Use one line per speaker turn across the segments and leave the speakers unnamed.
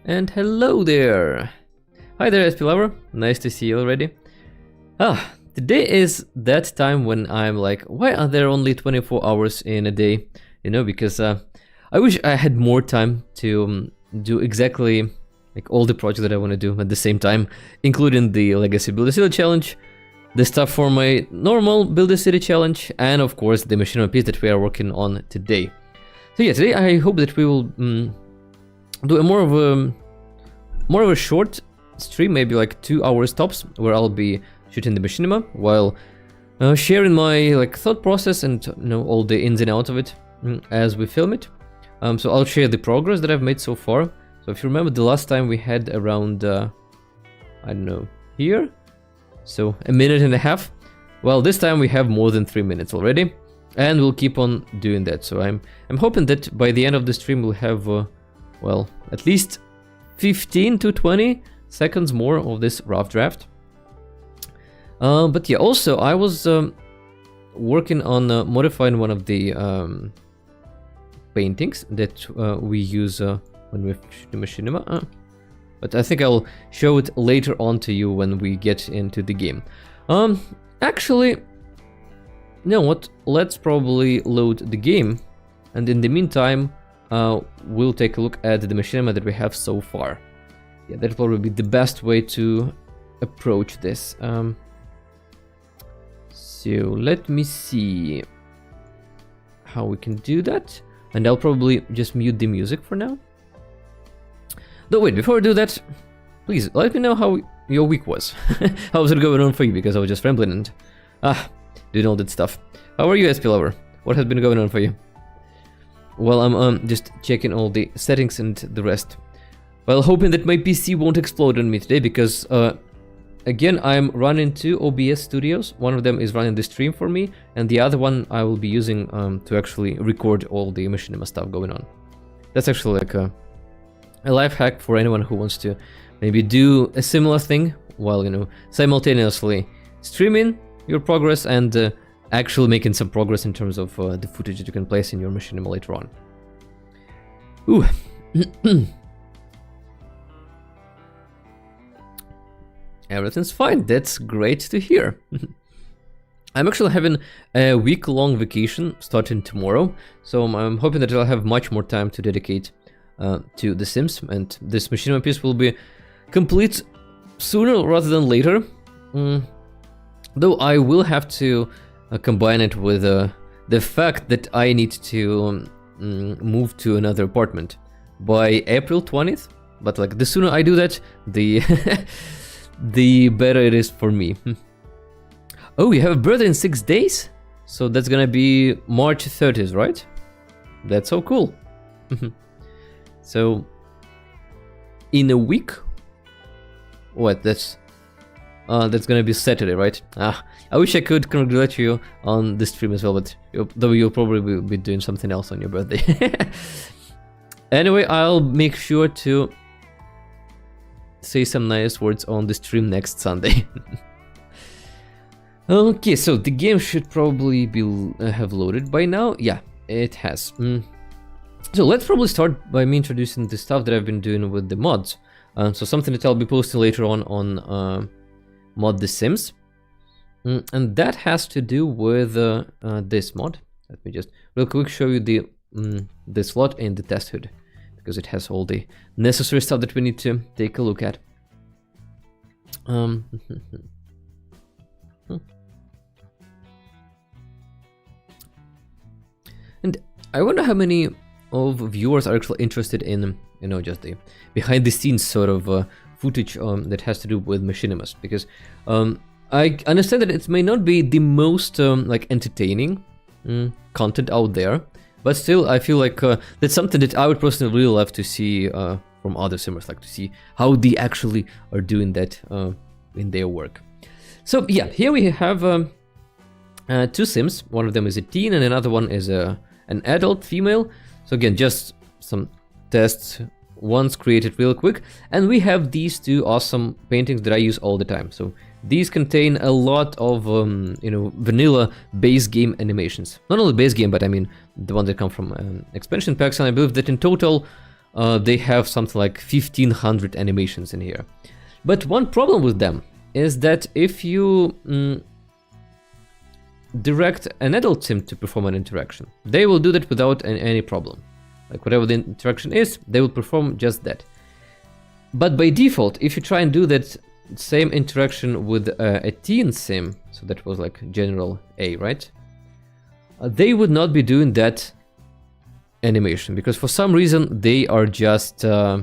And hello there! Hi there, SP Lover. Nice to see you already. Today is that time when I'm like, why are there only 24 hours in a day? You know, because I wish I had more time to do exactly like all the projects that I want to do at the same time, including the Legacy Build a City challenge, the stuff for my normal Build a City challenge, and of course the Machinima piece that we are working on today. So yeah, today I hope that we will do a more of a short stream, maybe like 2 hours tops, where I'll be shooting the Machinima while sharing my like thought process and all the ins and outs of it as we film it. So I'll share the progress that I've made so far. So if you remember, the last time we had around I don't know, here, so a minute and a half. Well, this time we have more than 3 minutes already, and we'll keep on doing that. So I'm hoping that by the end of the stream we'll have well, at least 15 to 20 seconds more of this rough draft. But yeah, also I was working on modifying one of the paintings that we use when we shoot the Machinima. But I think I'll show it later on to you when we get into the game. Actually, you know what? Let's probably load the game, and in the meantime, we'll take a look at the Machinima that we have so far. Yeah, that'll probably be the best way to approach this. So let me see how we can do that, and I'll probably just mute the music for now. Though wait, before I do that, please let me know how your week was. How was it going on for you? Because I was just rambling and doing all that stuff. How are you, SP Lover? What has been going on for you? Well, I'm just checking all the settings and the rest. Well, hoping that my PC won't explode on me today, because again, I'm running 2 OBS studios. One of them is running the stream for me, and the other one I will be using to actually record all the Machinima stuff going on. That's actually like a life hack for anyone who wants to maybe do a similar thing while, simultaneously streaming your progress and actually making some progress in terms of the footage that you can place in your Machinima later on. Ooh. Everything's fine. That's great to hear. I'm actually having a week-long vacation starting tomorrow, so I'm hoping that I'll have much more time to dedicate to The Sims, and this Machinima piece will be complete sooner rather than later. Though I will have to combine it with the fact that I need to move to another apartment by April 20th. But like, the sooner I do that, the the better it is for me. Oh, you have a birthday in 6 days? So that's gonna be March 30th, right? That's so cool. So in a week, what? That's gonna be Saturday, right? I wish I could congratulate you on the stream as well, but though you'll probably be doing something else on your birthday. Anyway, I'll make sure to say some nice words on the stream next Sunday. Okay, so the game should probably be have loaded by now. Yeah, it has. So let's probably start by me introducing the stuff that I've been doing with the mods. So something that I'll be posting later on Mod The Sims. And that has to do with this mod. Let me just real quick show you the slot in the test hood, because it has all the necessary stuff that we need to take a look at. And I wonder how many of viewers are actually interested in, just the behind the scenes sort of footage that has to do with Machinimas, because I understand that it may not be the most like entertaining content out there, but still I feel like that's something that I would personally really love to see from other simmers, like to see how they actually are doing that in their work. So yeah, here we have 2 sims. One of them is a teen and another one is an adult female. So again, just some tests once created real quick, and we have these 2 awesome paintings that I use all the time. So these contain a lot of vanilla base game animations. Not only base game, but I mean the ones that come from expansion packs, and I believe that in total they have something like 1500 animations in here. But one problem with them is that if you direct an adult sim to perform an interaction, they will do that without any problem. Like whatever the interaction is, they will perform just that. But by default, if you try and do that same interaction with a teen sim, so that was like general A, right? They would not be doing that animation because for some reason they are just, I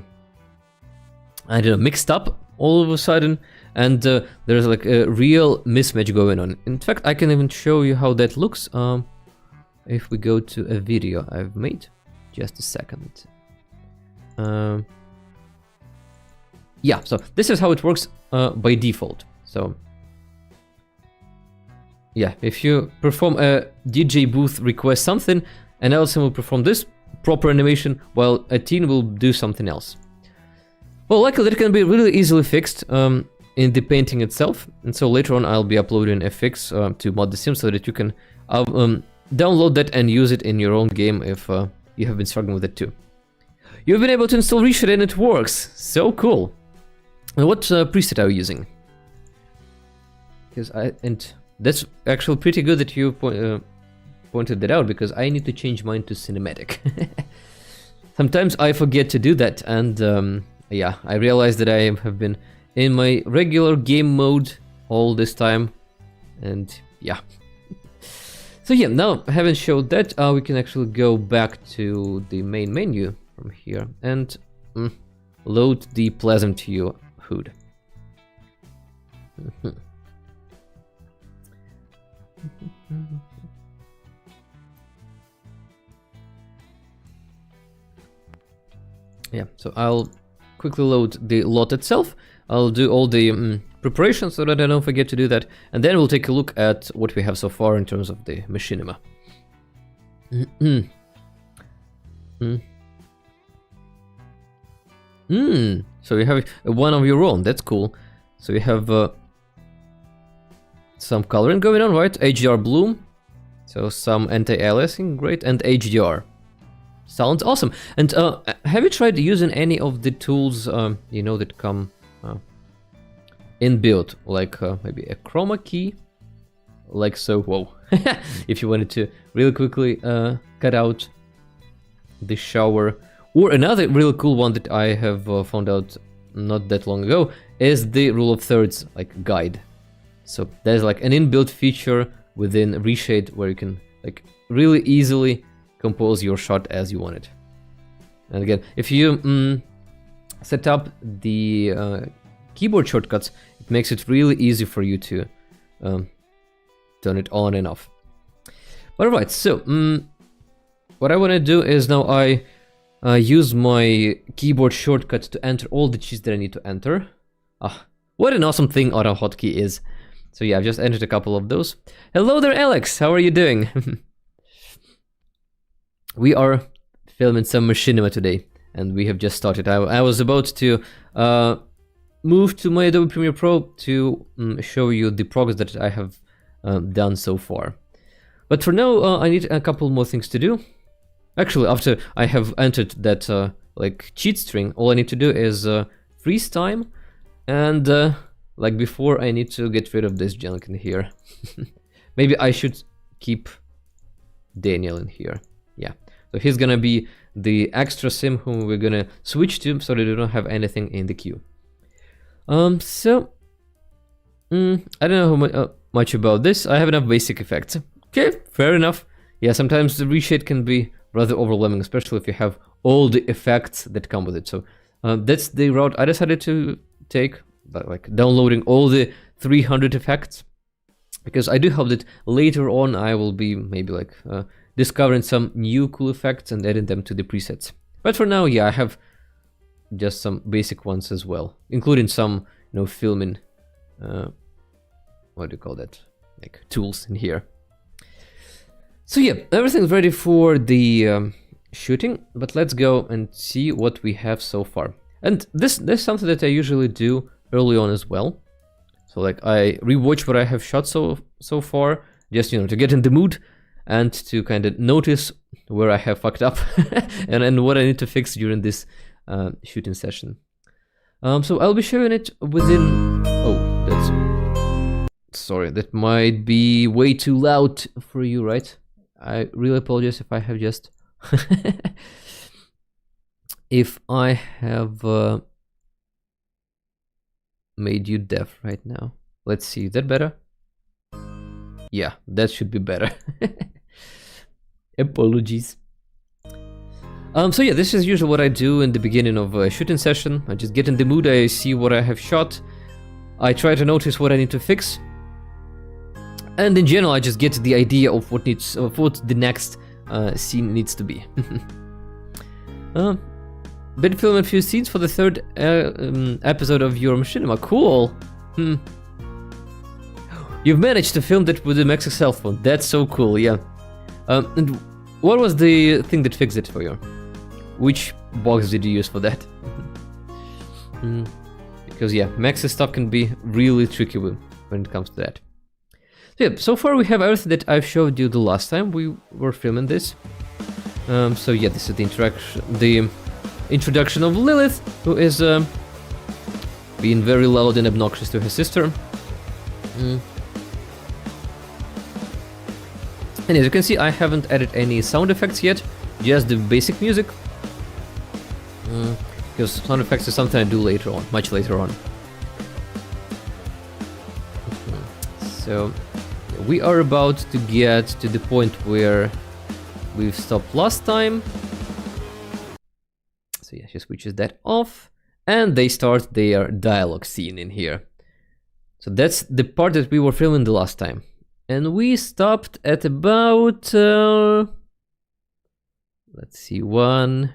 don't know, mixed up all of a sudden, and there's like a real mismatch going on. In fact, I can even show you how that looks if we go to a video I've made. Just a second. Yeah, so this is how it works by default. So yeah, if you perform a DJ booth request something, an LSM will perform this proper animation while a teen will do something else. Well, luckily it can be really easily fixed in the painting itself, and so later on I'll be uploading a fix to Mod the Sim so that you can download that and use it in your own game if you have been struggling with it too. You've been able to install Reshade and it works! So cool! And what preset are you using? Because that's actually pretty good that you pointed that out, because I need to change mine to cinematic. Sometimes I forget to do that, and yeah, I realized that I have been in my regular game mode all this time, and yeah. So yeah, now having showed that, we can actually go back to the main menu from here and load the Pleasantview HUD. Yeah, so I'll quickly load the lot itself. I'll do all the preparations so that I don't forget to do that, and then we'll take a look at what we have so far in terms of the Machinima. So you have one of your own, that's cool. So you have some coloring going on, right? HDR bloom, so some anti-aliasing, great, and HDR. Sounds awesome. And have you tried using any of the tools, you know, that come inbuilt, like maybe a chroma key, like so? Whoa! If you wanted to really quickly cut out the shower, or another really cool one that I have found out not that long ago is the rule of thirds, like guide. So there's like an inbuilt feature within Reshade where you can like really easily compose your shot as you want it. And again, if you set up the keyboard shortcuts, it makes it really easy for you to turn it on and off. Alright, so what I want to do is now I use my keyboard shortcut to enter all the keys that I need to enter. Ah, what an awesome thing auto hotkey is. So yeah, I've just entered a couple of those. Hello there, Alex, how are you doing? We are filming some Machinima today, and we have just started. I was about to move to my Adobe Premiere Pro to show you the progress that I have done so far. But for now, I need a couple more things to do. Actually, after I have entered that like cheat string, all I need to do is freeze time, and like before, I need to get rid of this junk in here. Maybe I should keep Daniel in here. Yeah, so he's gonna be the extra sim whom we're gonna switch to, so that we don't have anything in the queue. So I don't know how much about this. I have enough basic effects. Okay, fair enough. Yeah, sometimes the reshade can be rather overwhelming, especially if you have all the effects that come with it. So that's the route I decided to take, like downloading all the 300 effects, because I do hope that later on I will be maybe like discovering some new cool effects and adding them to the presets. But for now, yeah, I have just some basic ones as well, including some, you know, filming, what do you call that, like tools in here. So yeah, everything's ready for the shooting, but let's go and see what we have so far. And this is something that I usually do early on as well. So like I rewatch what I have shot so far, just, you know, to get in the mood. and to kind of notice where I have fucked up and what I need to fix during this shooting session. So I'll be showing it within... Oh, that's... Sorry, that might be way too loud for you, right? I really apologize if I have just... if I have made you deaf right now. Let's see, is that better? Yeah, that should be better. Apologies. So yeah, this is usually what I do in the beginning of a shooting session. I just get in the mood, I see what I have shot, I try to notice what I need to fix, and in general I just get the idea of what the next scene needs to be. Been filming a few scenes for the third episode of your Machinima. Cool. You've managed to film that with the Max's cell phone. That's so cool. Yeah. And what was the thing that fixed it for you? Which box did you use for that? Because yeah, Max's stuff can be really tricky when it comes to that. So yeah, so far we have everything that I've showed you the last time we were filming this. So yeah, this is the introduction of Lilith, who is being very loud and obnoxious to her sister. And as you can see, I haven't added any sound effects yet, just the basic music. Because sound effects is something I do later on, much later on. So we are about to get to the point where we've stopped last time. So yeah, she switches that off, and they start their dialogue scene in here. So that's the part that we were filming the last time. And we stopped at about, let's see, 1,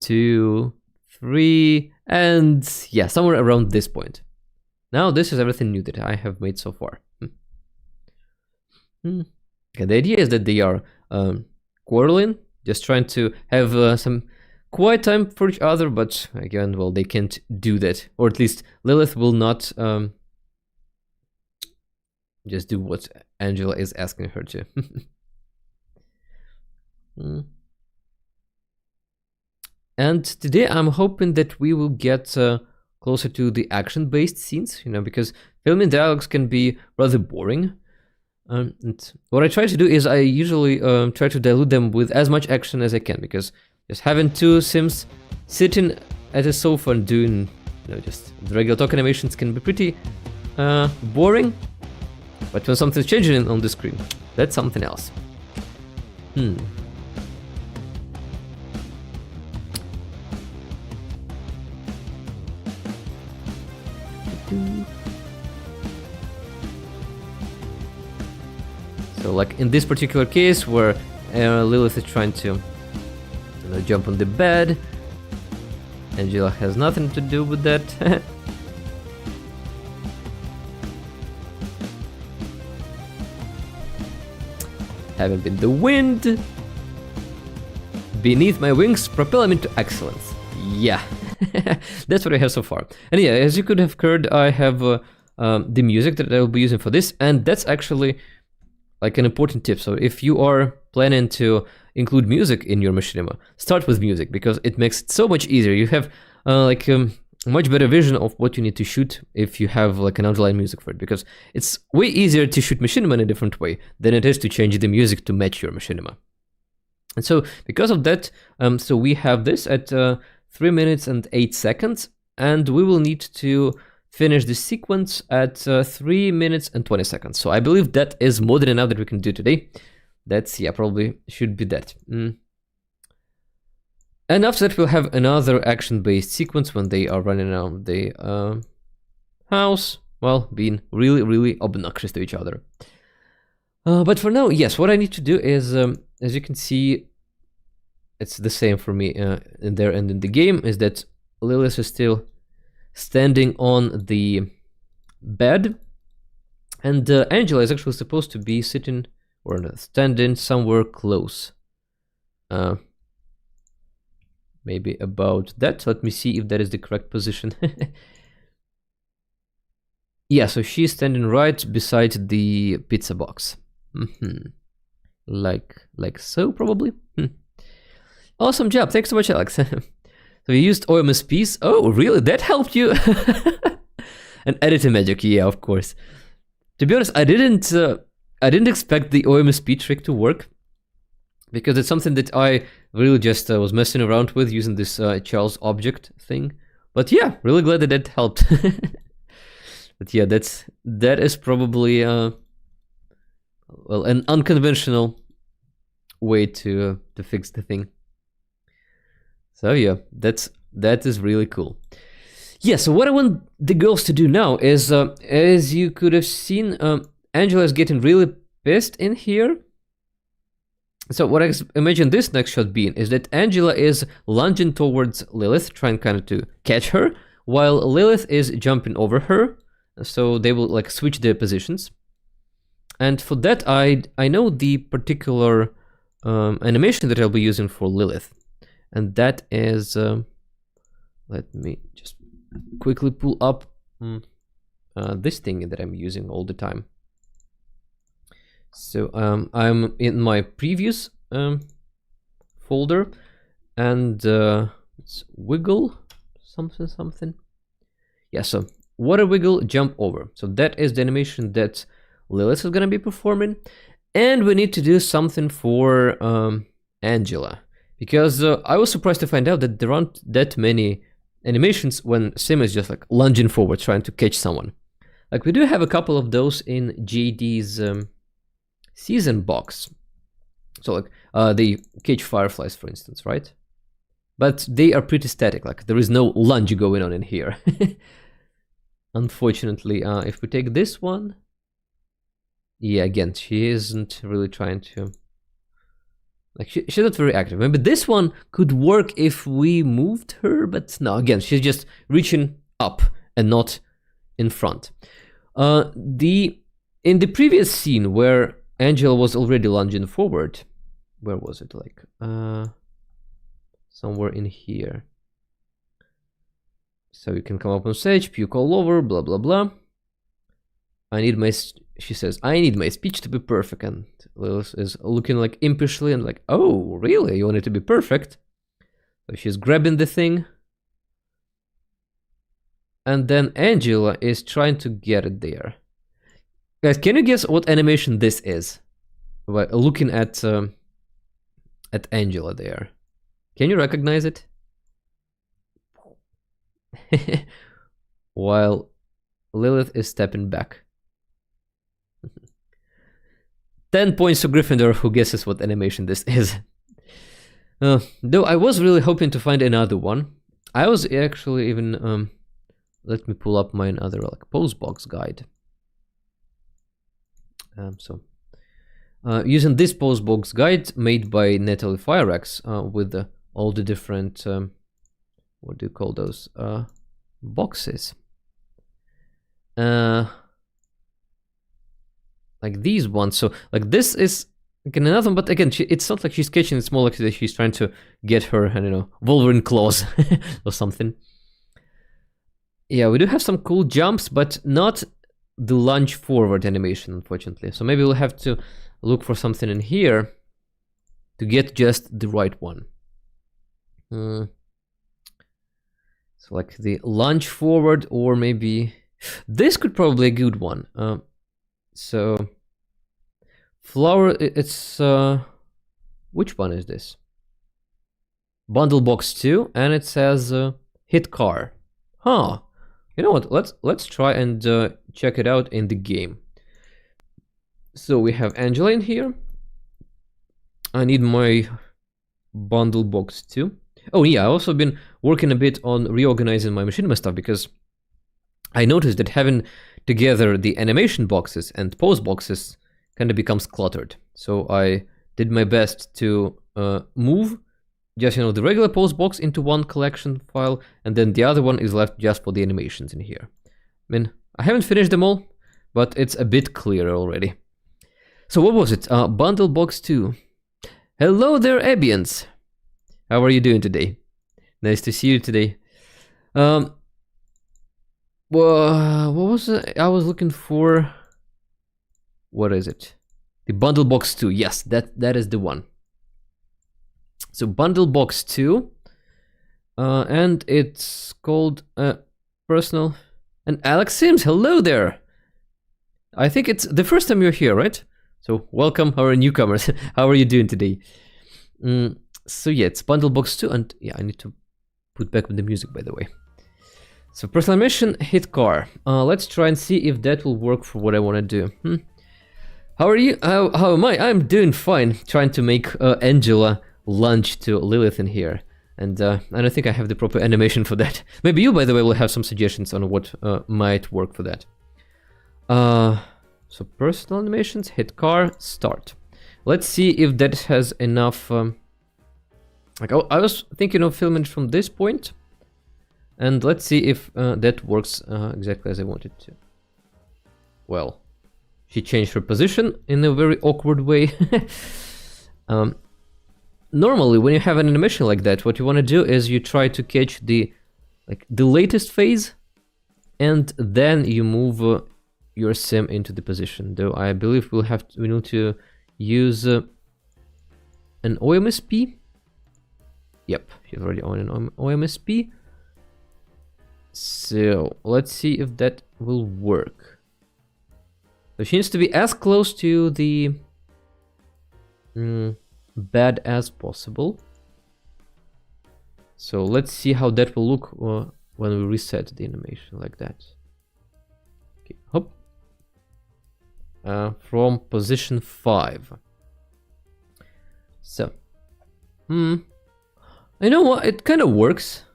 2, 3, and yeah, somewhere around this point. Now this is everything new that I have made so far. Okay, the idea is that they are quarreling, just trying to have some quiet time for each other, but again, well, they can't do that. Or at least Lilith will not just do what Angela is asking her to. And today I'm hoping that we will get closer to the action-based scenes, you know, because filming dialogues can be rather boring. And what I try to do is I usually try to dilute them with as much action as I can, because just having two Sims sitting at a sofa and doing, you know, just the regular talk animations can be pretty boring. But when something's changing on the screen, that's something else. So like in this particular case where Lilith is trying to, you know, jump on the bed, Angela has nothing to do with that. Having been the wind beneath my wings, propel me into excellence. Yeah, that's what I have so far. And yeah, as you could have heard, I have the music that I will be using for this, and that's actually like an important tip. So if you are planning to include music in your Machinima, start with music, because it makes it so much easier. You have much better vision of what you need to shoot if you have like an underlying music for it, because it's way easier to shoot Machinima in a different way than it is to change the music to match your Machinima. And so because of that, so we have this at 3 minutes and 8 seconds, and we will need to finish the sequence at 3 minutes and 20 seconds. So I believe that is more than enough that we can do today. That's, yeah, probably should be that. And after that, we'll have another action-based sequence when they are running around the house, well, being really, really obnoxious to each other. But for now, yes, what I need to do is, as you can see, it's the same for me in there and in the game, is that Lilith is still standing on the bed, and Angela is actually supposed to be sitting or standing somewhere close. Maybe about that. Let me see if that is the correct position. Yeah, so she's standing right beside the pizza box. like so, probably. Awesome job. Thanks so much, Alex. So you used OMSPs. Oh, really? That helped you? And editor magic, yeah, of course. To be honest, I didn't expect the OMSP trick to work, because it's something that I really just was messing around with using this Charles object thing. But yeah, really glad that that helped. But yeah, that is probably well, an unconventional way to fix the thing. So yeah, that is really cool. Yeah, so what I want the girls to do now is, as you could have seen, Angela is getting really pissed in here. So what I imagine this next shot being is that Angela is lunging towards Lilith, trying kind of to catch her, while Lilith is jumping over her. So they will like switch their positions. And for that, I know the particular animation that I'll be using for Lilith. And that is, let me just quickly pull up this thing that I'm using all the time. So I'm in my previous folder, and it's wiggle something. Yeah, so water wiggle jump over. So that is the animation that Lilith is gonna be performing, and we need to do something for Angela, because I was surprised to find out that there aren't that many animations when Sim is just like lunging forward trying to catch someone. Like we do have a couple of those in JD's season box. So like they catch fireflies, for instance, right? But they are pretty static, like there is no lunge going on in here. Unfortunately, if we take this one, yeah, again, she isn't really trying to, like she's not very active. Maybe this one could work if we moved her, but no, again, she's just reaching up and not in front. In the previous scene where Angela was already lunging forward, where was it? Like somewhere in here. So you can come up on stage, puke all over, blah blah blah. She says, I need my speech to be perfect, and Lilith is looking like impishly and like, oh, really? You want it to be perfect? So she's grabbing the thing. And then Angela is trying to get it there. Guys, can you guess what animation this is? By looking at Angela there. Can you recognize it? While Lilith is stepping back. 10 points to Gryffindor, who guesses what animation this is. Though I was really hoping to find another one. I was actually even... let me pull up my other like pose box guide. Using this pose box guide made by Natalie Firex with all the different... what do you call those? Boxes. Like these ones. So like this is again another one, but again it's not like she's catching, it's more like that she's trying to get her, I don't know, Wolverine claws or something. Yeah, we do have some cool jumps, but not the lunge forward animation, unfortunately. So maybe we'll have to look for something in here to get just the right one. So like the lunge forward, or maybe this could probably be a good one. So flower, it's which one is this? Bundle box 2, and it says hit car. Huh. You know what? Let's try and check it out in the game. So we have Angela in here. I need my bundle box 2. Oh yeah, I also been working a bit on reorganizing my Machinima stuff, because I noticed that having together the animation boxes and pose boxes kind of becomes cluttered. So I did my best to move just, you know, the regular pose box into one collection file, and then the other one is left just for the animations in here. I mean, I haven't finished them all, but it's a bit clearer already. So what was it? Bundle box 2. Hello there, Abians. How are you doing today? Nice to see you today. Well, what was it? I was looking for... What is it? The bundle box 2. Yes, that is the one. So bundle box 2. And it's called personal. And Alex Sims, hello there. I think it's the first time you're here, right? So welcome our newcomers. How are you doing today? So yeah, it's bundle box 2, and yeah, I need to put back the music, by the way. So personal mission, hit car. Let's try and see if that will work for what I want to do. How are you? How am I? I'm doing fine. Trying to make Angela lunch to Lilith in here. And I don't think I have the proper animation for that. Maybe you, by the way, will have some suggestions on what might work for that. So personal animations, hit car, start. Let's see if that has enough... like I was thinking of filming it from this point. And let's see if that works exactly as I wanted to. Well, she changed her position in a very awkward way. Normally, when you have an animation like that, what you want to do is you try to catch the latest phase, and then you move your sim into the position. Though I believe we need to use an OMSP. Yep, she's already on an OMSP. So let's see if that will work. So she needs to be as close to the bed as possible. So let's see how that will look when we reset the animation like that. Okay, hop. From position 5. So, you know what? It kind of works.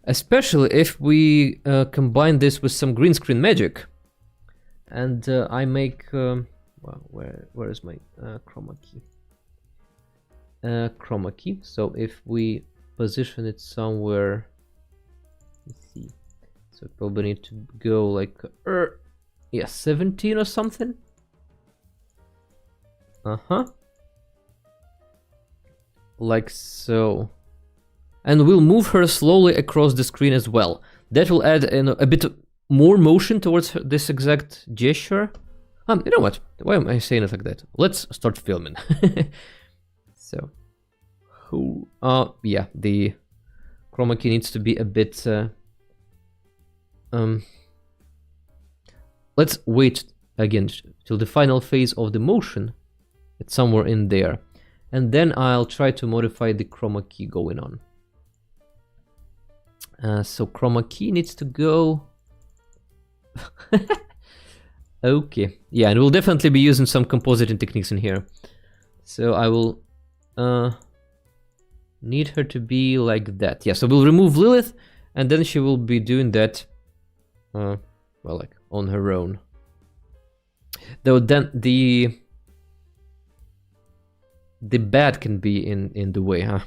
Especially if we combine this with some green screen magic. And I make... well, where is my chroma key? Chroma key. So if we position it somewhere... Let's see. So probably need to go like... yeah, 17 or something. Like so. And we'll move her slowly across the screen as well. That will add a bit more motion towards this exact gesture. You know what? Why am I saying it like that? Let's start filming. So, yeah, the chroma key needs to be a bit. Let's wait again till the final phase of the motion. It's somewhere in there, and then I'll try to modify the chroma key going on. So chroma key needs to go. Okay, yeah, and we'll definitely be using some compositing techniques in here. So I will need her to be like that. Yeah, so we'll remove Lilith, and then she will be doing that, well, like on her own. Though then the bed can be in the way, huh?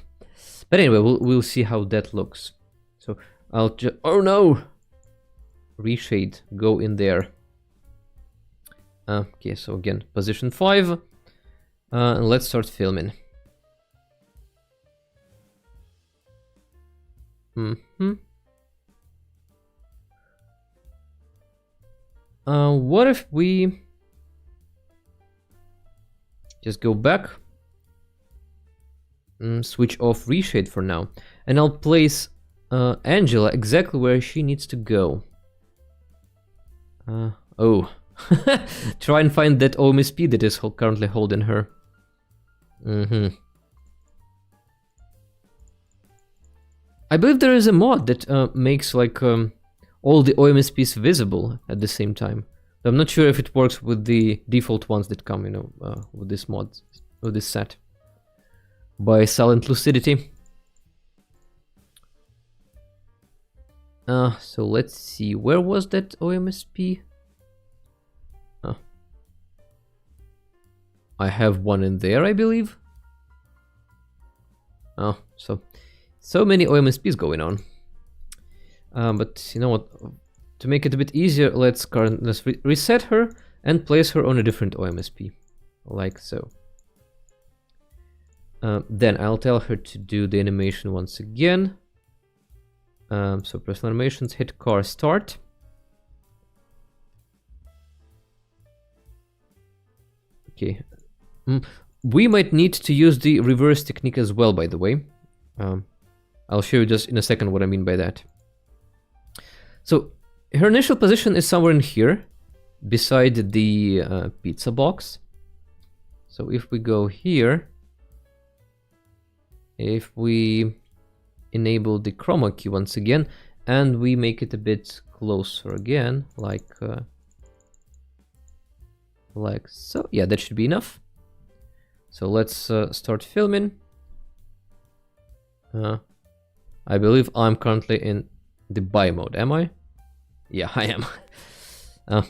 But anyway, we'll see how that looks. So I'll just, oh no, reshade, go in there. Okay, so again, position 5, and let's start filming. What if we just go back, switch off reshade for now, and I'll place Angela exactly where she needs to go. Oh, try and find that OMSP that is currently holding her. I believe there is a mod that makes like all the OMSPs visible at the same time. I'm not sure if it works with the default ones that come, you know, with this mod, with this set by Silent Lucidity. So let's see, where was that OMSP? I have one in there, I believe. Oh, so many OMSPs going on. But you know what? To make it a bit easier, let's reset her and place her on a different OMSP, like so. Then I'll tell her to do the animation once again. So personal animations, hit car start. Okay. We might need to use the reverse technique as well, by the way. I'll show you just in a second what I mean by that. So her initial position is somewhere in here, beside the pizza box. So if we go here, if we enable the chroma key once again, and we make it a bit closer again, like so. Yeah, that should be enough. So let's start filming. I believe I'm currently in the buy mode, am I? Yeah, I am. A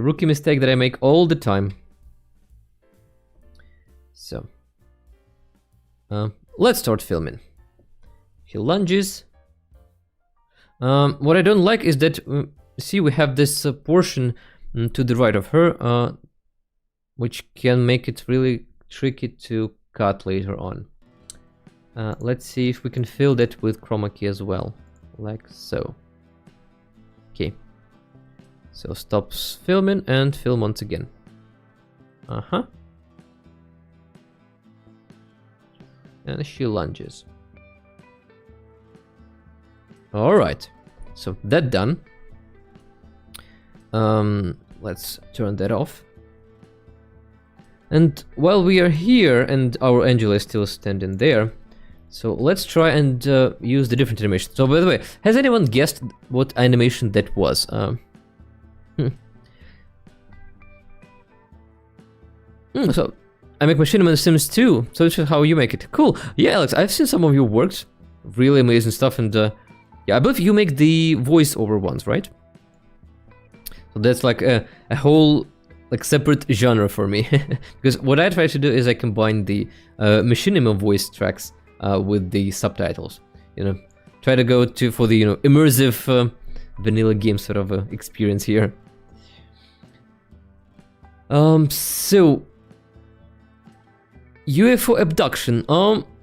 rookie mistake that I make all the time. So, let's start filming. She lunges. What I don't like is that, see, we have this portion to the right of her, which can make it really tricky to cut later on. Let's see if we can fill that with chroma key as well, like so. Okay. So stops filming and film once again. And she lunges. Alright, so that done. Let's turn that off. And while we are here and our angel is still standing there, so let's try and use the different animation. So by the way, has anyone guessed what animation that was? So I make Machinima in Sims 2, so this is how you make it. Cool. Yeah, Alex, I've seen some of your works. Really amazing stuff, and yeah, I believe you make the voiceover ones, right? So that's like a whole like separate genre for me. Because what I try to do is I combine the Machinima voice tracks with the subtitles. You know, try to go for the immersive vanilla game sort of experience here. So UFO abduction.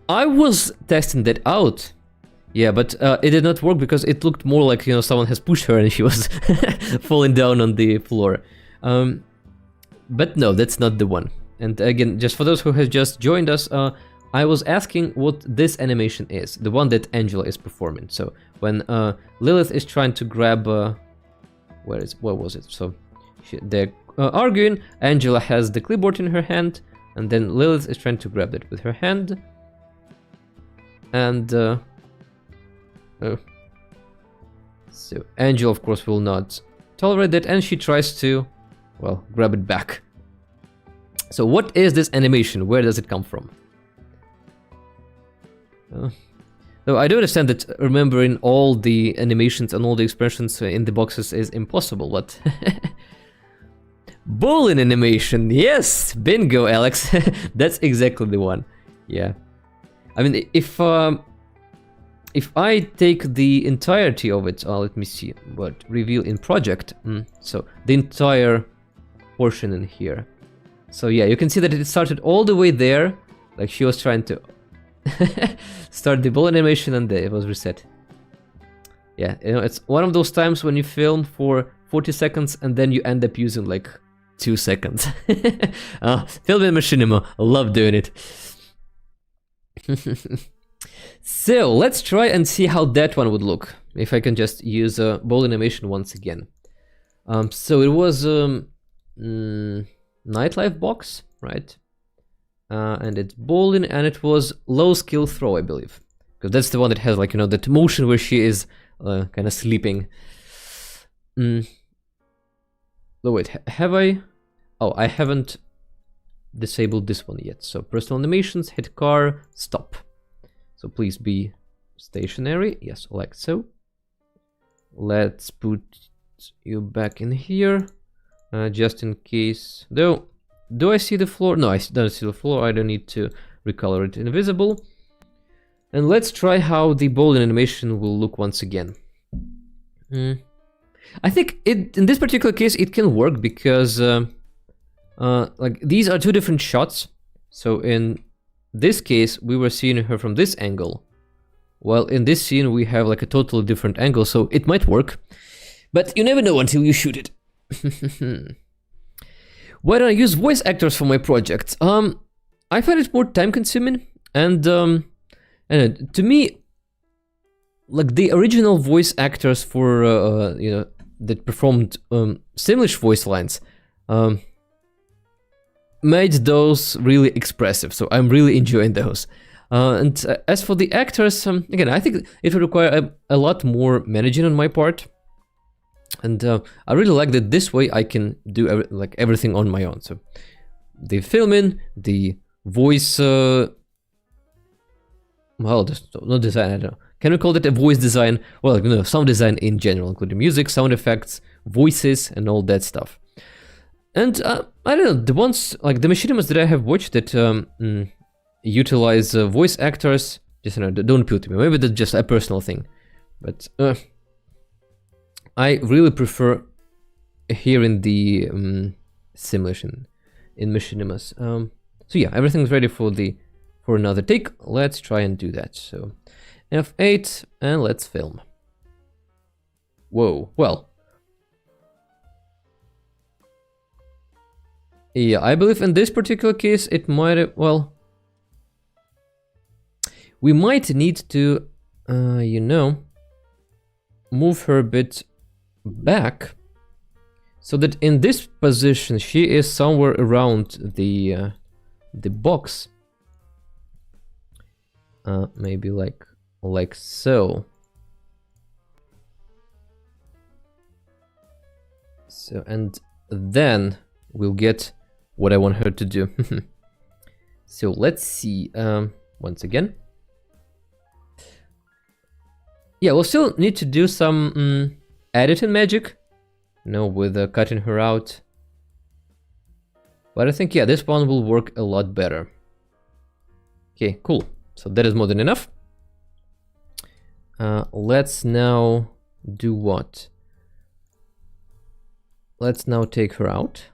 I was testing that out. Yeah, but it did not work because it looked more like, someone has pushed her and she was falling down on the floor. But no, that's not the one. And again, just for those who have just joined us, I was asking what this animation is, the one that Angela is performing. So when Lilith is trying to grab, where was it? So they're arguing. Angela has the clipboard in her hand, and then Lilith is trying to grab it with her hand. And so Angela, of course, will not tolerate that, and she tries to, well, grab it back. So what is this animation? Where does it come from? Though I do understand that remembering all the animations and all the expressions in the boxes is impossible, but... Bowling animation, yes! Bingo, Alex! That's exactly the one. Yeah. I mean, if I take the entirety of it, let me see, what, reveal in project, so the entire portion in here. So yeah, you can see that it started all the way there, like she was trying to start the ball animation and it was reset. Yeah, it's one of those times when you film for 40 seconds and then you end up using like 2 seconds. Filming Machinima, love doing it. So let's try and see how that one would look if I can just use a ball animation once again. So it was nightlife box, right? And it's bowling, and it was low skill throw, I believe, because that's the one that has like that motion where she is kind of sleeping. Oh wait, have I? Oh, I haven't disabled this one yet. So personal animations, hit car, stop. So please be stationary. Yes, like so. Let's put you back in here, just in case. Though, do I see the floor? No, I don't see the floor. I don't need to recolor it invisible. And let's try how the bowling animation will look once again. I think in this particular case it can work because like these are two different shots. So in this case we were seeing her from this angle, while in this scene we have like a totally different angle, so it might work. But you never know until you shoot it. Why don't I use voice actors for my projects? I find it more time consuming, and to me, like the original voice actors for that performed Simlish voice lines made those really expressive, so I'm really enjoying those. And as for the actors, again, I think it would require a lot more managing on my part. And I really like that this way I can do everything on my own. So the filming, the voice, well, not design, I don't know. Can we call it a voice design? Well, sound design in general, including music, sound effects, voices, and all that stuff. And I don't know, the ones, like the machinimas that I have watched that utilize voice actors, just don't appeal to me. Maybe that's just a personal thing. But I really prefer hearing the simulation in machinimas. So yeah, everything's ready for another take. Let's try and do that. So F8 and let's film. Whoa, well. Yeah, I believe in this particular case it might, well, we might need to, move her a bit back so that in this position she is somewhere around the box. Maybe like so. So, and then we'll get what I want her to do. So let's see, once again. Yeah, we'll still need to do some editing magic, with cutting her out. But I think, yeah, this one will work a lot better. Okay, cool. So that is more than enough. Let's now do what? Let's now take her out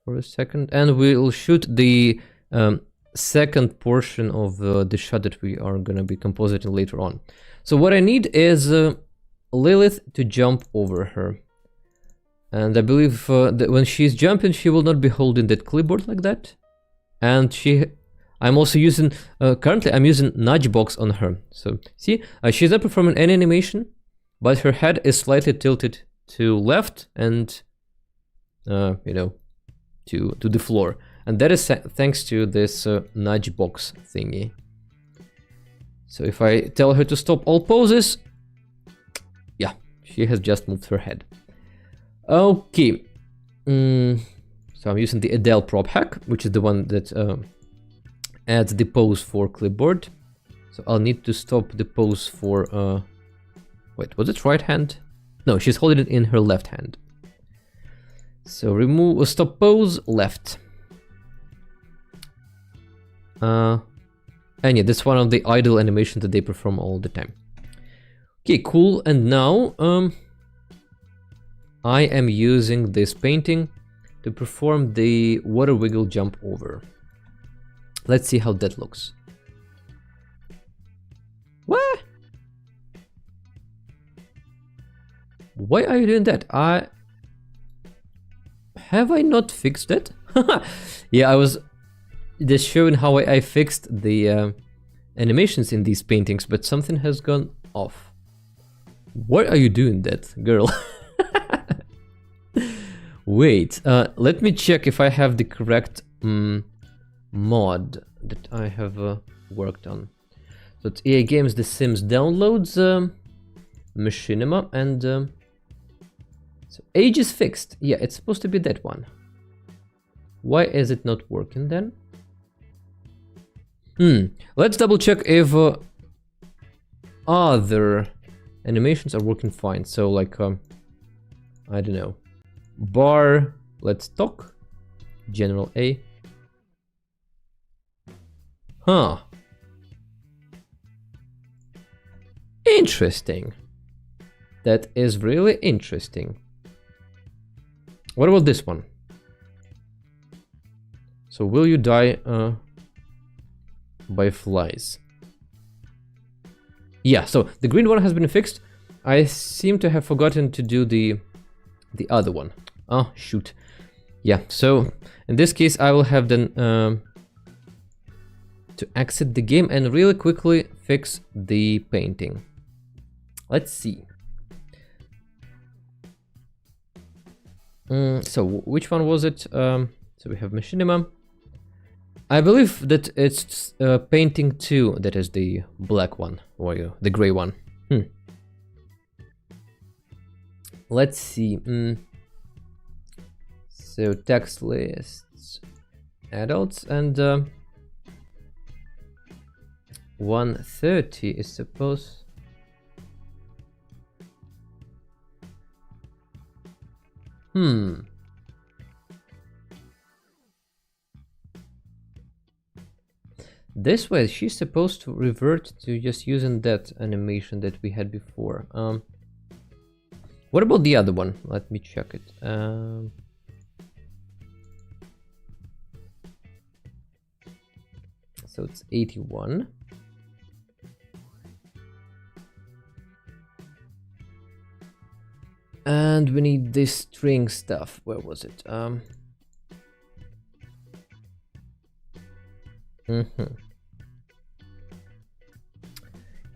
for a second, and we'll shoot the second portion of the shot that we are gonna be compositing later on. So what I need is Lilith to jump over her. And I believe that when she's jumping, she will not be holding that clipboard like that. And I'm also using, currently I'm using nudge box on her. So see, she's not performing any animation, but her head is slightly tilted to left and, to the floor. And that is thanks to this nudge box thingy. So if I tell her to stop all poses, yeah, she has just moved her head. Okay, so I'm using the Adele prop hack, which is the one that adds the pose for clipboard. So I'll need to stop the pose for, wait, was it right hand? No, she's holding it in her left hand. So remove, stop pose, left. And yeah, that's one of the idle animations that they perform all the time. Okay, cool. And now I am using this painting to perform the water wiggle jump over. Let's see how that looks. What? Why are you doing that? Have I not fixed it? Yeah, I was just showing how I fixed the animations in these paintings, but something has gone off. Why are you doing that, girl? Wait, let me check if I have the correct mod that I have worked on. So it's EA Games The Sims Downloads, Machinima, and so age is fixed. Yeah, it's supposed to be that one. Why is it not working then? Let's double check if other animations are working fine. So like, I don't know, bar, let's talk, general A. Huh. Interesting. That is really interesting. What about this one? So will you die by flies? Yeah, so the green one has been fixed. I seem to have forgotten to do the other one. Oh, shoot. Yeah, so in this case, I will have then to exit the game and really quickly fix the painting. Let's see. So which one was it? So we have Machinima. I believe that it's painting 2 that is the black one, or the gray one. Let's see. So text lists, adults, and 130 is supposed. This way, she's supposed to revert to just using that animation that we had before. What about the other one? Let me check it. So it's 81. And we need this string stuff. Where was it?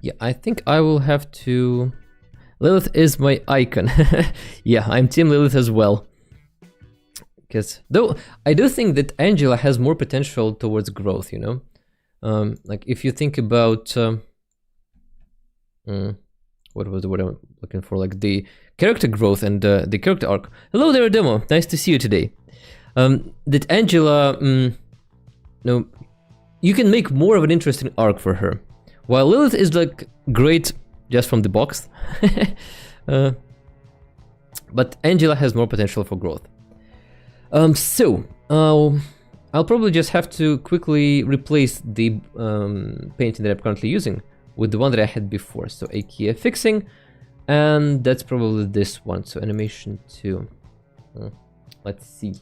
Yeah, I think I will have to... Lilith is my icon. Yeah, I'm Team Lilith as well. Because, though, I do think that Angela has more potential towards growth, you know? Like, if you think about... what was the word I'm looking for? Like, the character growth and the character arc. Hello there, Demo. Nice to see you today. That Angela... no, you can make more of an interesting arc for her. While Lilith is, like, great just from the box. But Angela has more potential for growth. I'll probably just have to quickly replace the painting that I'm currently using with the one that I had before. So IKEA fixing, and that's probably this one. So animation 2. Let's see.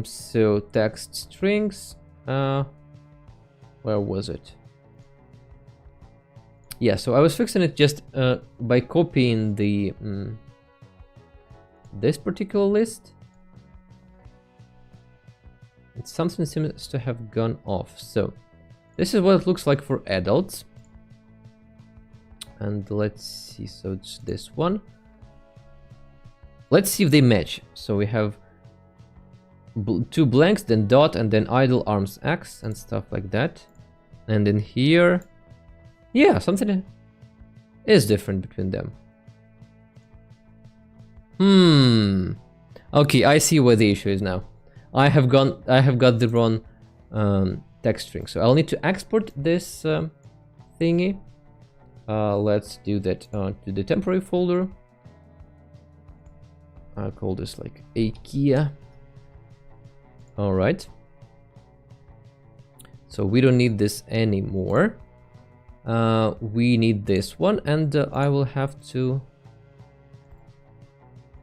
So text strings, where was it? Yeah, so I was fixing it just by copying the this particular list. Something seems to have gone off. So this is what it looks like for adults. And let's see, so it's this one. Let's see if they match. So we have 2 blanks, then dot, and then idle arms X and stuff like that. And in here, yeah, something is different between them. Okay, I see where the issue is now. I have got the wrong text string, so I'll need to export this thingy. Let's do that to the temporary folder. I'll call this like IKEA. All right. So we don't need this anymore. We need this one, and I will have to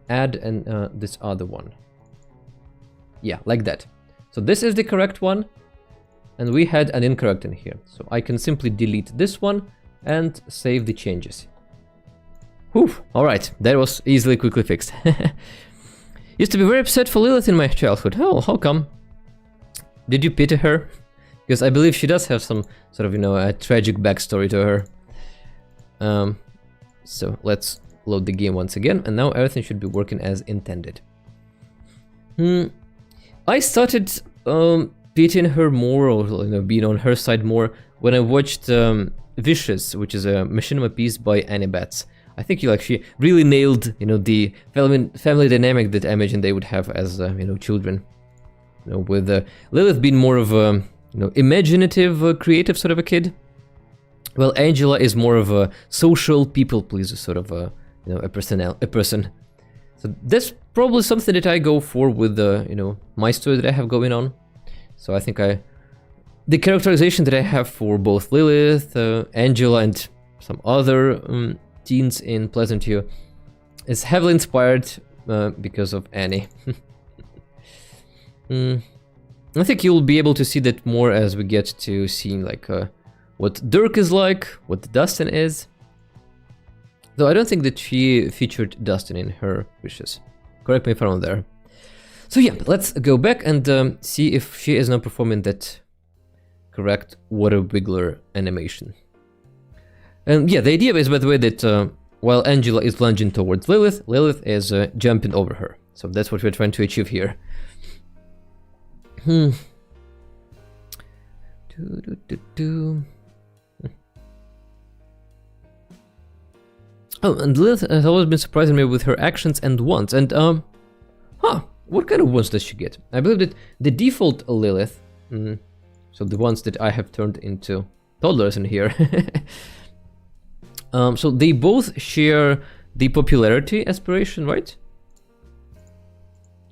add this other one. Yeah, like that. So this is the correct one, and we had an incorrect in here. So I can simply delete this one and save the changes. Whew, all right, that was quickly fixed. Used to be very upset for Lilith in my childhood. Oh, how come? Did you pity her? Because I believe she does have some sort of, you know, a tragic backstory to her. So let's load the game once again, and now everything should be working as intended. I started pitying her more, or you know, being on her side more, when I watched Vicious, which is a Machinima piece by Annie Betts. I think she really nailed, you know, the family dynamic that I imagine they would have as you know, children. You know, with Lilith being more of a, you know, imaginative, creative sort of a kid. Well, Angela is more of a social people pleaser, sort of a, you know, a person. So that's probably something that I go for with the, you know, my story that I have going on. So I think the characterization that I have for both Lilith, Angela, and some other teens in Pleasantview is heavily inspired because of Annie. Mm, I think you'll be able to see that more as we get to seeing like what Dirk is like, what Dustin is. Though I don't think that she featured Dustin in her wishes. Correct me if I'm wrong there. So yeah, let's go back and see if she is now performing that correct water wiggler animation. And yeah, the idea is, by the way, that while Angela is lunging towards Lilith, Lilith is jumping over her. So that's what we're trying to achieve here. Oh, and Lilith has always been surprising me with her actions and wants. And what kind of wants does she get? I believe that the default Lilith, so the ones that I have turned into toddlers in here, so they both share the popularity aspiration, right?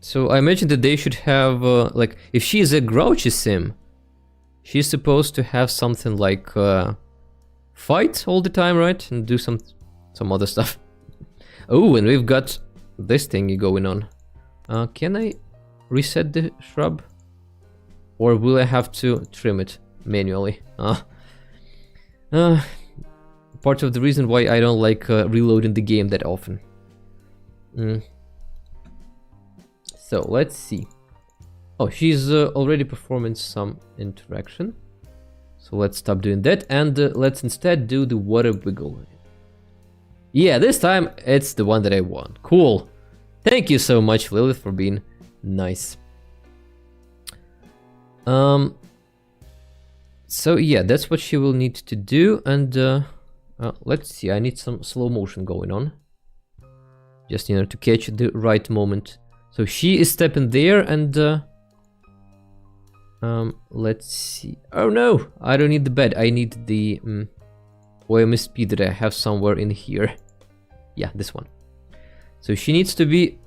So I imagine that they should have, like, if she is a grouchy sim, she's supposed to have something like fight all the time, right? And do some other stuff. Oh, and we've got this thingy going on. Can I reset the shrub? Or will I have to trim it manually? Part of the reason why I don't like reloading the game that often. So let's see. Oh, she's already performing some interaction. So let's stop doing that and let's instead do the water wiggle. Yeah, this time it's the one that I want. Cool. Thank you so much, Lilith, for being nice. So yeah, that's what she will need to do, and let's see, I need some slow motion going on. Just, you know, to catch the right moment. So she is stepping there, and let's see. Oh no, I don't need the bed, I need the OMSP that I have somewhere in here. Yeah, this one. So she needs to be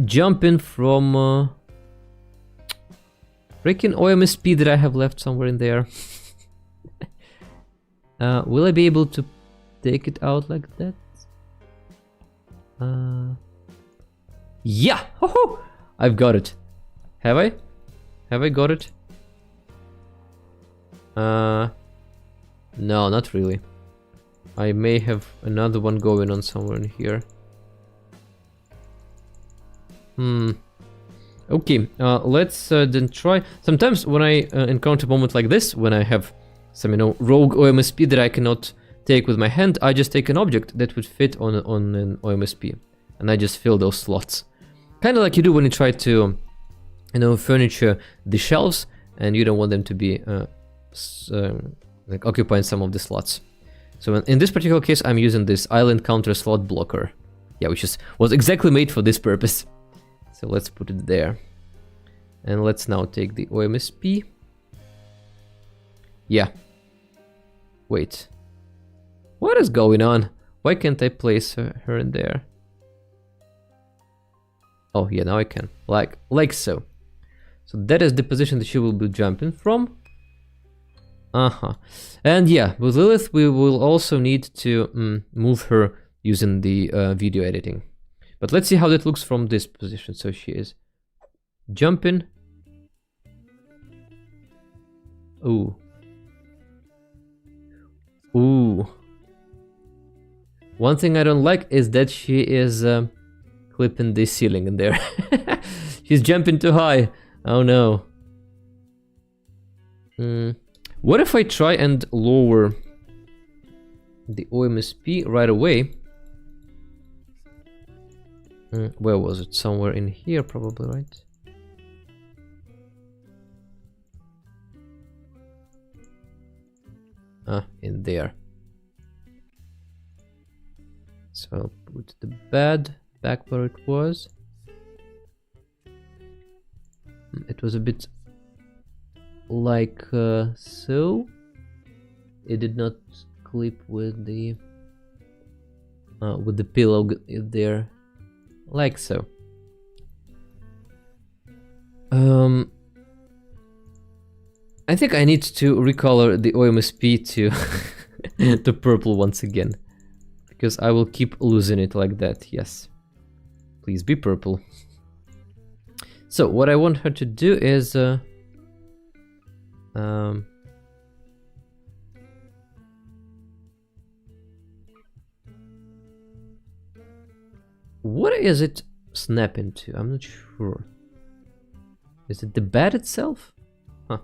jumping from freaking OMSP that I have left somewhere in there. Will I be able to take it out like that? Yeah! Ho-ho! I've got it. Have I? Have I got it? No, not really. I may have another one going on somewhere in here. Okay, let's then try. Sometimes when I encounter a moment like this, when I have some, you know, rogue OMSP that I cannot take with my hand, I just take an object that would fit on an OMSP, and I just fill those slots. Kind of like you do when you try to, you know, furniture the shelves, and you don't want them to be like occupying some of the slots. So in this particular case, I'm using this island counter slot blocker. Yeah, which was exactly made for this purpose. So let's put it there. And let's now take the OMSP. Yeah. Wait. What is going on? Why can't I place her in there? Oh, yeah, now I can. Like so. So that is the position that she will be jumping from. And yeah, with Lilith, we will also need to move her using the video editing. But let's see how that looks from this position. So she is jumping. Ooh. Ooh. One thing I don't like is that she is clipping the ceiling in there. She's jumping too high. Oh no. What if I try and lower the OMSP right away? Where was it? Somewhere in here, probably, right? In there. So I'll put the bed back where it was. It was a bit like so. It did not clip with the pillow there, like so. I think I need to recolor the OMSP to to purple once again, because I will keep losing it like that. Yes, please be purple. So what I want her to do is what is it snap into? I'm not sure. Is it the bed itself? Huh.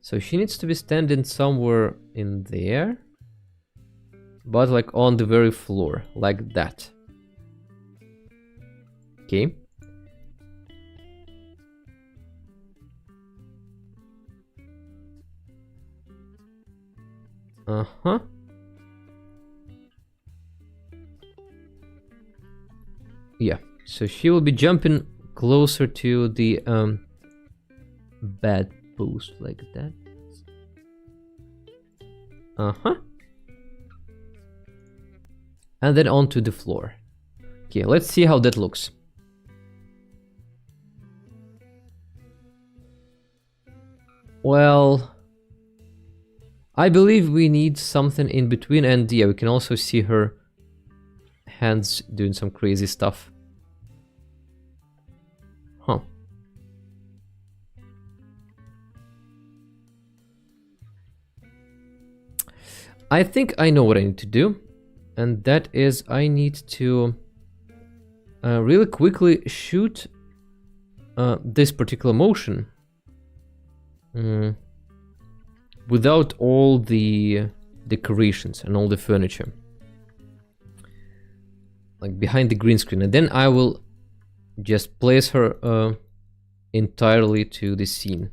So she needs to be standing somewhere in there, but like on the very floor, like that. Okay. Uh-huh. Yeah, so she will be jumping closer to the bed post like that. Uh-huh. And then onto the floor. Okay, let's see how that looks. Well, I believe we need something in between, and yeah, we can also see her hands doing some crazy stuff. Huh. I think I know what I need to do, and that is I need to really quickly shoot this particular motion without all the decorations and all the furniture, like behind the green screen, and then I will just place her entirely to the scene.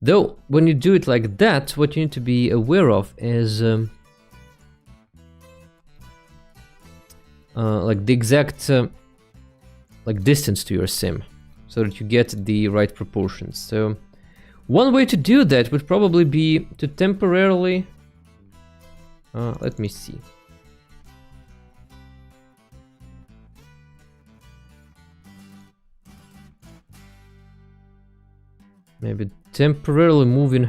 Though when you do it like that, what you need to be aware of is like the exact like distance to your sim, so that you get the right proportions. So one way to do that would probably be to temporarily let me see. Maybe temporarily moving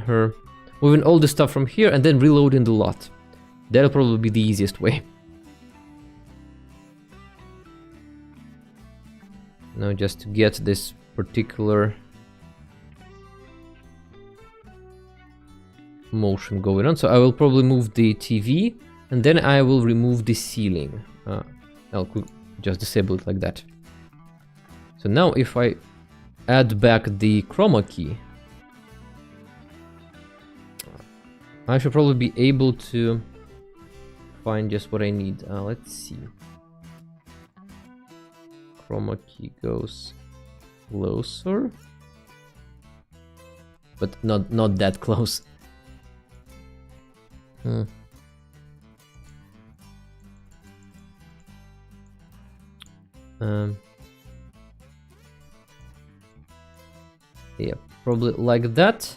all the stuff from here and then reloading the lot. That'll probably be the easiest way. Now just to get this particular motion going on. So I will probably move the TV and then I will remove the ceiling. I'll just disable it like that. So now if I add back the chroma key, I should probably be able to find just what I need. Let's see. Chroma key goes closer, but not that close. Yeah, probably like that.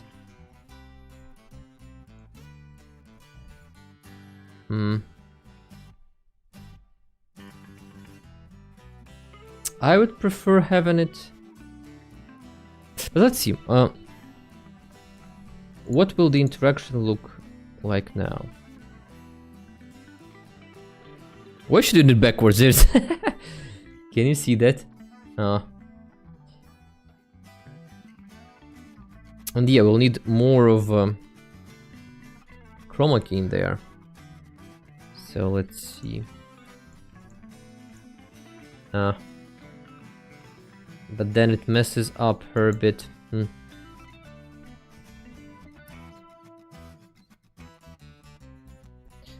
I would prefer having it. But let's see. What will the interaction look like now? Why should I do it backwards? There's Can you see that? And yeah, we'll need more of chroma key in there. So let's see. But then it messes up her a bit.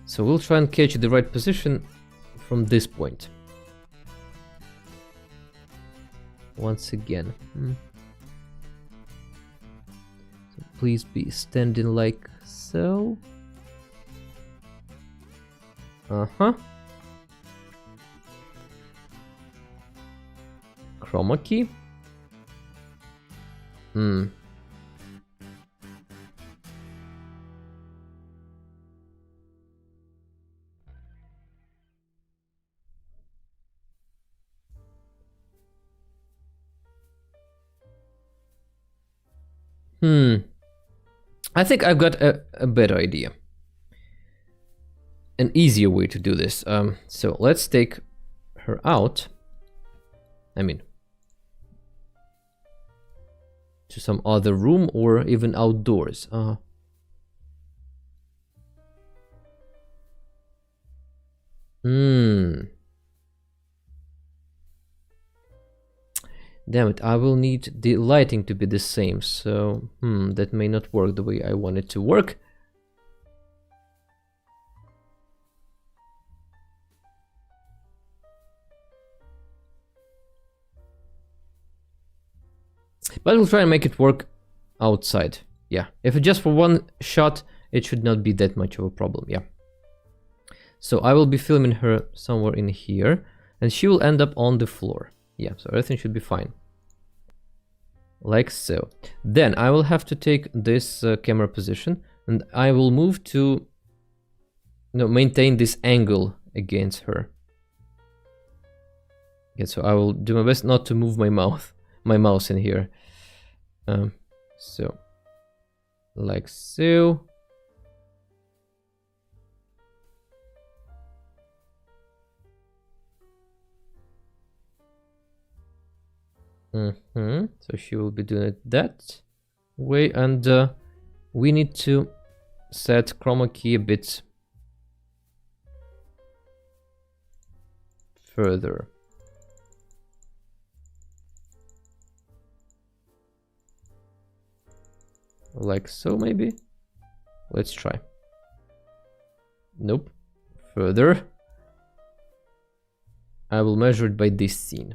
So we'll try and catch the right position from this point. Once again. So please be standing like so. Chroma key. I think I've got a better idea. An easier way to do this. So let's take her out. I mean, to some other room or even outdoors. Damn it, I will need the lighting to be the same, so that may not work the way I want it to work. But we'll try and make it work outside. Yeah, if it's just for one shot, it should not be that much of a problem, yeah. So I will be filming her somewhere in here, and she will end up on the floor. Yeah, so everything should be fine. Like so. Then I will have to take this camera position, and I will move to maintain this angle against her. Yeah, so I will do my best not to move my mouse in here. So like so. So she will be doing it that way, and we need to set chroma key a bit further. Like so, maybe? Let's try. Nope. Further. I will measure it by this scene.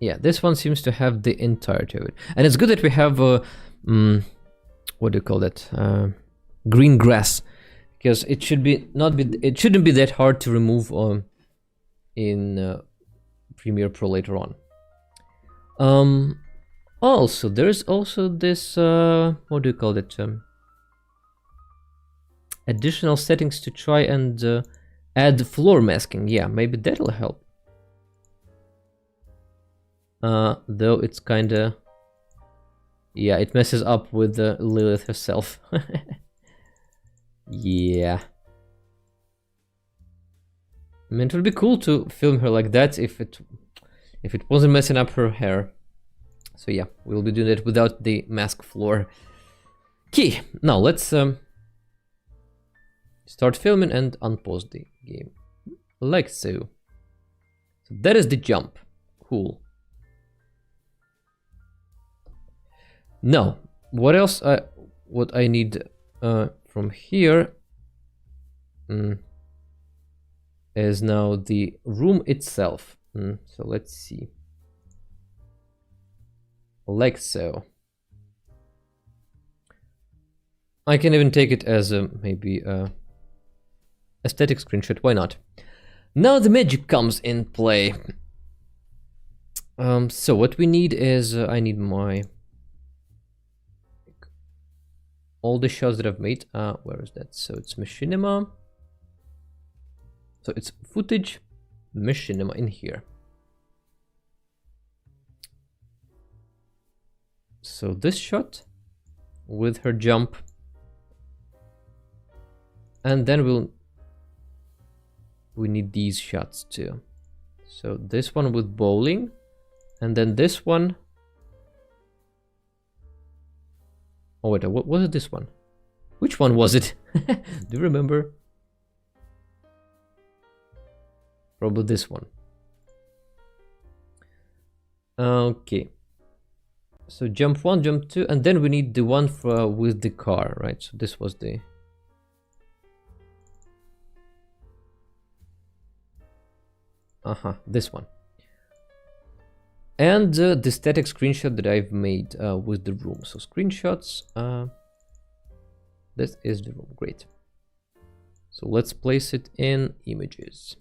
Yeah, this one seems to have the entirety of it. And it's good that we have what do you call that? Green grass. Because it should it shouldn't be that hard to remove in Premiere Pro later on. Also, there's also this what do you call it? Additional settings to try and add floor masking. Yeah, maybe that'll help. Though it's kinda, yeah, it messes up with Lilith herself. Yeah. I mean, it would be cool to film her like that if it wasn't messing up her hair. So yeah, we'll be doing it without the mask floor. Key. Now let's start filming and unpause the game. Like so. So that is the jump. Cool. Now, what else what I need from here is now the room itself. So let's see. Like so. I can even take it as a maybe a static screenshot. Why not? Now the magic comes in play. So what we need is I need my all the shots that I've made. Where is that? So it's Machinima. So it's footage, Machinima in here. So this shot with her jump, and then we need these shots too. So this one with bowling, and then this one. Oh wait, what was it? This one? Which one was it? Do you remember? Probably this one. Okay. So jump 1, jump 2, and then we need the one with the car, right? So this was the... this one. And the static screenshot that I've made with the room. So screenshots, this is the room, great. So let's place it in images.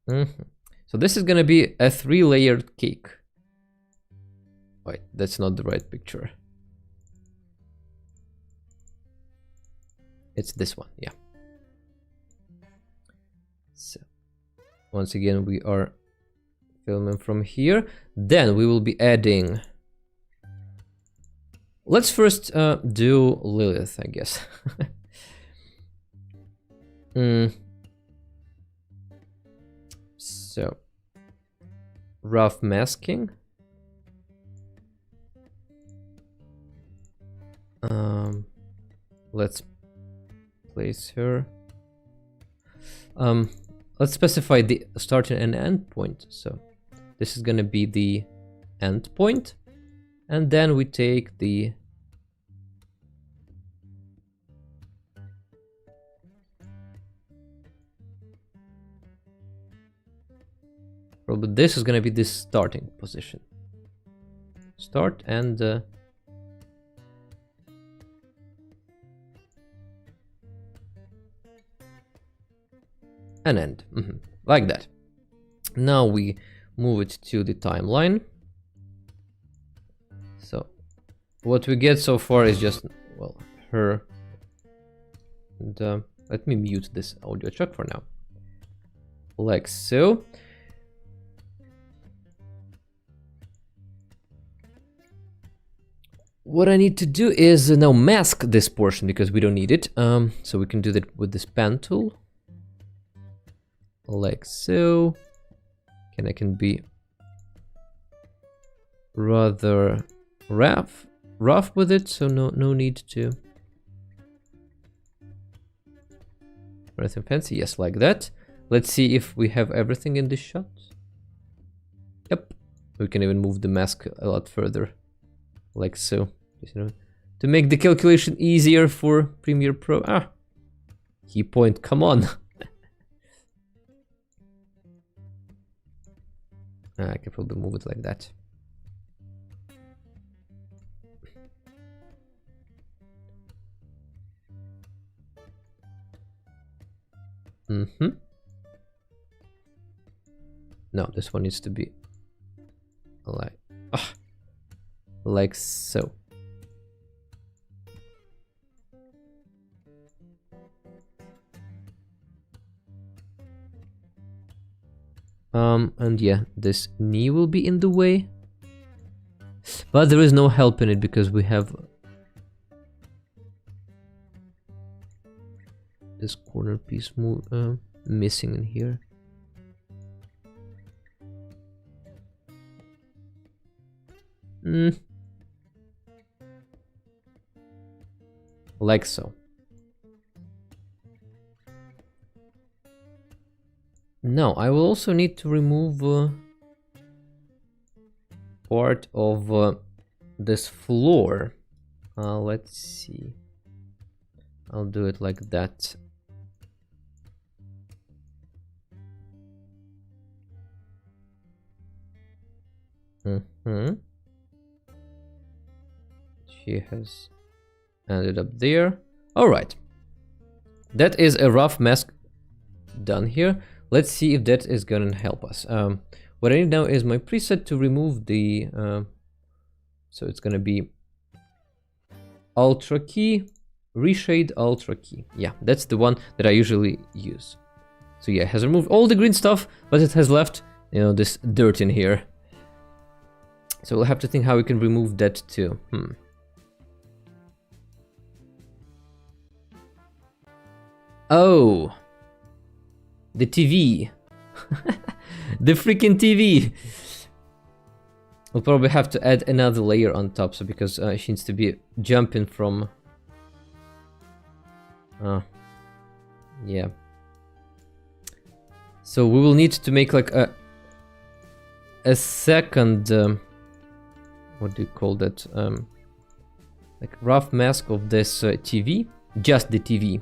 So this is gonna be a 3-layered cake. Wait, that's not the right picture. It's this one, yeah. So once again, we are filming from here. Then we will be adding Let's first do Lilith, I guess. So, rough masking. Let's place her. Let's specify the start and end point. So this is gonna be the end point, and then we take the probably this is gonna be the starting position. Start and an end, like that. Now we move it to the timeline. So what we get so far is just, well, her. And let me mute this audio track for now, like so. What I need to do is now mask this portion because we don't need it. So we can do that with this pen tool. Like so. And I can be rather rough with it, so no need to anything fancy. Yes, like that. Let's see if we have everything in this shot. Yep. We can even move the mask a lot further, like so. You know, to make the calculation easier for Premiere Pro. Key point, come on. I can probably move it like that. No, this one needs to be like so. And yeah, this knee will be in the way, but there is no help in it because we have this corner piece missing in here. Like so. Now, I will also need to remove part of this floor. Let's see. I'll do it like that. She has ended up there. All right. That is a rough mask done here. Let's see if that is gonna help us. What I need now is my preset to remove the so it's gonna be Ultra key, reshade Ultra key. Yeah, that's the one that I usually use. So yeah, it has removed all the green stuff, but it has left, you know, this dirt in here. So we'll have to think how we can remove that too. Oh, the TV. The freaking TV. We'll probably have to add another layer on top, so because she needs to be jumping from yeah. So we will need to make like a second what do you call that, like rough mask of this TV, just the TV.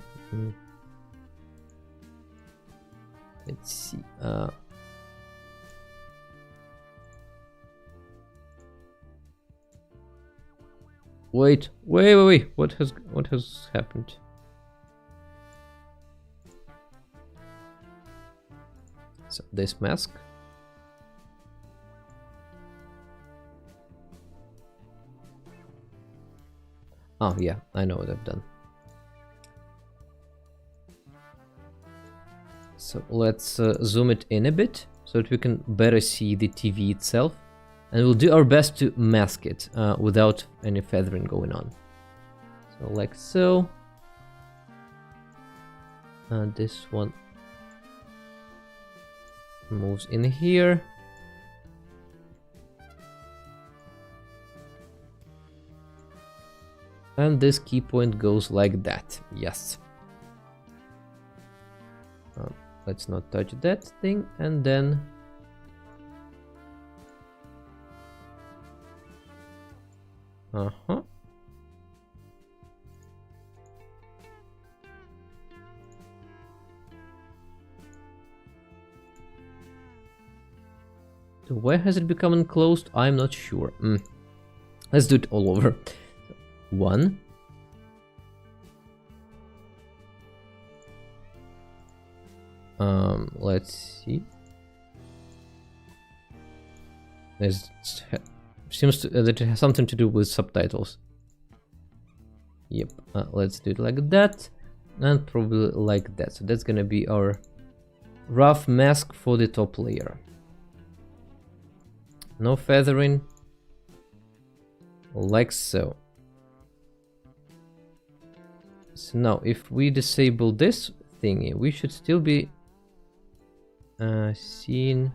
Let's see. Wait. What has happened? So this mask. Oh yeah, I know what I've done. So let's zoom it in a bit so that we can better see the TV itself And we'll do our best to mask it without any feathering going on. So like so. And this one moves in here. And this key point goes like that. Yes. Let's not touch that thing. And then why has it become enclosed? I'm not sure. Let's do it all over. 1. Let's see. Seems that it has something to do with subtitles. Yep. Let's do it like that, and probably like that. So that's gonna be our rough mask for the top layer. No feathering, like so. So now, if we disable this thingy, we should still be seen.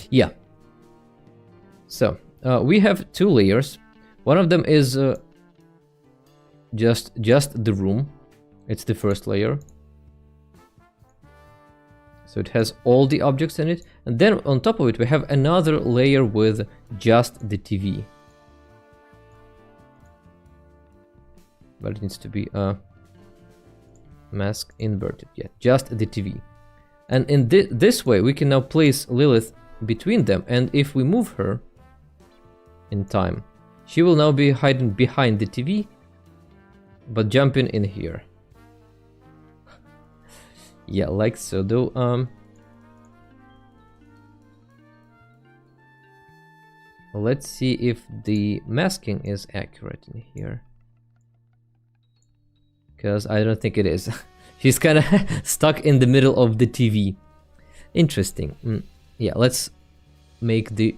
Yeah. So we have 2 layers. One of them is just the room. It's the first layer. So it has all the objects in it, and then on top of it we have another layer with just the TV. But it needs to be mask inverted. Yeah, just the TV. And in this way we can now place Lilith between them, and if we move her in time, she will now be hiding behind the TV, but jumping in here. Yeah, like so. Though let's see if the masking is accurate in here, because I don't think it is. She's kind of stuck in the middle of the TV. Interesting. Yeah, let's make the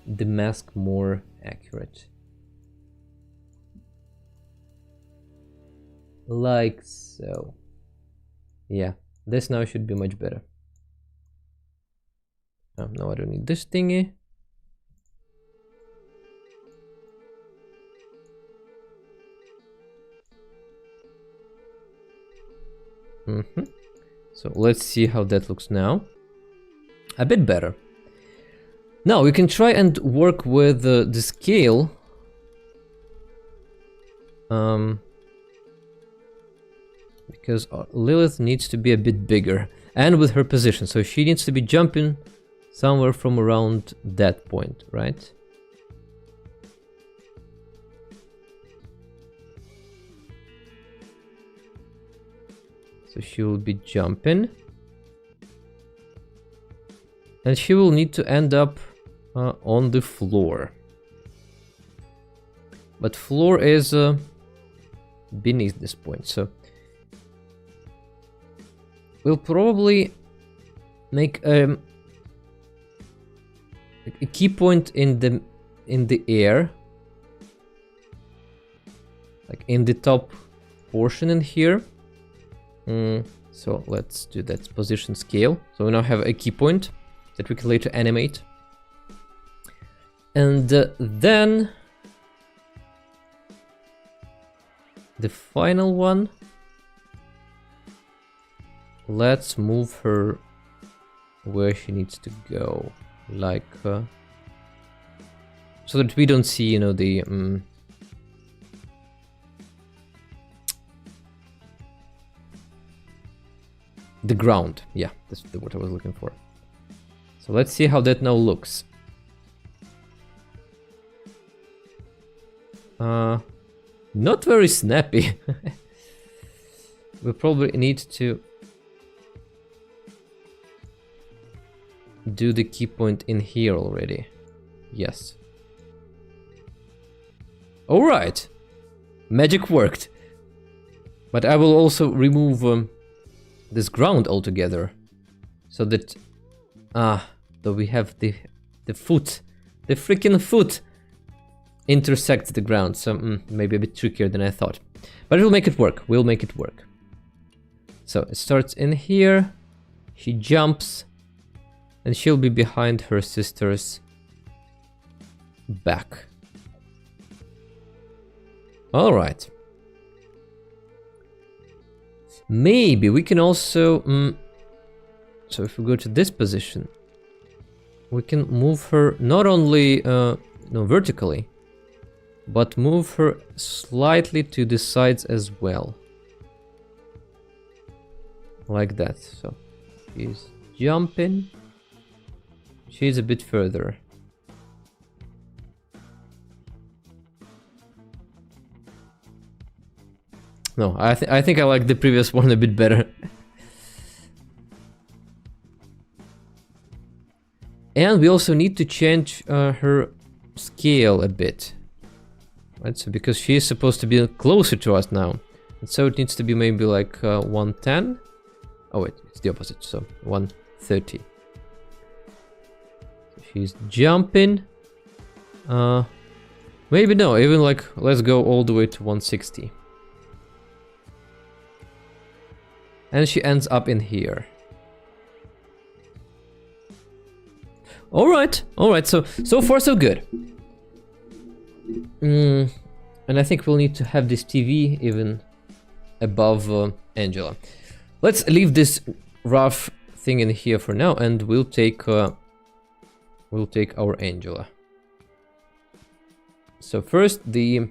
mask more accurate. Like so. Yeah, this now should be much better. Oh, no, I don't need this thingy. So let's see how that looks now. A bit better. Now we can try and work with the scale. Because Lilith needs to be a bit bigger, and with her position, so she needs to be jumping somewhere from around that point, right? So she will be jumping, and she will need to end up on the floor. But floor is beneath this point, so we'll probably make a key point in the air, like in the top portion in here. So let's do that position scale. So we now have a key point that we can later animate, and then the final one. Let's move her where she needs to go, like so that we don't see, you know, the ground. Yeah, that's what I was looking for. So let's see how that now looks. Not very snappy. We probably need to do the key point in here already. Yes. Alright. Magic worked. But I will also remove this ground altogether. So that... though we have the foot. The freaking foot intersects the ground. So maybe a bit trickier than I thought. But we'll make it work. We'll make it work. So it starts in here. She jumps. And she'll be behind her sister's back. Alright. Maybe we can also... so if we go to this position, we can move her not only vertically, but move her slightly to the sides as well. Like that. So she's jumping. She's a bit further. No, I think I like the previous one a bit better. And we also need to change her scale a bit. Right, so because she is supposed to be closer to us now. And so it needs to be maybe like 110. Oh wait, it's the opposite, so 130. She's jumping. Maybe no, even like, let's go all the way to 160. And she ends up in here. Alright, so far so good. And I think we'll need to have this TV even above Angela. Let's leave this rough thing in here for now, and we'll take our Angela. So first the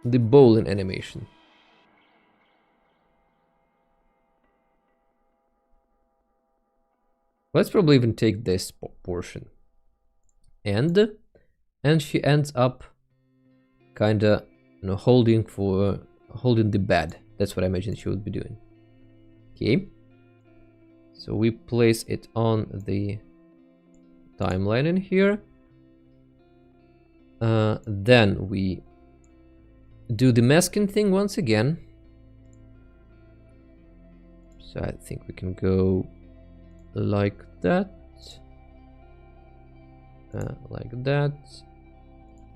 bowling animation. Let's probably even take this portion. And she ends up kinda, holding the bed. That's what I imagine she would be doing. Okay. So we place it on the timeline in here. Then we do the masking thing once again. So I think we can go like that, like that,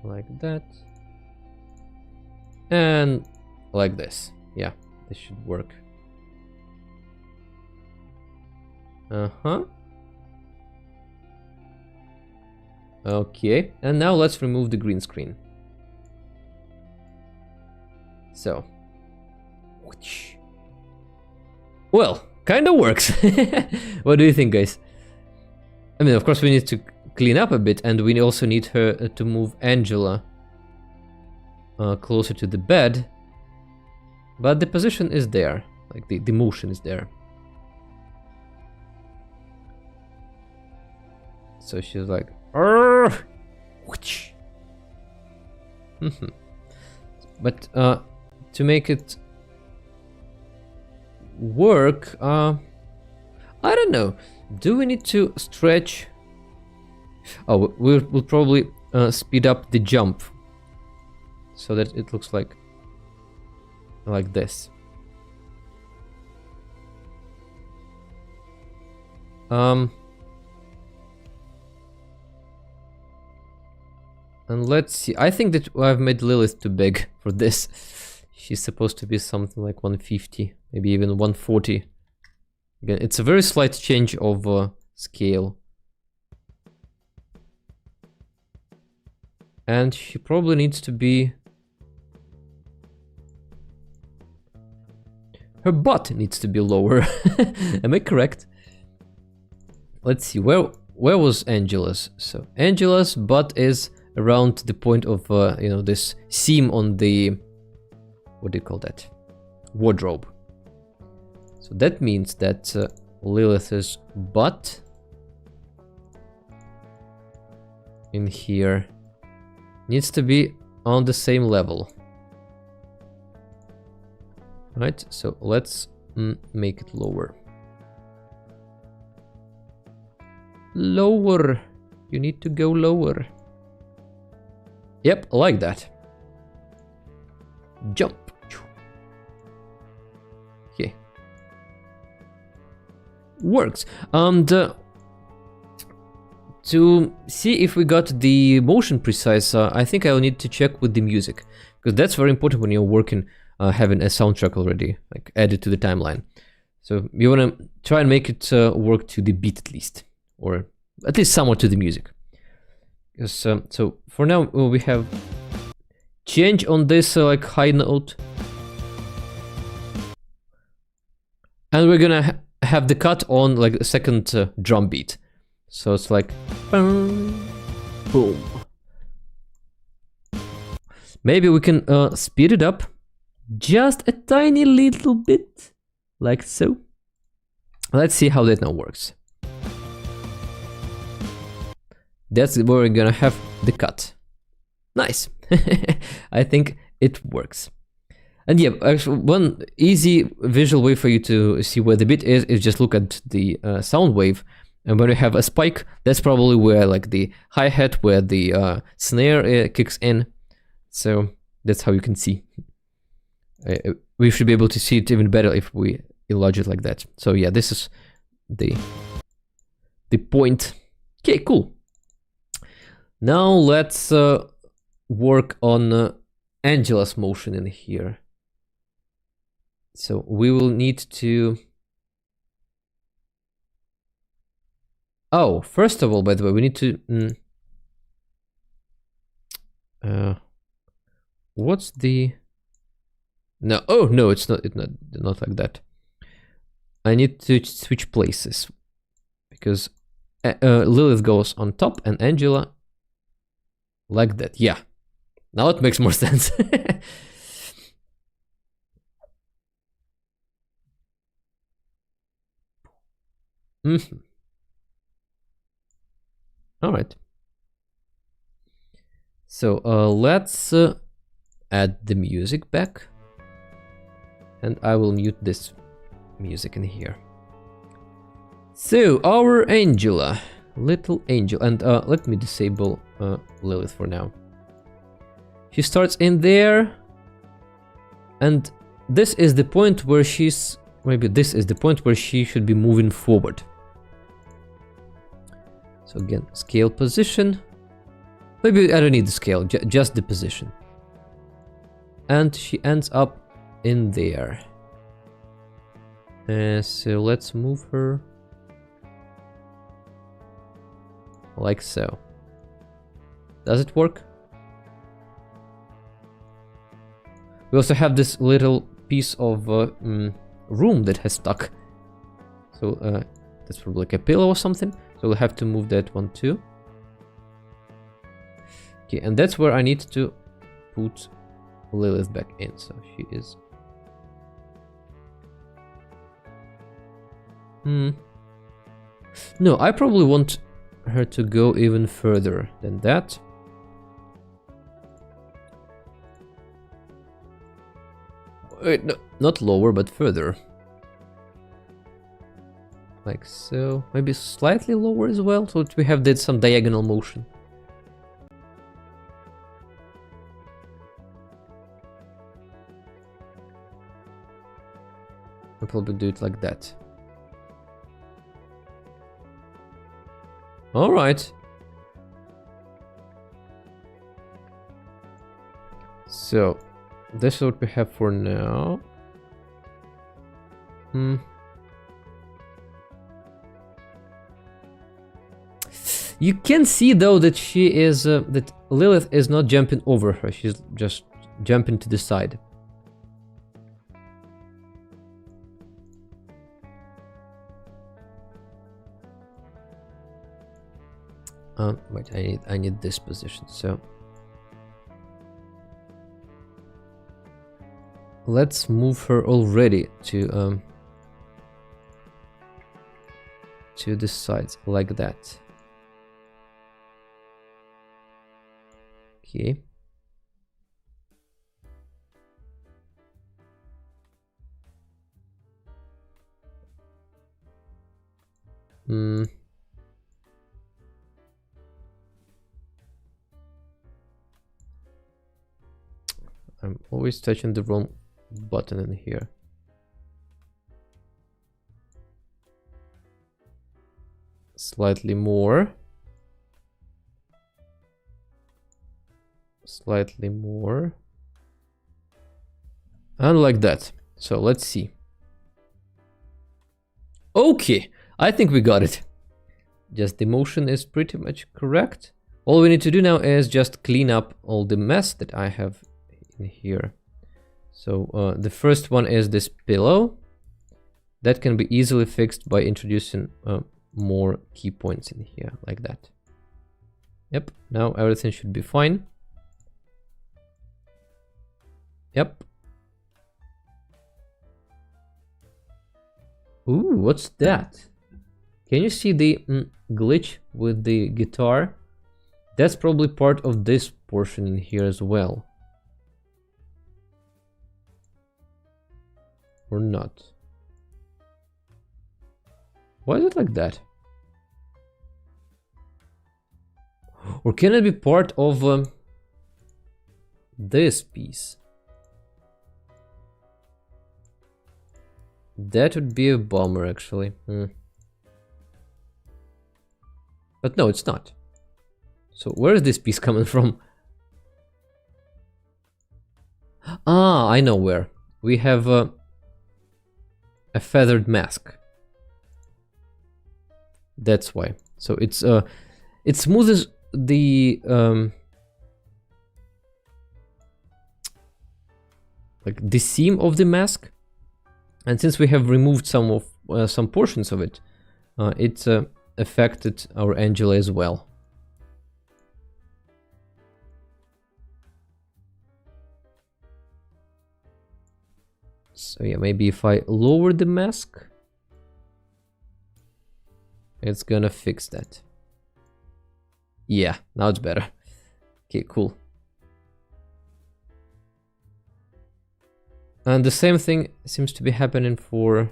like that, and like this. Yeah, this should work. Okay, and now let's remove the green screen. So, well, kind of works. What do you think, guys? I mean, of course we need to clean up a bit, and we also need her to move Angela closer to the bed. But the position is there, like the motion is there. So she's like, but to make it work, I don't know. Do we need to stretch? Oh, we'll probably speed up the jump so that it looks like this. And let's see. I think that I've made Lilith too big for this. She's supposed to be something like 150, maybe even 140. Again, it's a very slight change of scale. And she probably needs to be... Her butt needs to be lower. Am I correct? Let's see, where was Angela's? So Angela's butt is around the point of, this seam on the... What do you call that? Wardrobe. So that means that Lilith's butt in here needs to be on the same level. Right, so let's make it lower. lower. You need to go lower. Yep, like that. Jump. Okay. Works. And to see if we got the motion precise, I think I'll need to check with the music, because that's very important when you're working, having a soundtrack already like added to the timeline. So you want to try and make it work to the beat at least, or at least somewhat to the music. Because so for now we have change on this like high note, and we're gonna have the cut on like the second drum beat. So it's like boom, boom. Maybe we can speed it up just a tiny little bit, like so. Let's see how that now works. That's where we're gonna have the cut. Nice. I think it works. And yeah, actually one easy visual way for you to see where the beat is just look at the sound wave. And when we have a spike, that's probably where like the hi-hat, where the snare kicks in. So that's how you can see. We should be able to see it even better if we enlarge it like that. So yeah, this is the point. Okay, cool. Now let's work on Angela's motion in here. So we will need to... Oh, first of all, by the way, we need to... what's the... No, oh no, it's not like that. I need to switch places, because Lilith goes on top and Angela like that. Yeah, now it makes more sense. All right. So let's add the music back, and I will mute this music in here. So our Angela, little angel, and let me disable Lilith for now. She starts in there, and this is the point where she's... Maybe this is the point where she should be moving forward. So again, scale position. Maybe I don't need the scale, just the position. And she ends up in there. So let's move her like so. Does it work? We also have this little piece of room that has stuck. So that's probably like a pillow or something. So we'll have to move that one too. Okay, and that's where I need to put Lilith back in. So she is... No, I probably want her to go even further than that. Wait, no, not lower, but further. Like so. Maybe slightly lower as well, so that we have some diagonal motion. I'll probably do it like that. All right. So this is what we have for now. You can see though that she is that Lilith is not jumping over her. She's just jumping to the side. Wait, I need this position. So let's move her already to the sides like that. Okay. always touching the wrong button in here. Slightly more. Slightly more. And like that. So let's see. Okay, I think we got it. Just the motion is pretty much correct. All we need to do now is just clean up all the mess that I have in here. So the first one is this pillow. That can be easily fixed by introducing more key points in here, like that. Yep, now everything should be fine. Yep. Ooh, what's that? Can you see the glitch with the guitar? That's probably part of this portion in here as well. Or not? Why is it like that? Or can it be part of this piece? That would be a bummer, actually. But no, it's not. So where is this piece coming from? Ah, I know where. We have a feathered mask. That's why. So it smooths the like the seam of the mask, and since we have removed some portions of it, it affected our Angela as well. So yeah, maybe if I lower the mask, it's gonna fix that. Yeah, now it's better. Okay, cool. And the same thing seems to be happening for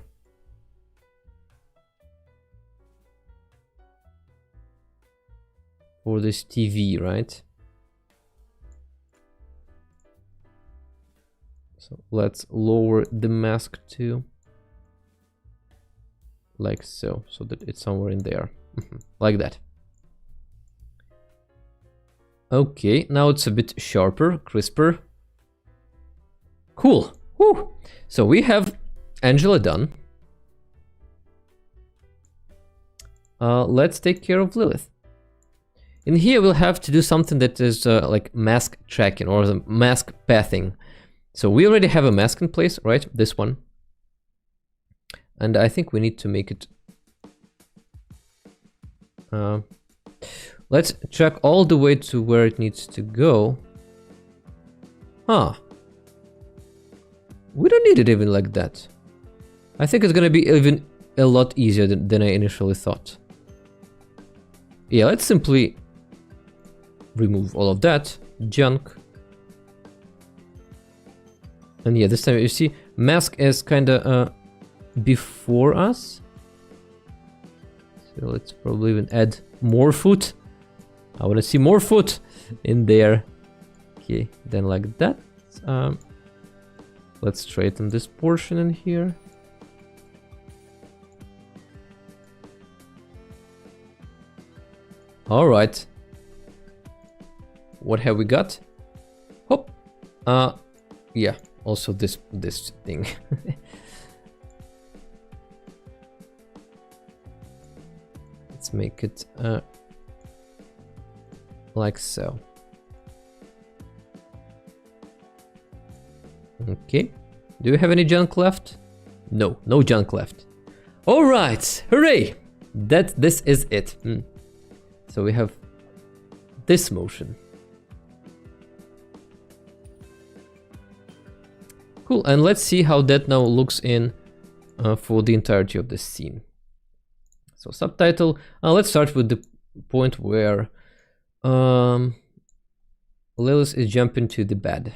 this TV, right? So let's lower the mask too. Like so, so that it's somewhere in there. Like that. Okay, now it's a bit sharper, crisper. Cool. Woo. So we have Angela done. Let's take care of Lilith. In here we'll have to do something that is like mask tracking or the mask pathing. So we already have a mask in place, right? This one. And I think we need to make it... let's track all the way to where it needs to go. Huh. We don't need it even like that. I think it's gonna be even a lot easier than I initially thought. Yeah, let's simply remove all of that junk. And yeah, this time you see, mask is kinda before us. So let's probably even add more foot. I wanna see more foot in there. Okay, then like that. Let's straighten this portion in here. All right. What have we got? Hop. Yeah. Also this thing. Let's make it like so. Okay. Do we have any junk left? No, no junk left. All right. Hooray! This is it. So we have this motion. Cool, and let's see how that now looks in for the entirety of the scene. So subtitle, let's start with the point where Lilith is jumping to the bed.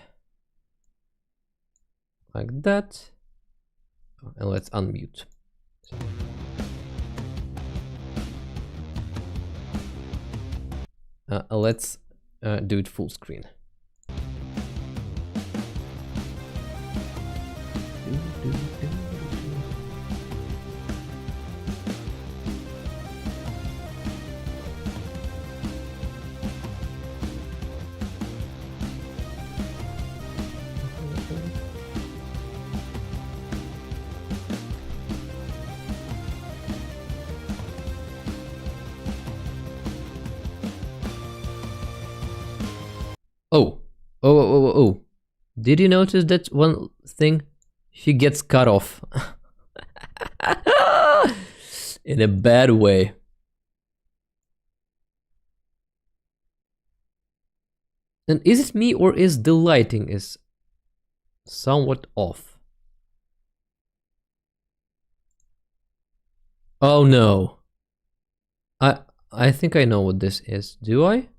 Like that. And let's unmute. Let's do it full screen. Oh. Oh. Did you notice that one thing? She gets cut off. In a bad way. And is it me or is the lighting is somewhat off? Oh no. I think I know what this is. Do I?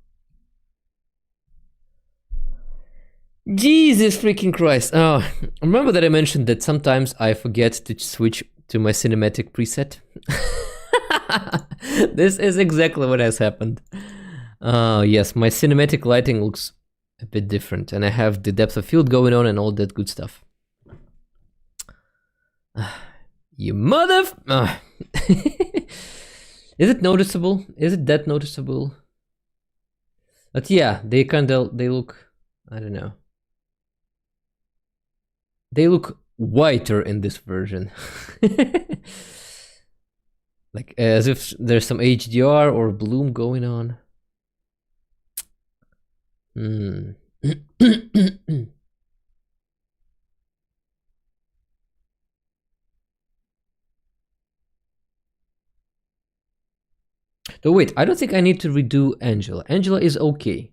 Jesus freaking Christ. Oh, remember that I mentioned that sometimes I forget to switch to my cinematic preset? This is exactly what has happened. Yes, my cinematic lighting looks a bit different, and I have the depth of field going on and all that good stuff. You mother... Is it noticeable? Is it that noticeable? But yeah, they look... I don't know. They look whiter in this version. Like as if there's some HDR or bloom going on. So wait, I don't think I need to redo Angela. Angela is okay.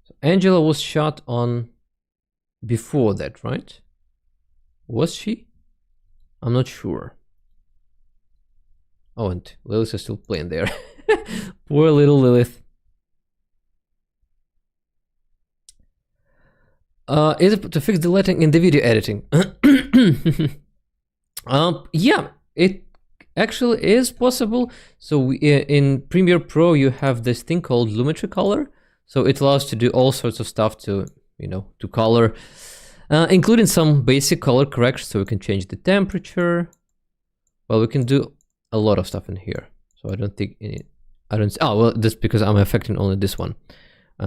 So Angela was shot on before that, right? Was she? I'm not sure. Oh, and Lilith is still playing there. Poor little Lilith. Is it to fix the lighting in the video editing? Yeah, it actually is possible. So in Premiere Pro, you have this thing called Lumetri Color. So it allows to do all sorts of stuff to, you know, to color, including some basic color correction. So we can change the temperature. Well, we can do a lot of stuff in here. So I don't think well, that's because I'm affecting only this one.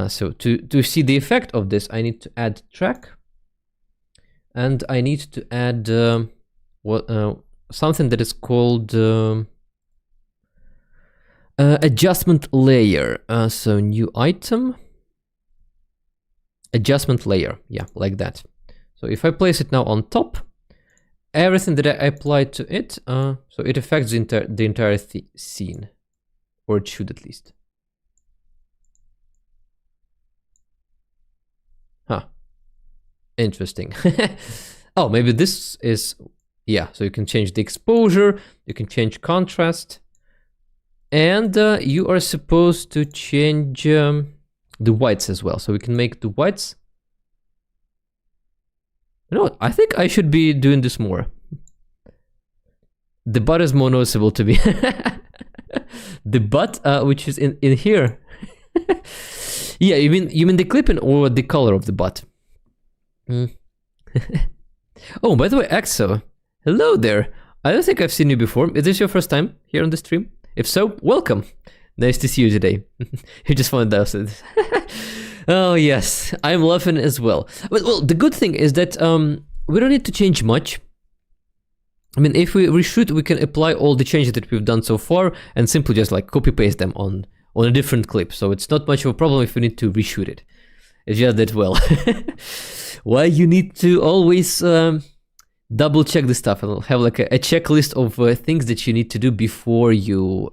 So to see the effect of this, I need to add track, and I need to add something that is called adjustment layer. So new item, adjustment layer, yeah, like that. So if I place it now on top, everything that I apply to it, so it affects the entire scene, or it should at least. Huh. Interesting. Oh, maybe this is... Yeah, so you can change the exposure, you can change contrast, and you are supposed to change the whites as well. So we can make the whites... You know what? I think I should be doing this more. The butt is more noticeable to me. The butt, which is in here. Yeah, you mean the clipping or the color of the butt? Oh, by the way, Axo, hello there. I don't think I've seen you before. Is this your first time here on the stream? If so, welcome. Nice to see you today. You just found out. Oh yes, I'm laughing as well. Well, the good thing is that we don't need to change much. I mean, if we reshoot, we can apply all the changes that we've done so far and simply just like copy paste them on a different clip. So it's not much of a problem if we need to reshoot it. It's just that, well, why you need to always double check the stuff and have like a checklist of things that you need to do before you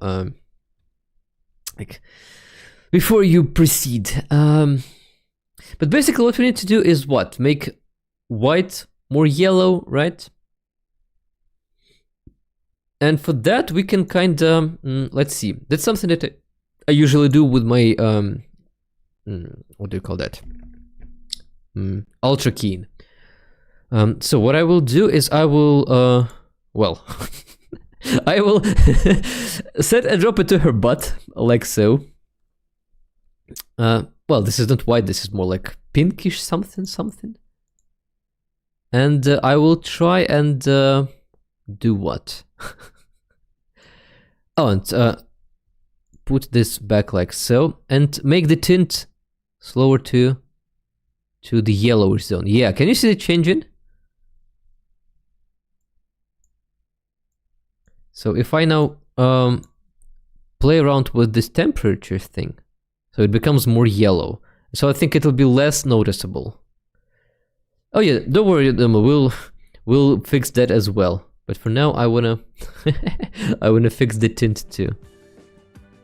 before you proceed. But basically what we need to do is what? Make white more yellow, right? And for that we can kind of, let's see, that's something that I usually do with my, what do you call that? Ultra keen. So what I will do is I will, well, I will set a drop it to her butt, like so. Well, this is not white, this is more like pinkish something. And I will try and do what? Oh, and put this back like so, and make the tint slower to the yellowish zone. Yeah, can you see it changing? So if I now play around with this temperature thing, so it becomes more yellow, So I think it'll be less noticeable. Oh yeah, don't worry, we'll fix that as well. But for now, I wanna I wanna fix the tint too,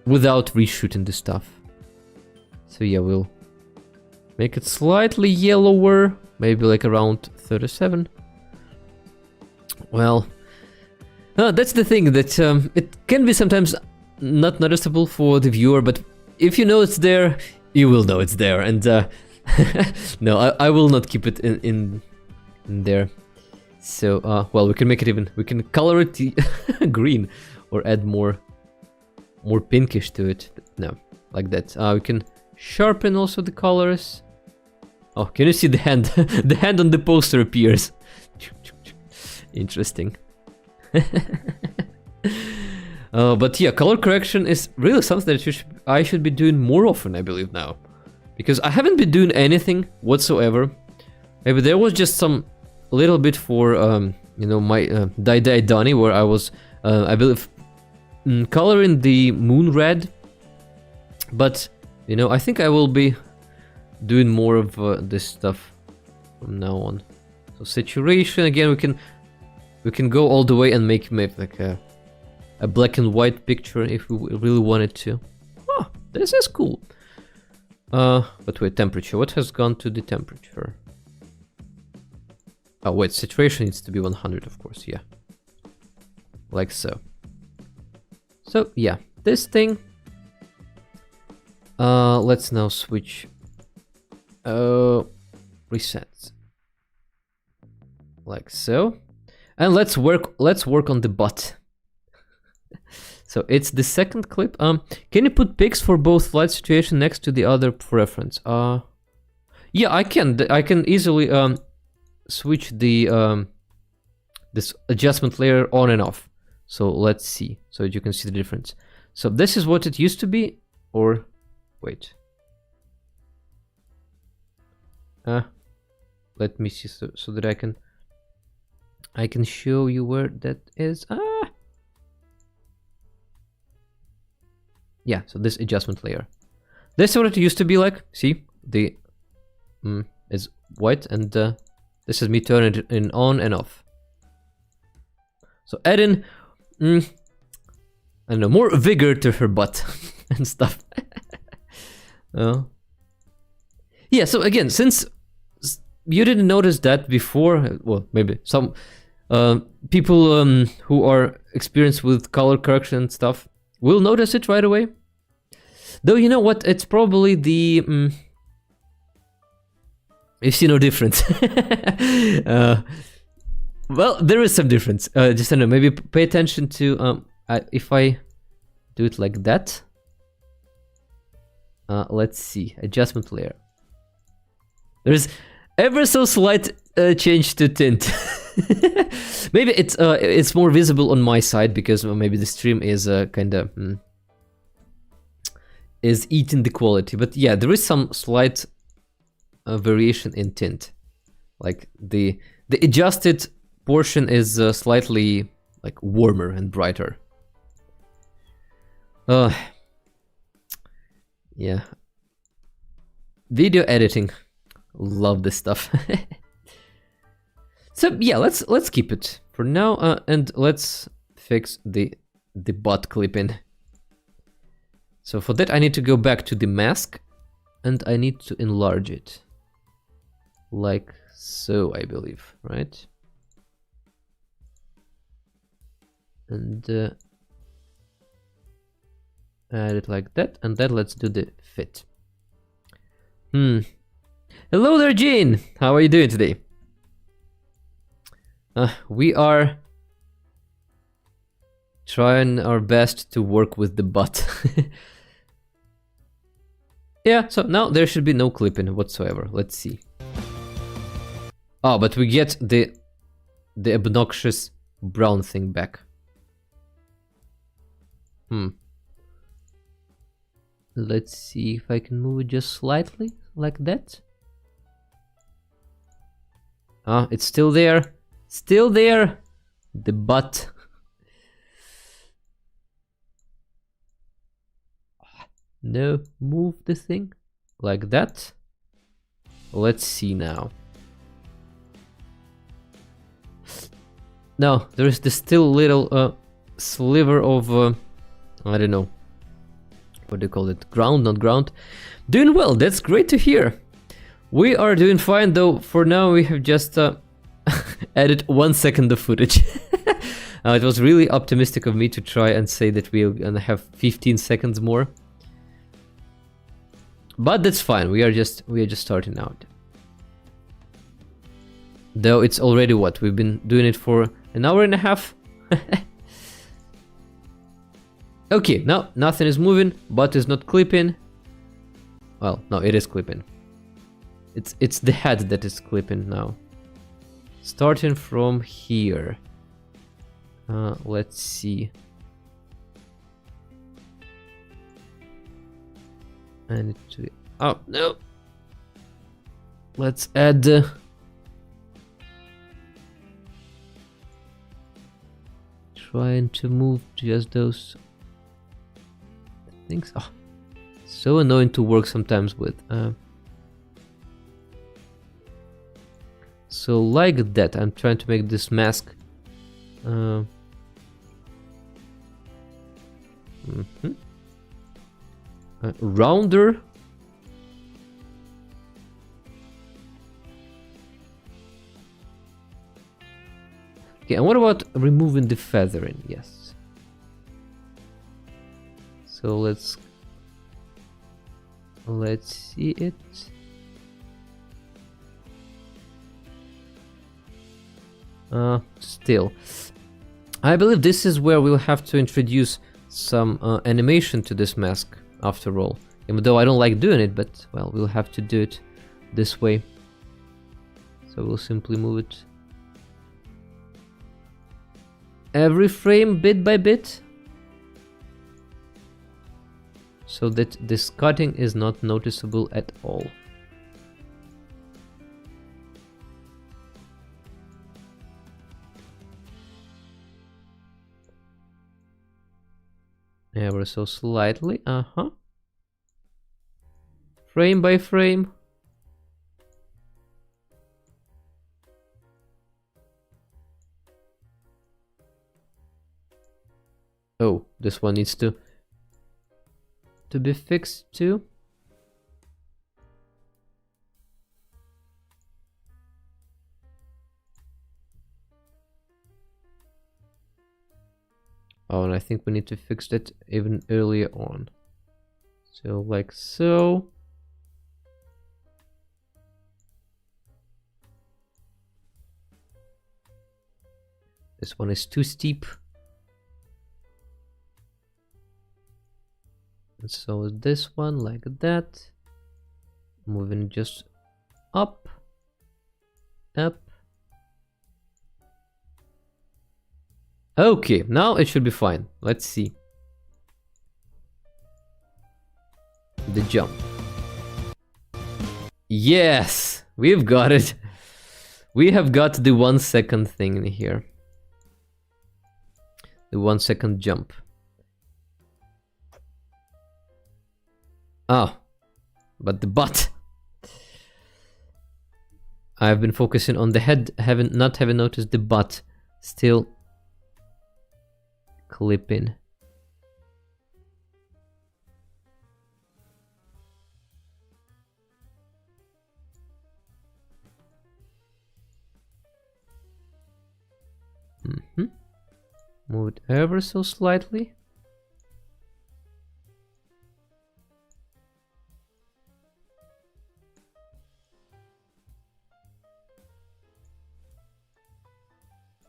without reshooting the stuff. So yeah, we'll make it slightly yellower, maybe like around 37. Well, that's the thing, that it can be sometimes not noticeable for the viewer, but if you know it's there, you will know it's there. And no, I will not keep it in there. So, well, we can make it even, we can color it green or add more pinkish to it. But no, like that. We can sharpen also the colors. Oh, can you see the hand? The hand on the poster appears. Interesting. But yeah, color correction is really something that I should be doing more often, I believe now. Because I haven't been doing anything whatsoever. Maybe there was just some little bit for, you know, my Dai Donnie, where I was, I believe, coloring the moon red. But, you know, I think I will be doing more of this stuff from now on. So saturation, again, we can go all the way and make like a black and white picture if we really wanted to. Oh, this is cool. But wait, temperature. What has gone to the temperature? Oh wait, saturation needs to be 100, of course, yeah. Like so. So yeah, this thing. Let's now switch. Resets. Like so. And let's work on the butt. So it's the second clip. Can you put pics for both light situation next to the other for reference? Yeah, I can easily switch the this adjustment layer on and off. So let's see, so that you can see the difference. So this is what it used to be, or wait. Let me see, so that I can show you where that is. Yeah, so this adjustment layer. This is what it used to be like. See, the is white, and this is me turning it in on and off. So add in, I don't know, more vigor to her butt and stuff. Yeah, so again, since you didn't notice that before, well, maybe some people who are experienced with color correction and stuff will notice it right away. Though, you know what, it's probably the you see no difference. Well, there is some difference. Just, I don't know, maybe pay attention to if I do it like that. Let's see, adjustment layer. There's ever so slight change to tint. Maybe it's more visible on my side because maybe the stream is kind of is eating the quality. But yeah, there is some slight variation in tint. Like the adjusted portion is slightly like warmer and brighter. Yeah. Video editing. Love this stuff. So yeah, let's keep it for now, and let's fix the butt clipping. So for that I need to go back to the mask, and I need to enlarge it, like so, I believe, right? And add it like that, and then let's do the fit. Hello there, Jean! How are you doing today? We are trying our best to work with the butt. Yeah, so now there should be no clipping whatsoever. Let's see. Oh, but we get the obnoxious brown thing back. Let's see if I can move it just slightly, like that. It's still there. Still there. The butt. No, move the thing. like that. Let's see now. No, there is this still little sliver of I don't know what do you call it, ground, not ground. Doing well, that's great to hear. We are doing fine, though. For now we have just added 1 second of footage. It was really optimistic of me to try and say that we're gonna have 15 seconds more, but that's fine. We are just starting out. Though it's already what, we've been doing it for an hour and a half. Okay, now nothing is moving, but it's not clipping. Well, no, it is clipping. It's the head that is clipping now. Starting from here. Let's see. And it, oh no. Let's add trying to move just those things. Oh, so annoying to work sometimes with. So like that, I'm trying to make this mask rounder. Okay, and what about removing the feathering? Yes. So let's see it. Still, I believe this is where we'll have to introduce some animation to this mask after all. Even though I don't like doing it, but well, we'll have to do it this way. So we'll simply move it every frame bit by bit, so that this cutting is not noticeable at all. Ever so slightly, frame by frame. Oh, this one needs to be fixed too. Oh, and I think we need to fix that even earlier on. So like so. This one is too steep. And so is this one, like that. Moving just up, up. Okay, now it should be fine. Let's see. The jump. Yes, we've got it. We have got the 1 second thing in here. The 1 second jump. Oh, but the butt. I've been focusing on the head, not having noticed the butt. Still clipping. Move it ever so slightly.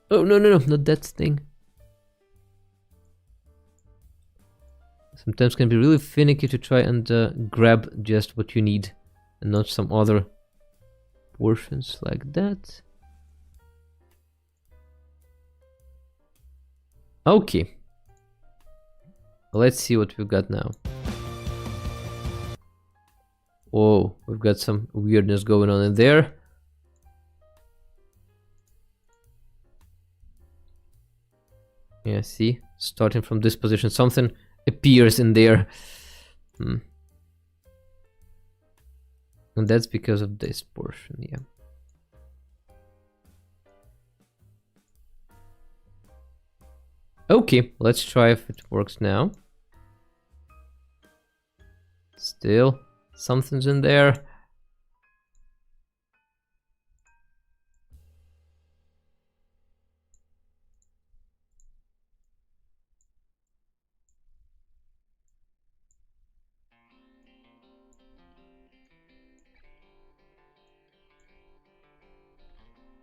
Oh, no, not that thing. Sometimes can be really finicky to try and grab just what you need and not some other portions like that. Okay. Let's see what we've got now. Oh, we've got some weirdness going on in there. Yeah, see? Starting from this position, something appears in there. And that's because of this portion, yeah. Okay, let's try if it works now. Still, something's in there.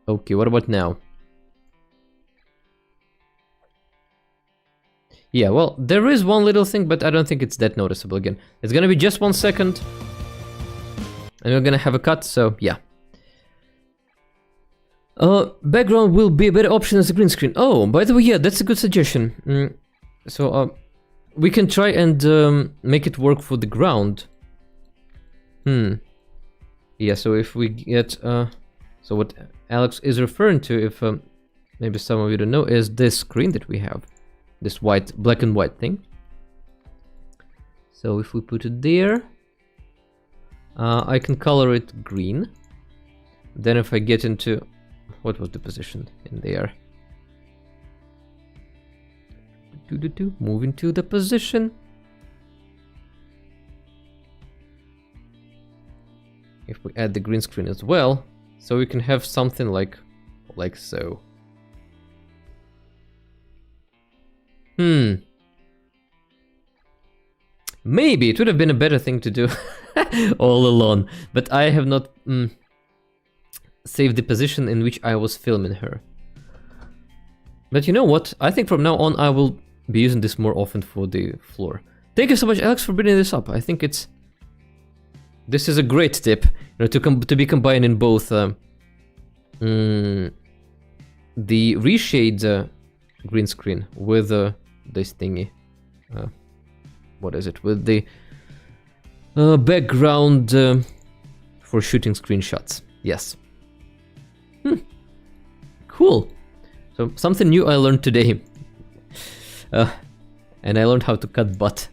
Okay, what about now? Yeah, well, there is one little thing, but I don't think it's that noticeable again. It's gonna be just 1 second. And we're gonna have a cut, so yeah. Background will be a better option as a green screen. Oh, by the way, yeah, that's a good suggestion. We can try and make it work for the ground. Yeah, so if we get... so what Alex is referring to, if maybe some of you don't know, is this screen that we have. This white, black and white thing. So if we put it there, I can color it green. Then if I get into, what was the position in there? Move into the position. If we add the green screen as well, so we can have something like so. Maybe it would have been a better thing to do all along, but I have not saved the position in which I was filming her. But you know what? I think from now on I will be using this more often for the floor. Thank you so much, Alex, for bringing this up. I think this is a great tip, you know, to be combined in both the reshade green screen with this thingy. What is it? With the background for shooting screenshots. Yes. Cool. So something new I learned today. And I learned how to cut butt.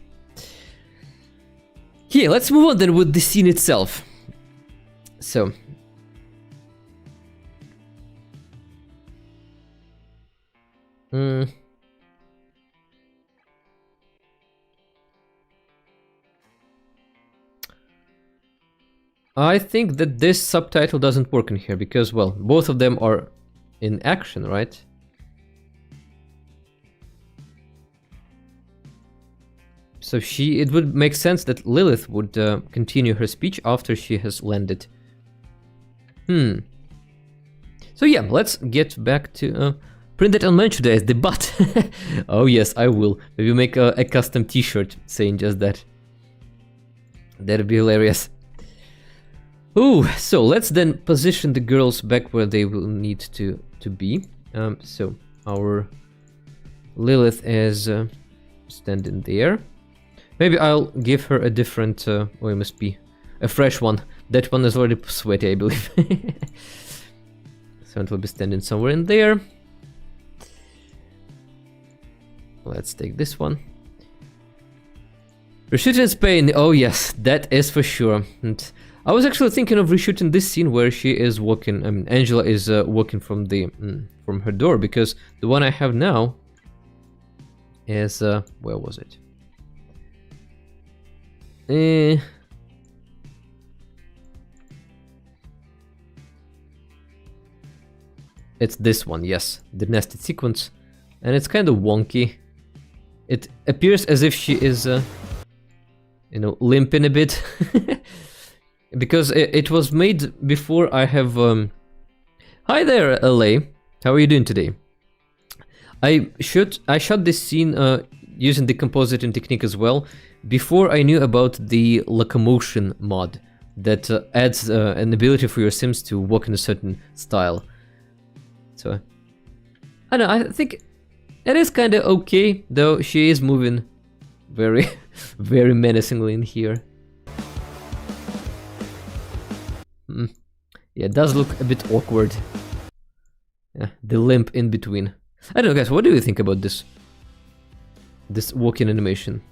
Yeah, let's move on then with the scene itself. So. I think that this subtitle doesn't work in here because, well, both of them are in action, right? So it would make sense that Lilith would continue her speech after she has landed. So yeah, let's get back to print that on merchandise, the butt. Oh yes, I will. Maybe make a custom t-shirt saying just that. That'd be hilarious. Ooh, so let's then position the girls back where they will need to be. So our Lilith is standing there. Maybe I'll give her a different, it must be a fresh one. That one is already sweaty, I believe. So it will be standing somewhere in there. Let's take this one. Reshoot in Spain, oh yes, that is for sure. And I was actually thinking of reshooting this scene where she is walking, I mean, Angela is walking from from her door, because the one I have now is, where was it? It's this one, yes, the nested sequence, and it's kind of wonky. It appears as if she is, you know, limping a bit, because it was made before I have. Hi there, LA. How are you doing today? I shot this scene using the compositing technique as well, before I knew about the locomotion mod that adds an ability for your Sims to walk in a certain style. So, I don't know, I think it is kind of okay, though she is moving very, very menacingly in here. Yeah, it does look a bit awkward. Yeah, the limp in between. I don't know, guys, what do you think about this walking animation?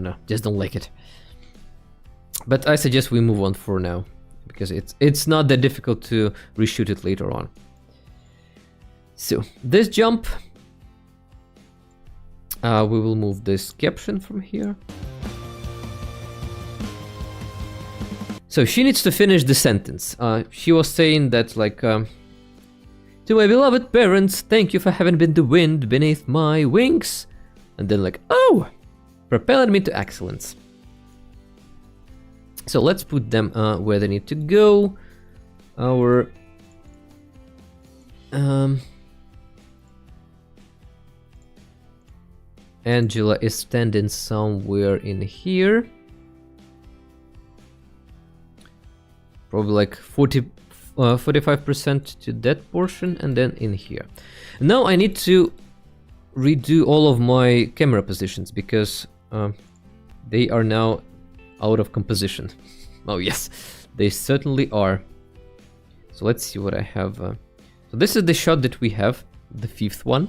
no, just don't like it. But I suggest we move on for now, because it's not that difficult to reshoot it later on. So this jump, we will move this caption from here. So she needs to finish the sentence. She was saying that, like, to my beloved parents, thank you for having been the wind beneath my wings. And then, like, oh, propelling me to excellence. So let's put them where they need to go. Our Angela is standing somewhere in here. Probably like 45% to that portion, and then in here. Now I need to redo all of my camera positions, because they are now out of composition. Oh yes, they certainly are. So let's see what I have. So this is the shot that we have, the 5th one.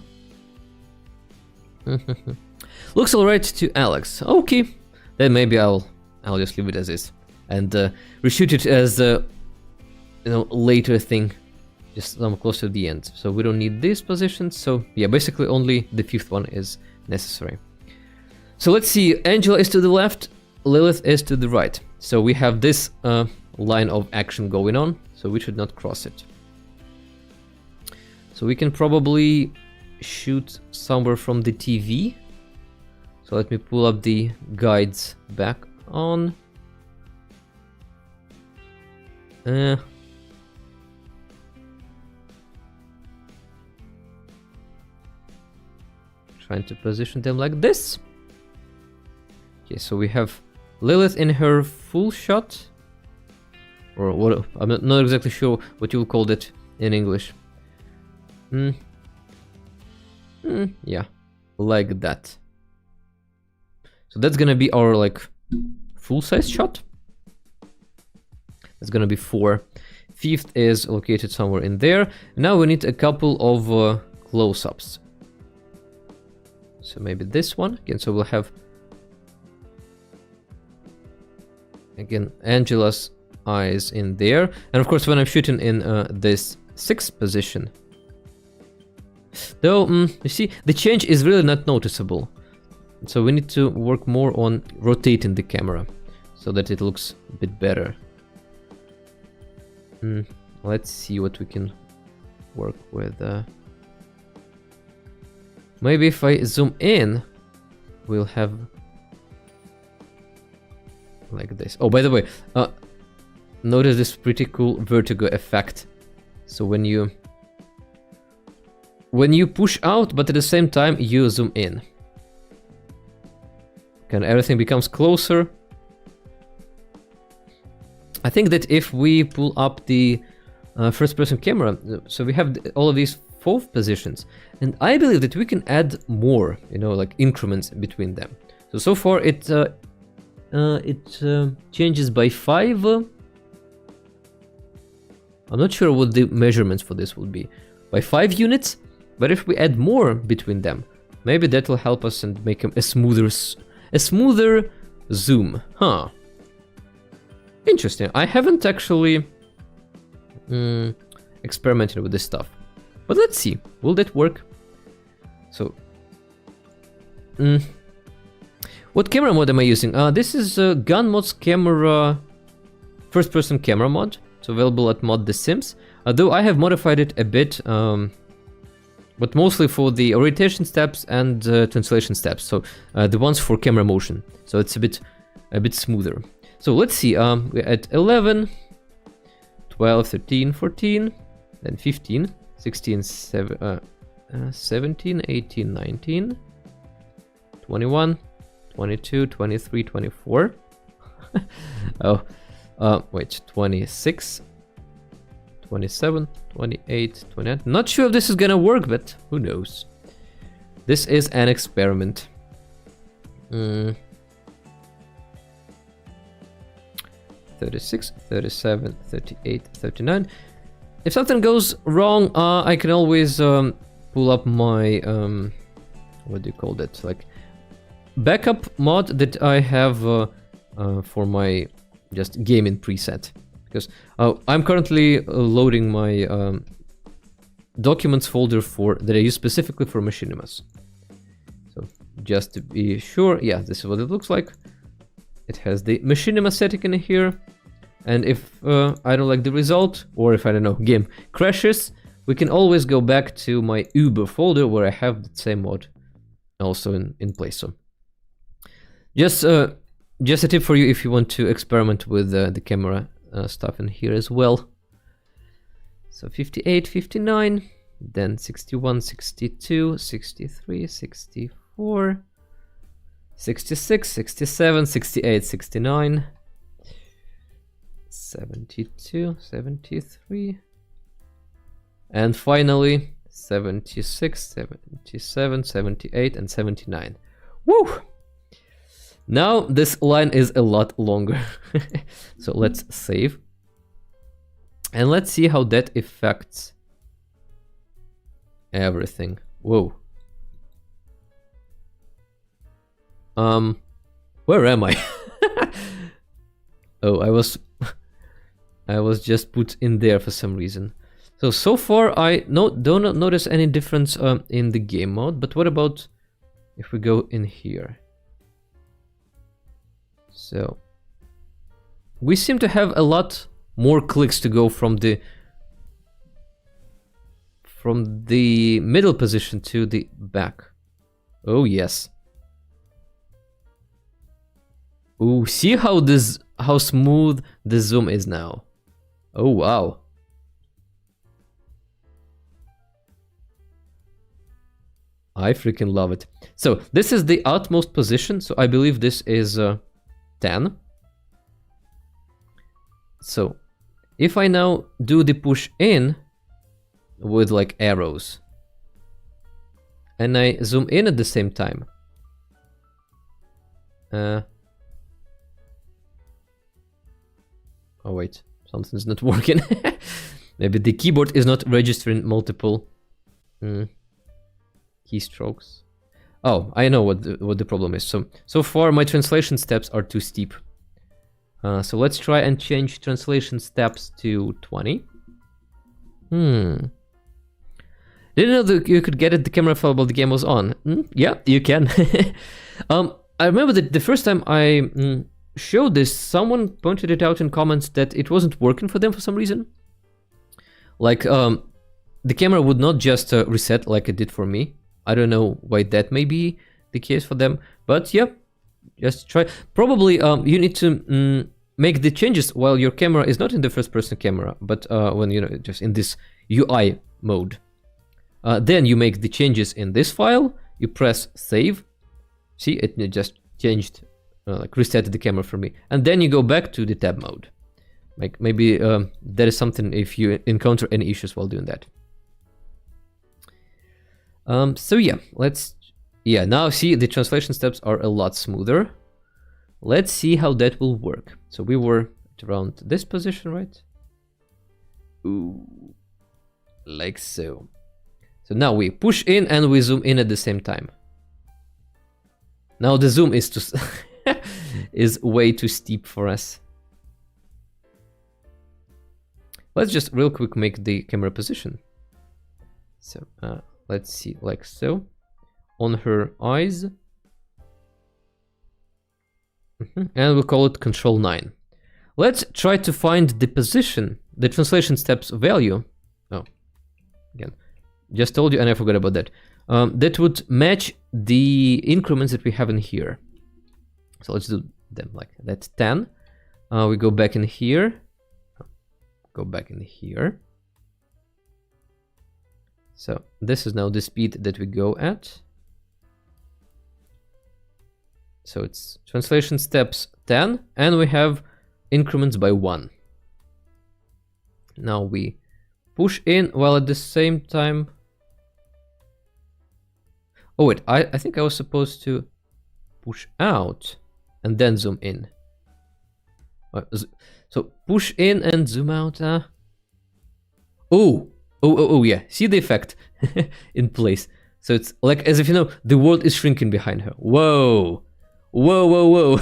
Looks alright to Alex. Okay, then maybe I'll just leave it as is and reshoot it as a later thing, just close to the end. So we don't need these positions. So yeah, basically only the 5th one is necessary. So let's see. Angela is to the left, Lilith is to the right. So we have this line of action going on, so we should not cross it. So we can probably shoot somewhere from the TV. So let me pull up the guides back on. Trying to position them like this. Okay, so we have Lilith in her full shot, or what? I'm not exactly sure what you will call it in English. Yeah, like that. So that's gonna be our like full-size shot. That's gonna be 4. 5th is located somewhere in there. Now we need a couple of close-ups. So maybe this one again. So we'll have again Angela's eyes in there, and of course when I'm shooting in this 6th position, though you see the change is really not noticeable. So we need to work more on rotating the camera so that it looks a bit better. Let's see what we can work with. Maybe if I zoom in, we'll have like this. Oh, by the way, notice this pretty cool vertigo effect. So when you push out, but at the same time you zoom in, and everything becomes closer. I think that if we pull up the first-person camera, so we have all of these 4 positions, and I believe that we can add more, like increments between them. So far it changes by 5. I'm not sure what the measurements for this would be. By 5 units, but if we add more between them, maybe that will help us and make a smoother zoom. Huh. Interesting. I haven't actually experimented with this stuff. But let's see. Will that work? So, what camera mod am I using? This is Gun Mod's camera, first-person camera mod. It's available at Mod The Sims. Though I have modified it a bit, but mostly for the orientation steps and translation steps. So the ones for camera motion. So it's a bit smoother. So let's see. We're at 11, 12, 13, 14, then 15, 16, 17, 18, 19, 21, 22, 23, 24. Wait, 26, 27, 28, 29. Not sure if this is gonna work, but who knows. This is an experiment. 36, 37, 38, 39. If something goes wrong, I can always pull up my what do you call that? Like backup mod that I have for my just gaming preset, because I'm currently loading my documents folder that I use specifically for Machinimas. So just to be sure, yeah, this is what it looks like. It has the Machinima setting in here, and if I don't like the result, or if I don't know, game crashes, we can always go back to my Uber folder where I have the same mod also in place. So just a tip for you if you want to experiment with the camera stuff in here as well. So 58, 59, then 61, 62, 63, 64, 66, 67, 68, 69, 72, 73, and finally 76, 77, 78, and 79. Woo! Now this line is a lot longer. So let's save. And let's see how that affects everything. Whoa. Where am I? Oh, I was just put in there for some reason. So far I do not notice any difference in the game mode, but what about if we go in here? So we seem to have a lot more clicks to go from the middle position to the back. Oh yes. Oh, see how smooth the zoom is now. Oh wow. I freaking love it. So this is the utmost position, so I believe this is 10. So if I now do the push in with like arrows and I zoom in at the same time, oh wait, something's not working. Maybe the keyboard is not registering multiple keystrokes. Oh, I know what the problem is. So far my translation steps are too steep. So let's try and change translation steps to 20. Didn't know that you could get it the camera file while the game was on. Yeah, you can. I remember that the first time I showed this, someone pointed it out in comments that it wasn't working for them for some reason. Like, the camera would not just reset like it did for me. I don't know why that may be the case for them, but yeah, just try. Probably you need to make the changes while your camera is not in the first-person camera, but when just in this UI mode. Then you make the changes in this file. You press save. See, it just changed, like resetted the camera for me, and then you go back to the tab mode. Like maybe that is something if you encounter any issues while doing that. So yeah, now see the translation steps are a lot smoother. Let's see how that will work. So we were at around this position, right? Ooh, like so. So now we push in and we zoom in at the same time. Now the zoom is is way too steep for us. Let's just real quick make the camera position. So let's see, like so, on her eyes. And we'll call it control 9. Let's try to find the position, the translation steps value. Oh, again, just told you and I forgot about that. That would match the increments that we have in here. So let's do them like that. 10. We go back in here. Go back in here. So this is now the speed that we go at. So it's translation steps 10, and we have increments by 1. Now we push in while at the same time... Oh wait, I think I was supposed to push out and then zoom in. So push in and zoom out. Oh yeah, see the effect in place. So it's like as if, you know, the world is shrinking behind her. Whoa. Whoa, whoa, whoa.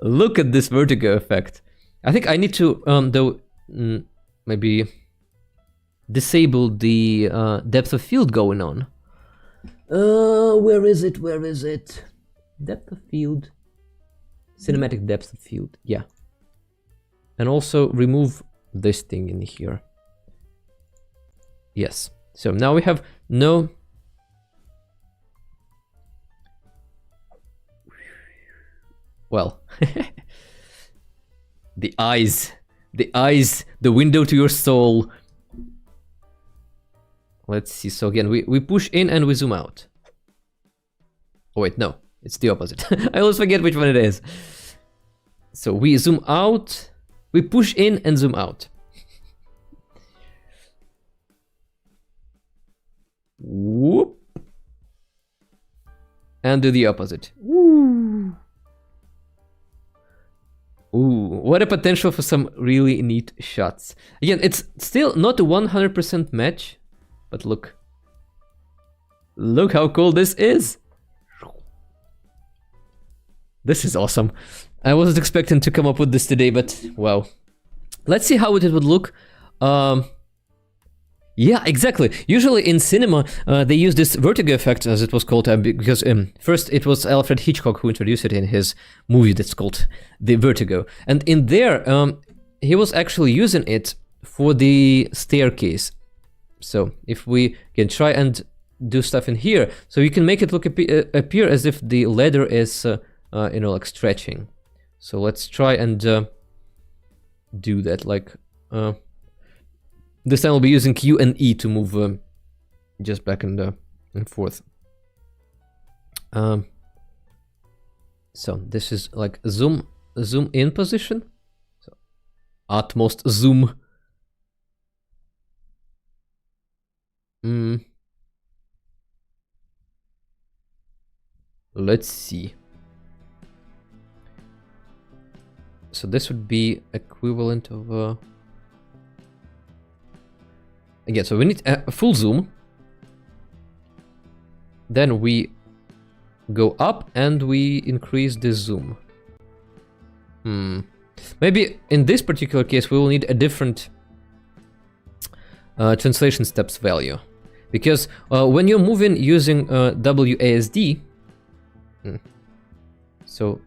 Look at this vertigo effect. I think I need to, though, maybe disable the depth of field going on. Where is it? Where is it? Depth of field. Cinematic depth of field. Yeah. And also remove this thing in here. Yes. So now we have no... Well, the eyes, the window to your soul. Let's see, so again, we push in and we zoom out. Oh wait, no, it's the opposite. I always forget which one it is. So we zoom out, we push in and zoom out. Whoop. And do the opposite. Woo. Ooh, what a potential for some really neat shots. Again, it's still not a 100% match, but look. Look how cool this is. This is awesome. I wasn't expecting to come up with this today, but wow. Let's see how it would look. Yeah, exactly. Usually in cinema, they use this vertigo effect, as it was called, because first it was Alfred Hitchcock who introduced it in his movie that's called The Vertigo. And in there, he was actually using it for the staircase. So if we can try and do stuff in here, so you can make it look appear as if the ladder is, you know, like stretching. So let's try and do that, like... This time I'll be using Q and E to move just back and forth. So this is like zoom in position. So utmost zoom. Let's see. So this would be equivalent of... Again, so we need a full zoom. Then we go up and we increase the zoom. Maybe in this particular case we will need a different translation steps value. Because when you're moving using WASD, so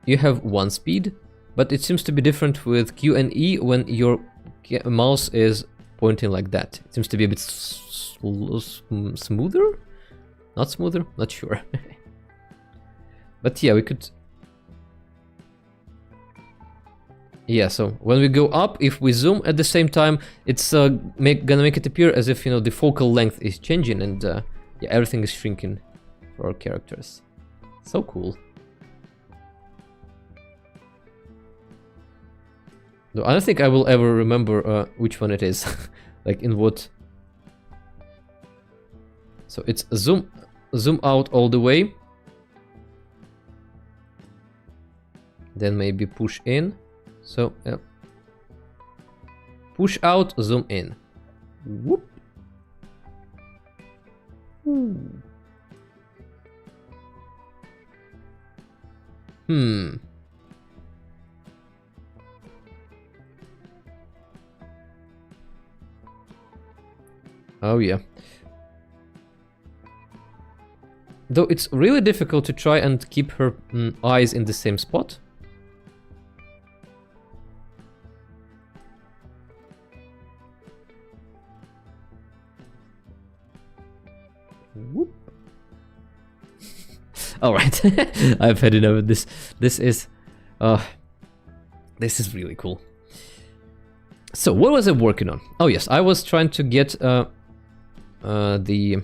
you have one speed, but it seems to be different with Q and E when your mouse is pointing like that. It seems to be a bit smoother? Not smoother? Not sure. But yeah, we could... Yeah, so when we go up, if we zoom at the same time, it's gonna make it appear as if, you know, the focal length is changing and yeah, everything is shrinking for our characters. So cool. Though I don't think I will ever remember which one it is, like in what. So it's zoom out all the way, then maybe push in. So push out, zoom in. Whoop. Oh yeah. Though it's really difficult to try and keep her eyes in the same spot. Whoop. All right, I've had enough of this. This is really cool. So what was I working on? Oh yes, I was trying to get the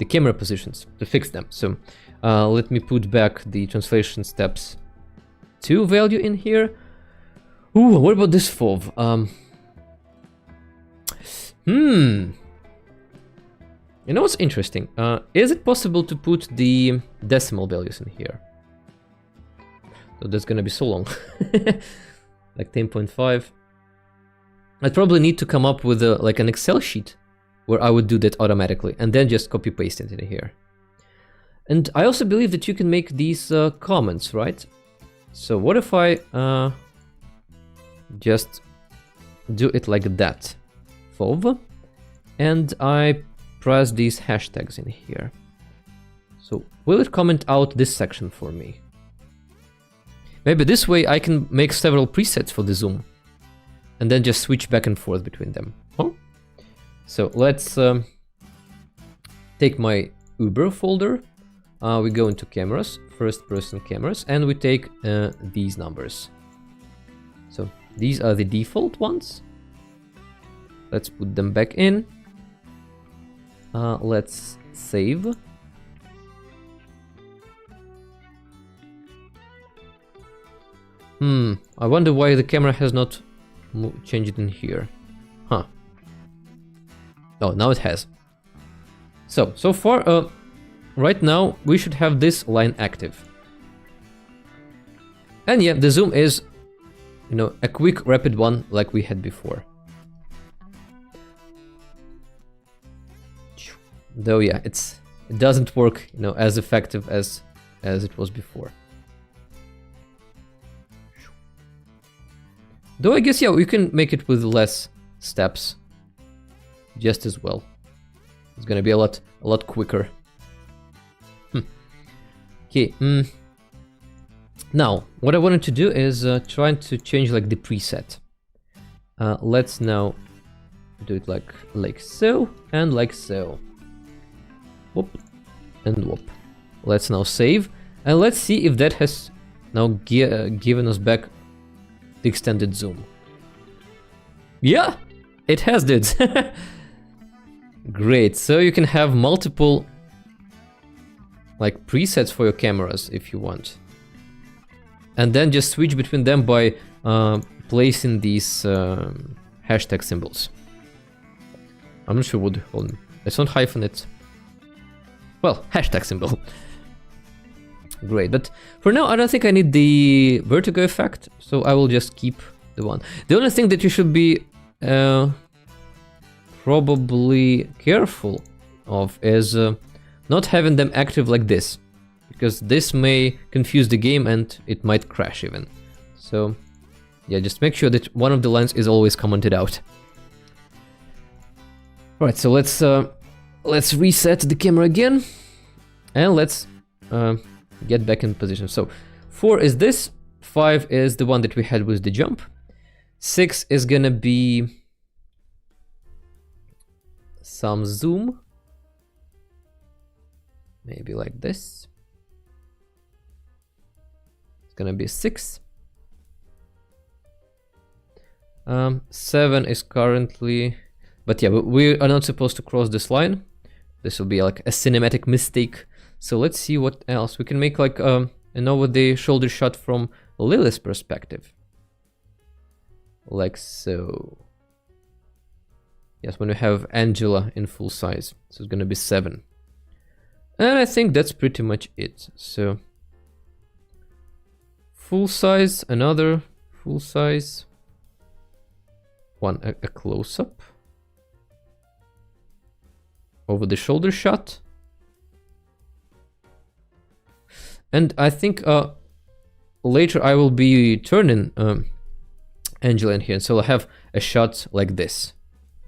camera positions, to fix them. So let me put back the translation steps 2 value in here. Ooh, what about this FOV? You know what's interesting? Is it possible to put the decimal values in here? So that's gonna be so long. Like 10.5. I'd probably need to come up with like an Excel sheet where I would do that automatically, and then just copy paste it in here. And I also believe that you can make these comments, right? So what if I just do it like that, FOV, and I press these hashtags in here. So will it comment out this section for me? Maybe this way I can make several presets for the zoom and then just switch back and forth between them. Huh? So let's take my Uber folder. We go into cameras, first person cameras, and we take these numbers. So these are the default ones. Let's put them back in. Let's save. I wonder why the camera has not changed in here. Huh. Oh, now it has. So far, right now, we should have this line active. And yeah, the zoom is, you know, a quick, rapid one like we had before. Though yeah, it doesn't work, you know, as effective as it was before. Though I guess, yeah, we can make it with less steps just as well. It's gonna be a lot quicker. Okay, now, what I wanted to do is trying to change like the preset. Let's now do it like so, and like so. Whoop, and whoop. Let's now save, and let's see if that has now given us back the extended zoom. Yeah, it has did. Great, so you can have multiple like presets for your cameras if you want. And then just switch between them by placing these hashtag symbols. I'm not sure what, hold on. Let's not hyphen it. Well, hashtag symbol. Great, but for now I don't think I need the vertigo effect, so I will just keep the one. The only thing that you should be probably careful of is not having them active like this, because this may confuse the game and it might crash even. So yeah, just make sure that one of the lines is always commented out. Alright, so let's reset the camera again, and let's get back in position. So 4 is this, 5 is the one that we had with the jump, 6 is gonna be some zoom, maybe like this. It's gonna be 6. 7 is currently, but yeah, we are not supposed to cross this line. This will be like a cinematic mistake. So let's see what else we can make, like an over the shoulder shot from Lilith's perspective, like so. Yes, when we have Angela in full size, so it's gonna be 7. And I think that's pretty much it. So full size, another full size, one a close-up, over the shoulder shot, and I think later I will be turning Angela in here, so I'll have a shot like this.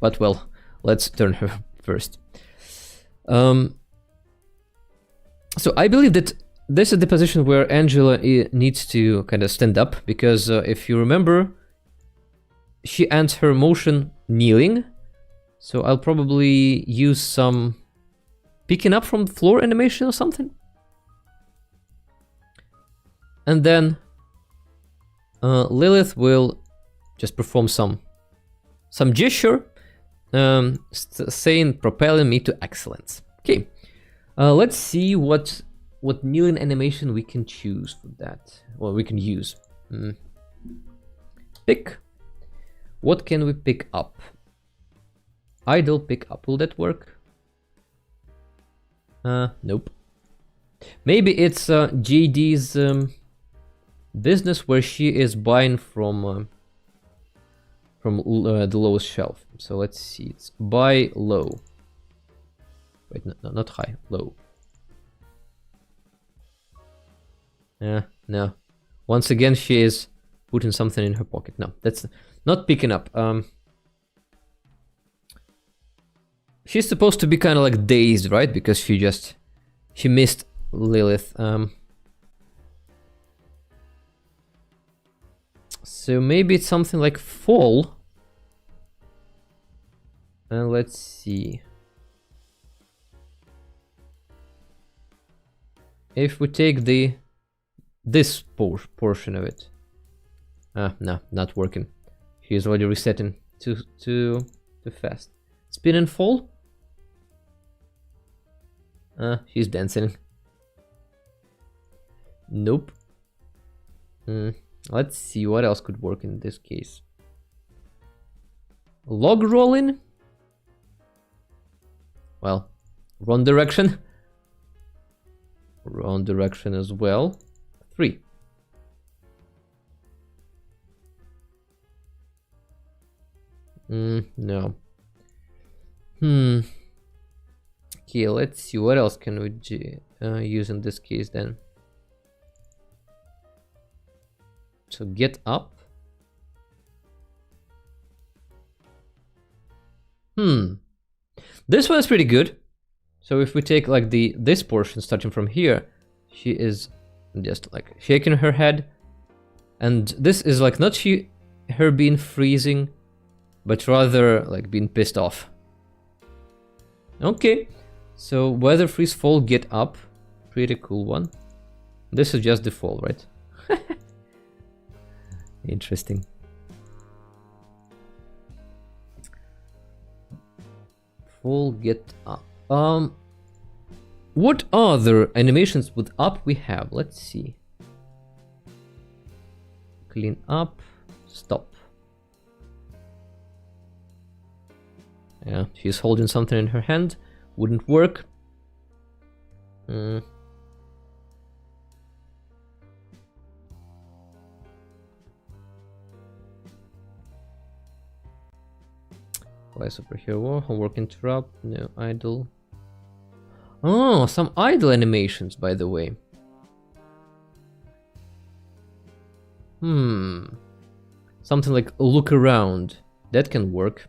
But well, let's turn her first. So I believe that this is the position where Angela needs to kind of stand up, because if you remember, she ends her motion kneeling. So I'll probably use some picking up from the floor animation or something. And then Lilith will just perform some gesture, saying, propelling me to excellence. Okay, let's see what kneeling animation we can choose for that. Well, we can use. Pick. What can we pick up? Idle pick up. Will that work? Nope. Maybe it's JD's business where she is buying from the lowest shelf. So let's see. It's buy low. Wait, no, not high. Low. Yeah, no. Once again, she is putting something in her pocket. No, that's not picking up. She's supposed to be kind of like dazed, right? Because she missed Lilith. So maybe it's something like fall. And let's see. If we take this portion of it. No, not working. She's already resetting too fast. Spin and fall? She's dancing. Nope. Let's see what else could work in this case. Log rolling? Well, wrong direction. Wrong direction as well. 3. No. Okay, let's see what else can we use in this case then. So get up. This one is pretty good. So if we take like this portion starting from here, she is just like shaking her head, and this is like not her being freezing, but rather like being pissed off. Okay, so weather, freeze, fall, get up, pretty cool one. This is just the fall, right? Interesting. Fall, get up. What other animations with up we have? Let's see. Clean up, stop. Yeah, she's holding something in her hand. Wouldn't work. Why superhero? Homework interrupt. No idle. Oh, some idle animations, by the way. Something like look around. That can work.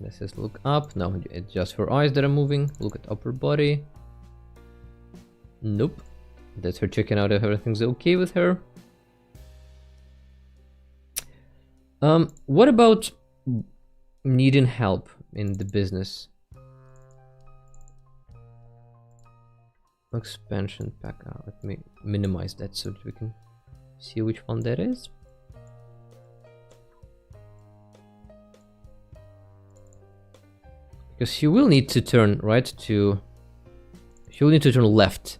This is look up. No, it's just her eyes that are moving. Look at upper body. Nope. That's her checking out if everything's okay with her. What about needing help in the business? Expansion pack out. Let me minimize that so that we can see which one that is. Because she will need to turn right to... She will need to turn left.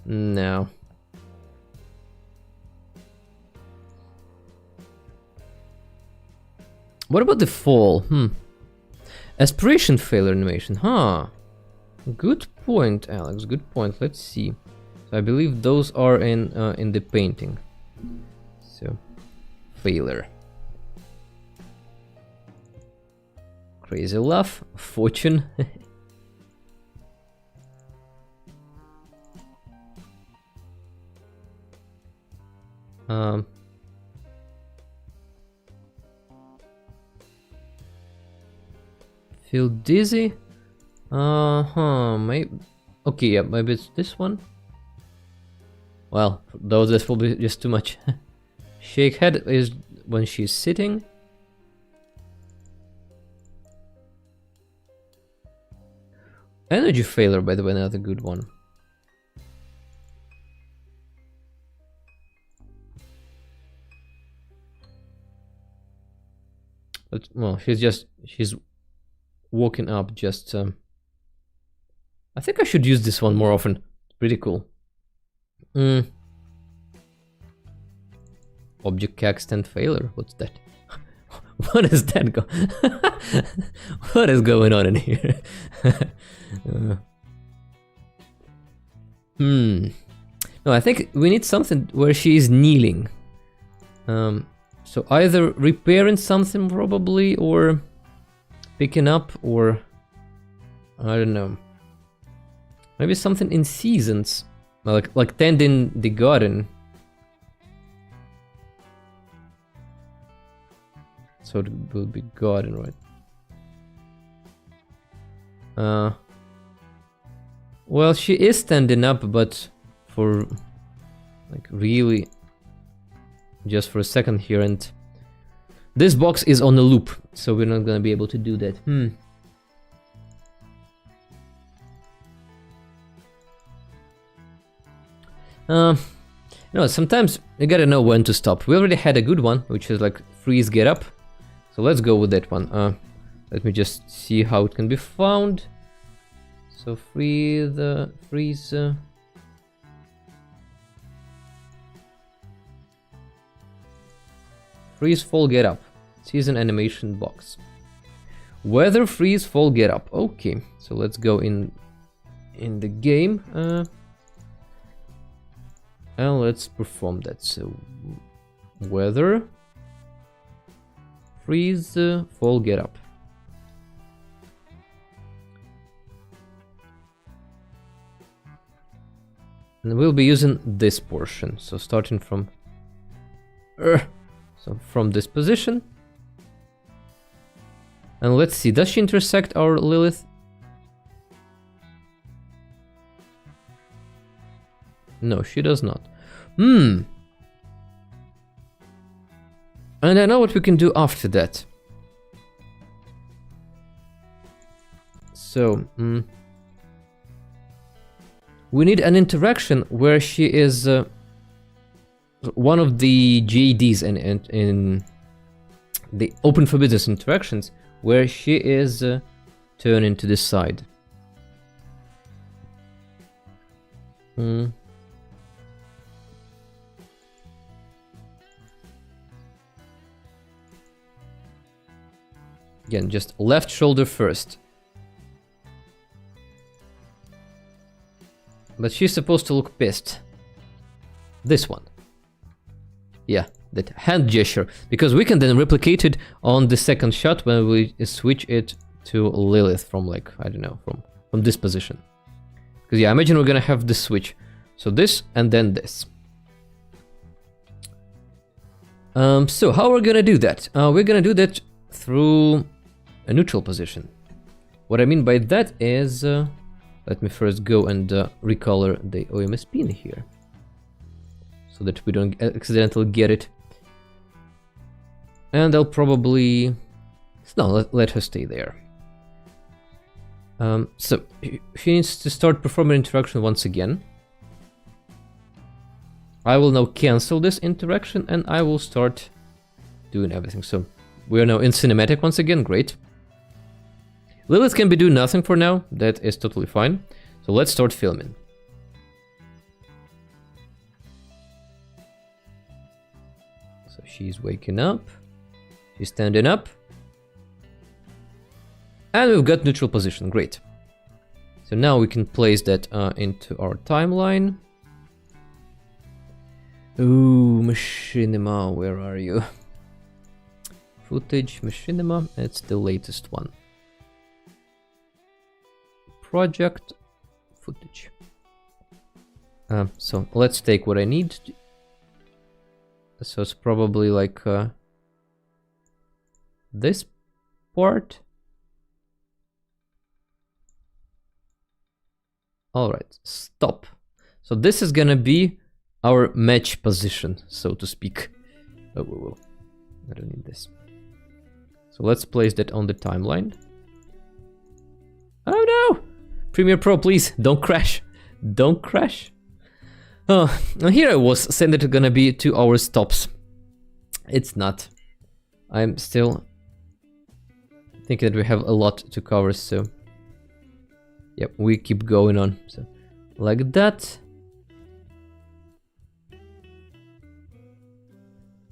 No. What about the fall? Aspiration failure animation, huh? Good point, Alex. Good point. Let's see. So I believe those are in the painting. So failure. Crazy laugh. Fortune. Feel dizzy? Maybe. Okay, yeah, maybe it's this one. Well, though this will be just too much. Shake head is when she's sitting. Energy failure, by the way, another good one. But, well, she's walking up just... I think I should use this one more often. Pretty cool. Mm. Object can extend failure. What's that? What is that what is going on in here? No, I think we need something where she is kneeling. So either repairing something probably, or picking up, or I don't know. Maybe something in seasons, like tending the garden. So it will be garden, right? Well, she is standing up, but for like really just for a second here, and this box is on a loop, so we're not gonna be able to do that. No, sometimes you gotta know when to stop. We already had a good one, which is like freeze, get up. So let's go with that one. Let me just see how it can be found. So freeze, freeze, fall, get up. Season animation box. Weather, freeze, fall, get up. Okay, so let's go in the game. And let's perform that. So weather, freeze, fall, get up. And we'll be using this portion. So starting from from this position. And let's see, does she intersect our Lilith? No, she does not. And I know what we can do after that. So, we need an interaction where she is one of the JDs in the open for business interactions, where she is turning to this side. Again, just left shoulder first. But she's supposed to look pissed. This one. Yeah, that hand gesture. Because we can then replicate it on the second shot when we switch it to Lilith from, like, I don't know, from this position. Because yeah, imagine we're gonna have this switch. So this and then this. So how we're gonna do that? We're gonna do that through a neutral position. What I mean by that is, let me first go and recolor the OMS pin here, so that we don't accidentally get it. And I'll probably... No, let her stay there. So, she needs to start performing interaction once again. I will now cancel this interaction and I will start doing everything. So, we are now in cinematic once again, great. Lilith can be doing nothing for now, that is totally fine. So let's start filming. So she's waking up, she's standing up, and we've got neutral position, great. So now we can place that into our timeline. Ooh, Machinima, where are you? Footage, Machinima, it's the latest one. Project, footage. So let's take what I need. So it's probably like this part. Alright, stop. So this is gonna be our match position, so to speak. Oh, whoa, whoa. I don't need this. So let's place that on the timeline. Oh no! Premiere Pro, please, don't crash. Don't crash. Oh, here I was saying that it's gonna be 2 hours tops. It's not. I'm still thinking that we have a lot to cover, so... Yep, we keep going on. So like that.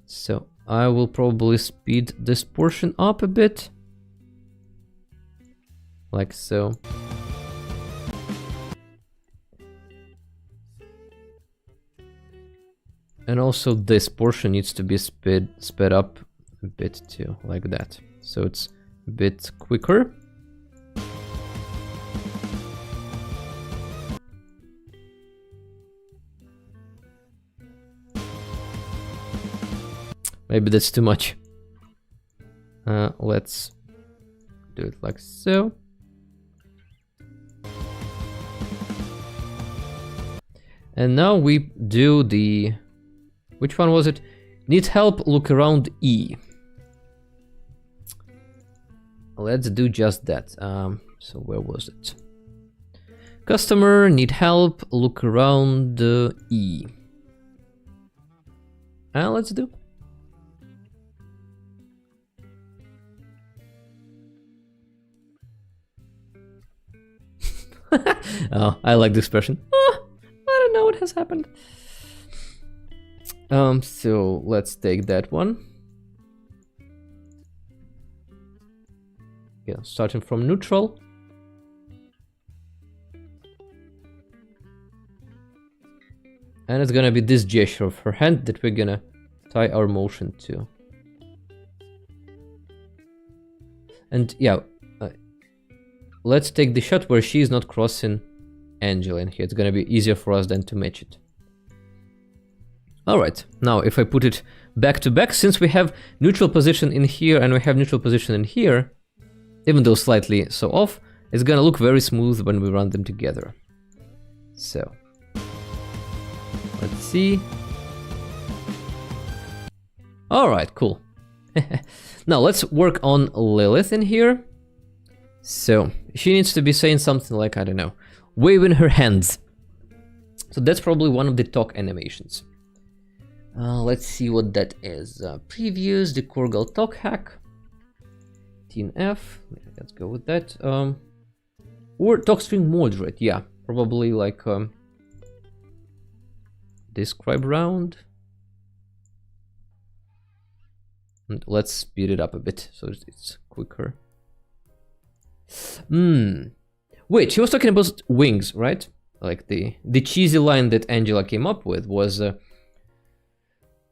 So I will probably speed this portion up a bit, like so. And also this portion needs to be sped up a bit too, like that. So it's a bit quicker. Maybe that's too much. Let's do it like so. And now we do the... Which one was it? Need help, look around E. Let's do just that. So where was it? Customer, need help, look around E. Let's do. Oh, I like the expression. Oh, I don't know what has happened. So let's take that one. Yeah, starting from neutral. And it's gonna be this gesture of her hand that we're gonna tie our motion to. And yeah, let's take the shot where she's not crossing Angela in here. It's gonna be easier for us then to match it. Alright, now if I put it back to back, since we have neutral position in here and we have neutral position in here, even though slightly so off, it's gonna look very smooth when we run them together. So, let's see. Alright, cool. Now let's work on Lilith in here. So, she needs to be saying something like, I don't know, waving her hands. So that's probably one of the talk animations. Let's see what that is. Previews, the Corgal talk hack. Teen F, let's go with that. Or talkstring moderate, yeah, probably like describe round. And let's speed it up a bit so it's quicker. Wait, she was talking about wings, right? Like the cheesy line that Angela came up with was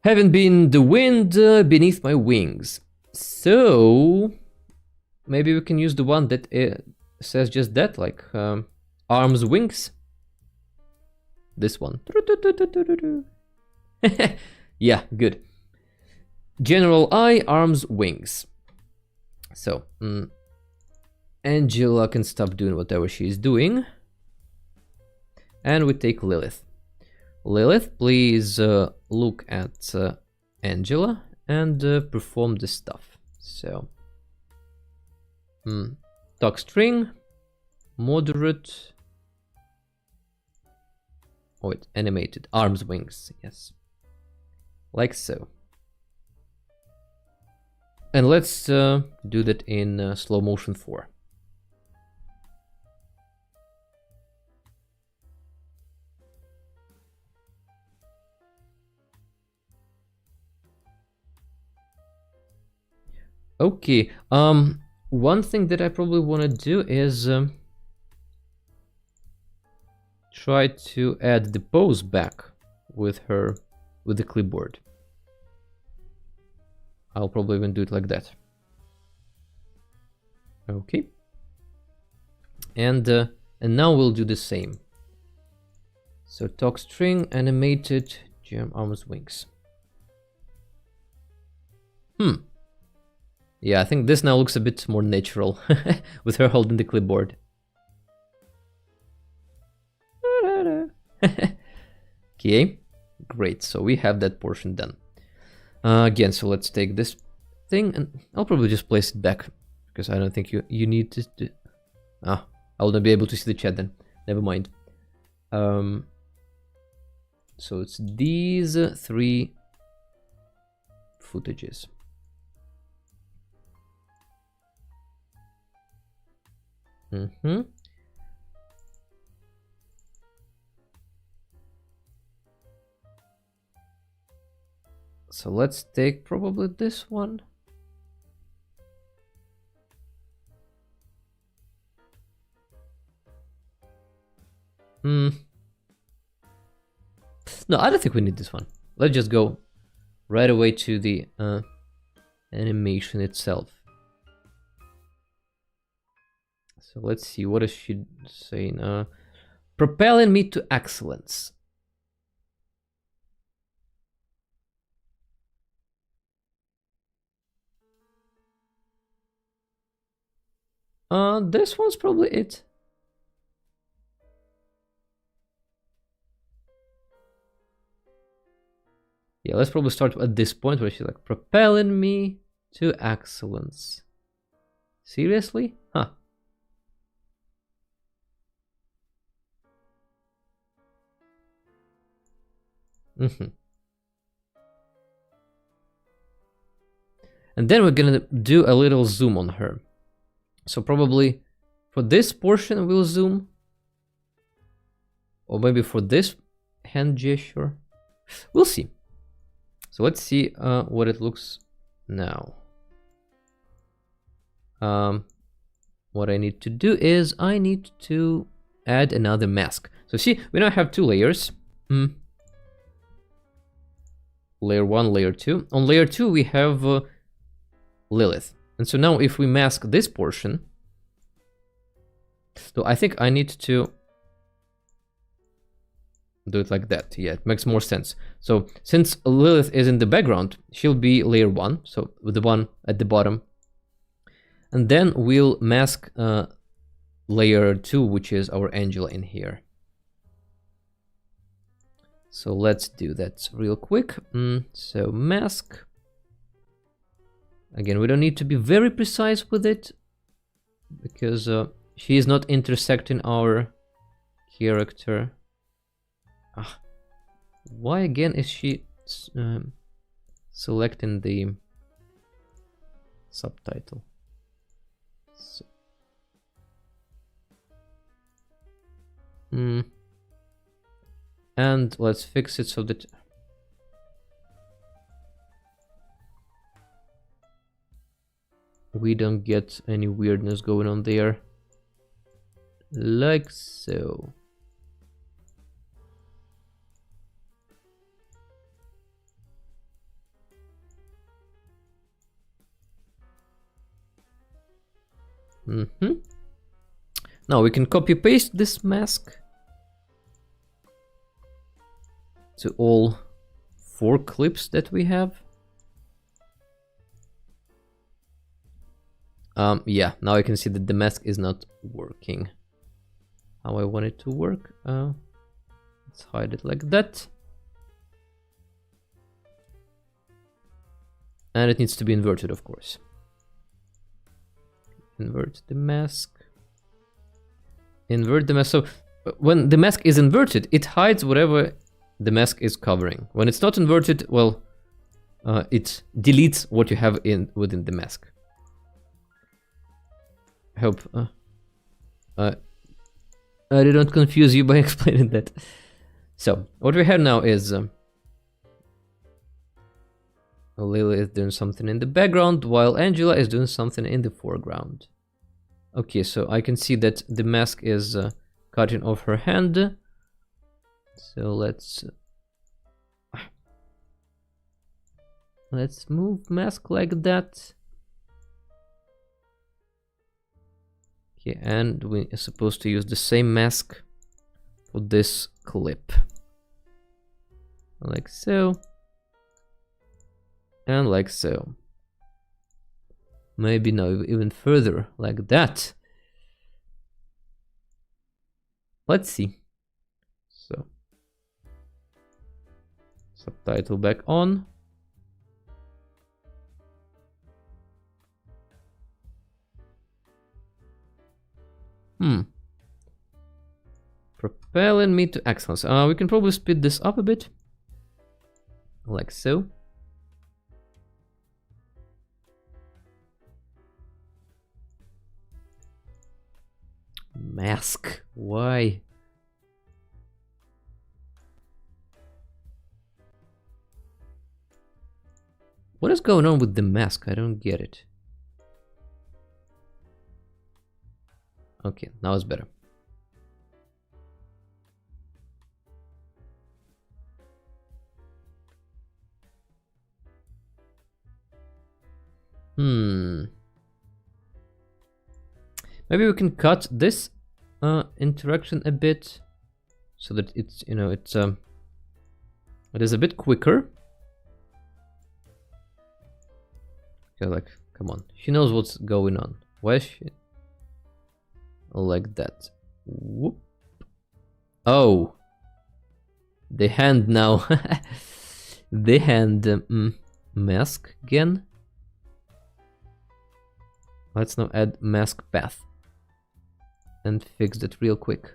having been the wind beneath my wings. So maybe we can use the one that says just that, like arms wings. This one. Yeah, good. General I, arms wings. So Angela can stop doing whatever she's doing. And we take Lilith. Lilith, please look at Angela and perform the stuff. So, talk string, moderate. Oh, wait, animated, arms wings, yes. Like so. And let's do that in slow motion 4. Okay, one thing that I probably want to do is try to add the pose back with her, with the clipboard. I'll probably even do it like that. Okay. And now we'll do the same. So talk string, animated, gem arms wings. Yeah, I think this now looks a bit more natural with her holding the clipboard. Okay, great. So we have that portion done. Again, so let's take this thing and I'll probably just place it back because I don't think you need to do... Ah, I'll not be able to see the chat then. Never mind. So it's these 3 footages. So let's take probably this one. No, I don't think we need this one. Let's just go right away to the animation itself. So let's see, what is she saying? Propelling me to excellence. This one's probably it. Yeah, let's probably start at this point where she's like, propelling me to excellence. Seriously? Huh. And then we're gonna do a little zoom on her. So probably for this portion we'll zoom. Or maybe for this hand gesture. We'll see. So let's see what it looks now. What I need to do is I need to add another mask. So see, we now have two layers. Layer 1, layer 2. On layer 2 we have Lilith. And so now if we mask this portion, so I think I need to do it like that. Yeah, it makes more sense. So since Lilith is in the background, she'll be layer 1, so with the one at the bottom. And then we'll mask layer 2, which is our Angela in here. So let's do that real quick. So mask. Again, we don't need to be very precise with it, because she is not intersecting our character. Why again is she selecting the subtitle? So. And let's fix it so that we don't get any weirdness going on there. Like so. Now we can copy paste this mask to all 4 clips that we have. Yeah, now I can see that the mask is not working how I want it to work. Let's hide it like that. And it needs to be inverted, of course. Invert the mask. Invert the mask. So when the mask is inverted, it hides whatever the mask is covering. When it's not inverted, well, it deletes what you have within the mask. I hope I didn't confuse you by explaining that. So what we have now is Lily is doing something in the background while Angela is doing something in the foreground. Okay, so I can see that the mask is cutting off her hand. So let's move mask like that. Okay, and we are supposed to use the same mask for this clip. Like so. And like so. Maybe now even further, like that. Let's see. So, subtitle back on. Propelling me to excellence. We can probably speed this up a bit. Like so. Mask. Why? What is going on with the mask? I don't get it. Okay, now it's better. Maybe we can cut this interaction a bit so that it's, you know, it is a bit quicker. Okay, like, come on, she knows what's going on. Why is she like that? Whoop. Oh, the hand now. The hand mask again. Let's now add mask path and fix that real quick.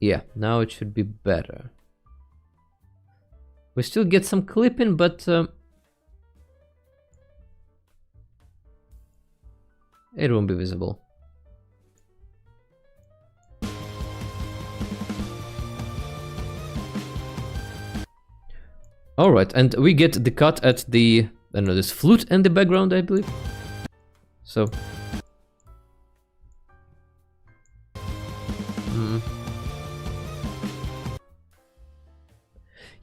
Yeah, now it should be better. We still get some clipping, but it won't be visible. Alright, and we get the cut at the, I don't know, this flute in the background, I believe. So.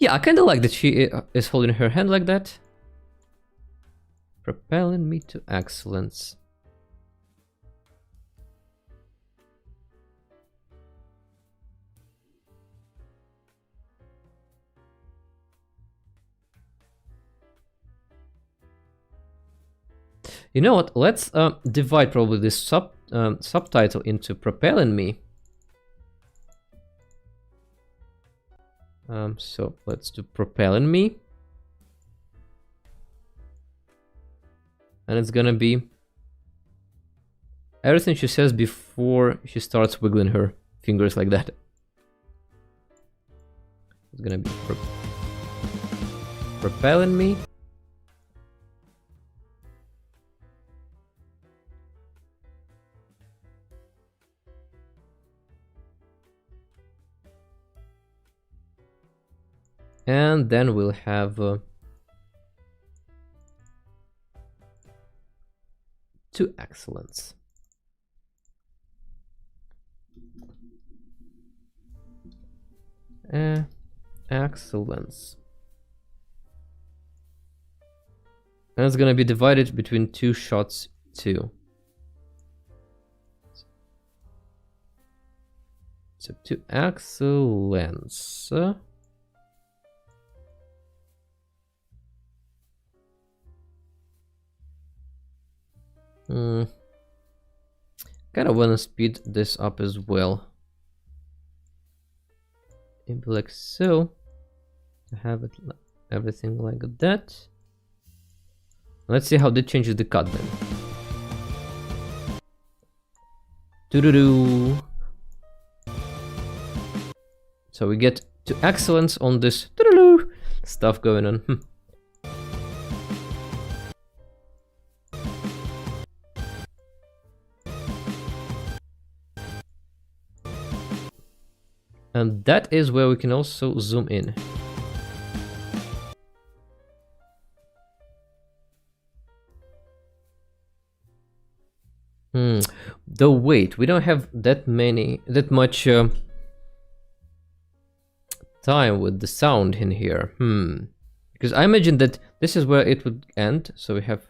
Yeah, I kinda like that she is holding her hand like that. Propelling me to excellence. You know what? Let's divide probably this subtitle into propelling me. So let's do propelling me. And it's gonna be everything she says before she starts wiggling her fingers like that. It's gonna be propelling me. And then we'll have to excellence. Excellence. And it's gonna be divided between two shots too. So to excellence. Kind of want to speed this up as well. Maybe like so. I have it everything like that. Let's see how that changes the cut then. Doo-doo-doo. So we get to excellence on this doo-doo-doo stuff going on. And that is where we can also zoom in. Though wait, we don't have that much time with the sound in here. Because I imagine that this is where it would end, so we have.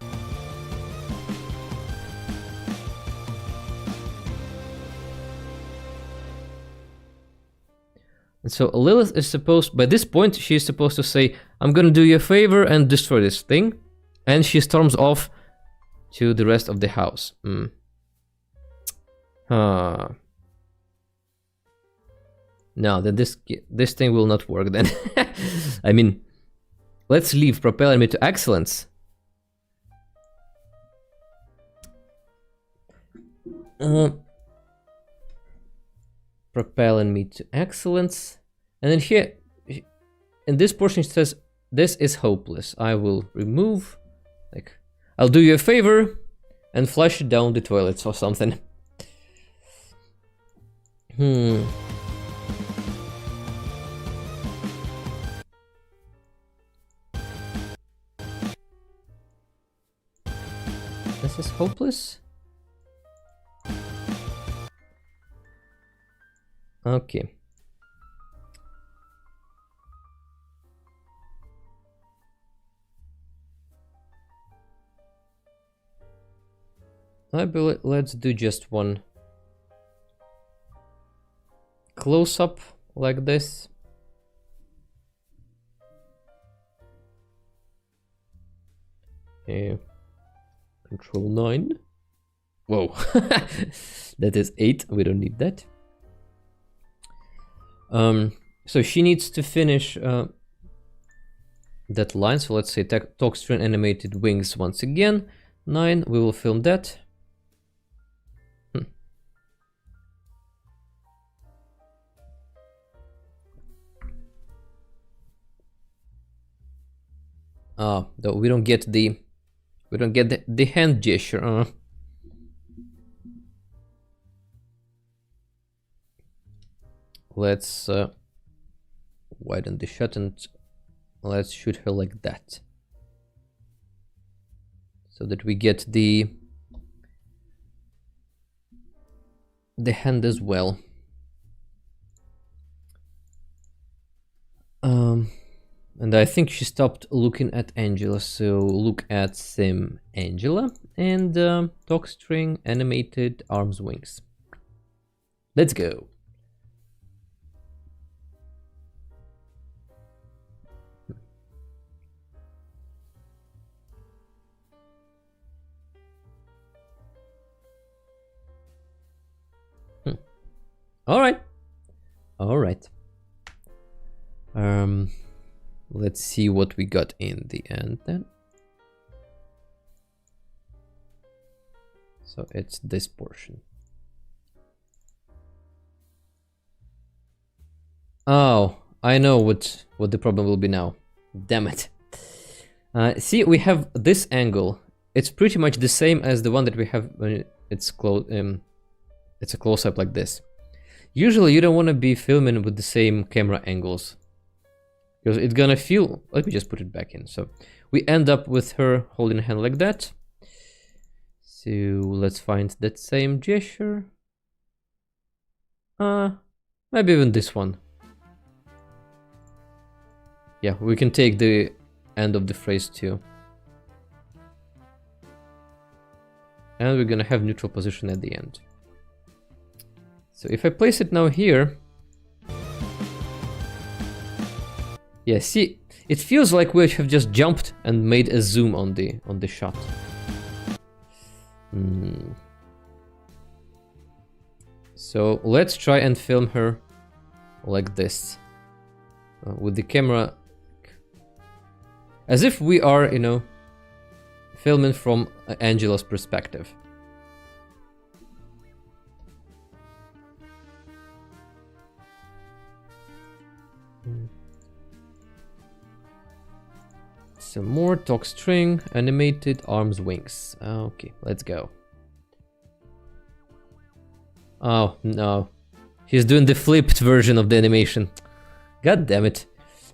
And so Lilith is supposed, by this point, she is supposed to say, I'm gonna do you a favor and destroy this thing. And she storms off to the rest of the house. No, then this thing will not work then. I mean, let's leave propelling me to excellence. Propelling me to excellence. And then here, in this portion, it says, this is hopeless. I will remove, like, I'll do you a favor and flush it down the toilets or something. Hmm. This is hopeless. Okay. Let's do just one close-up like this. Okay. Control 9. Whoa. That is 8. We don't need that. So she needs to finish that line. So let's say talk string animated wings once again. 9. We will film that. Though we don't get the hand gesture. Let's widen the shot and let's shoot her like that, so that we get the hand as well. And I think she stopped looking at Angela, so look at sim Angela and talk string animated arms wings. Let's go. All right. Let's see what we got in the end then. So it's this portion. Oh, I know what the problem will be now. Damn it. See, we have this angle. It's pretty much the same as the one that we have when it's a close-up like this. Usually you don't want to be filming with the same camera angles, because it's gonna feel... Let me just put it back in. So we end up with her holding a hand like that. So let's find that same gesture. Maybe even this one. Yeah, we can take the end of the phrase too. And we're gonna have neutral position at the end. So if I place it now here... Yeah, see, it feels like we have just jumped and made a zoom on the shot. So let's try and film her like this, with the camera as if we are, you know, filming from Angela's perspective. Some more talk string, animated arms wings. Okay, let's go. Oh no, he's doing the flipped version of the animation. God damn it.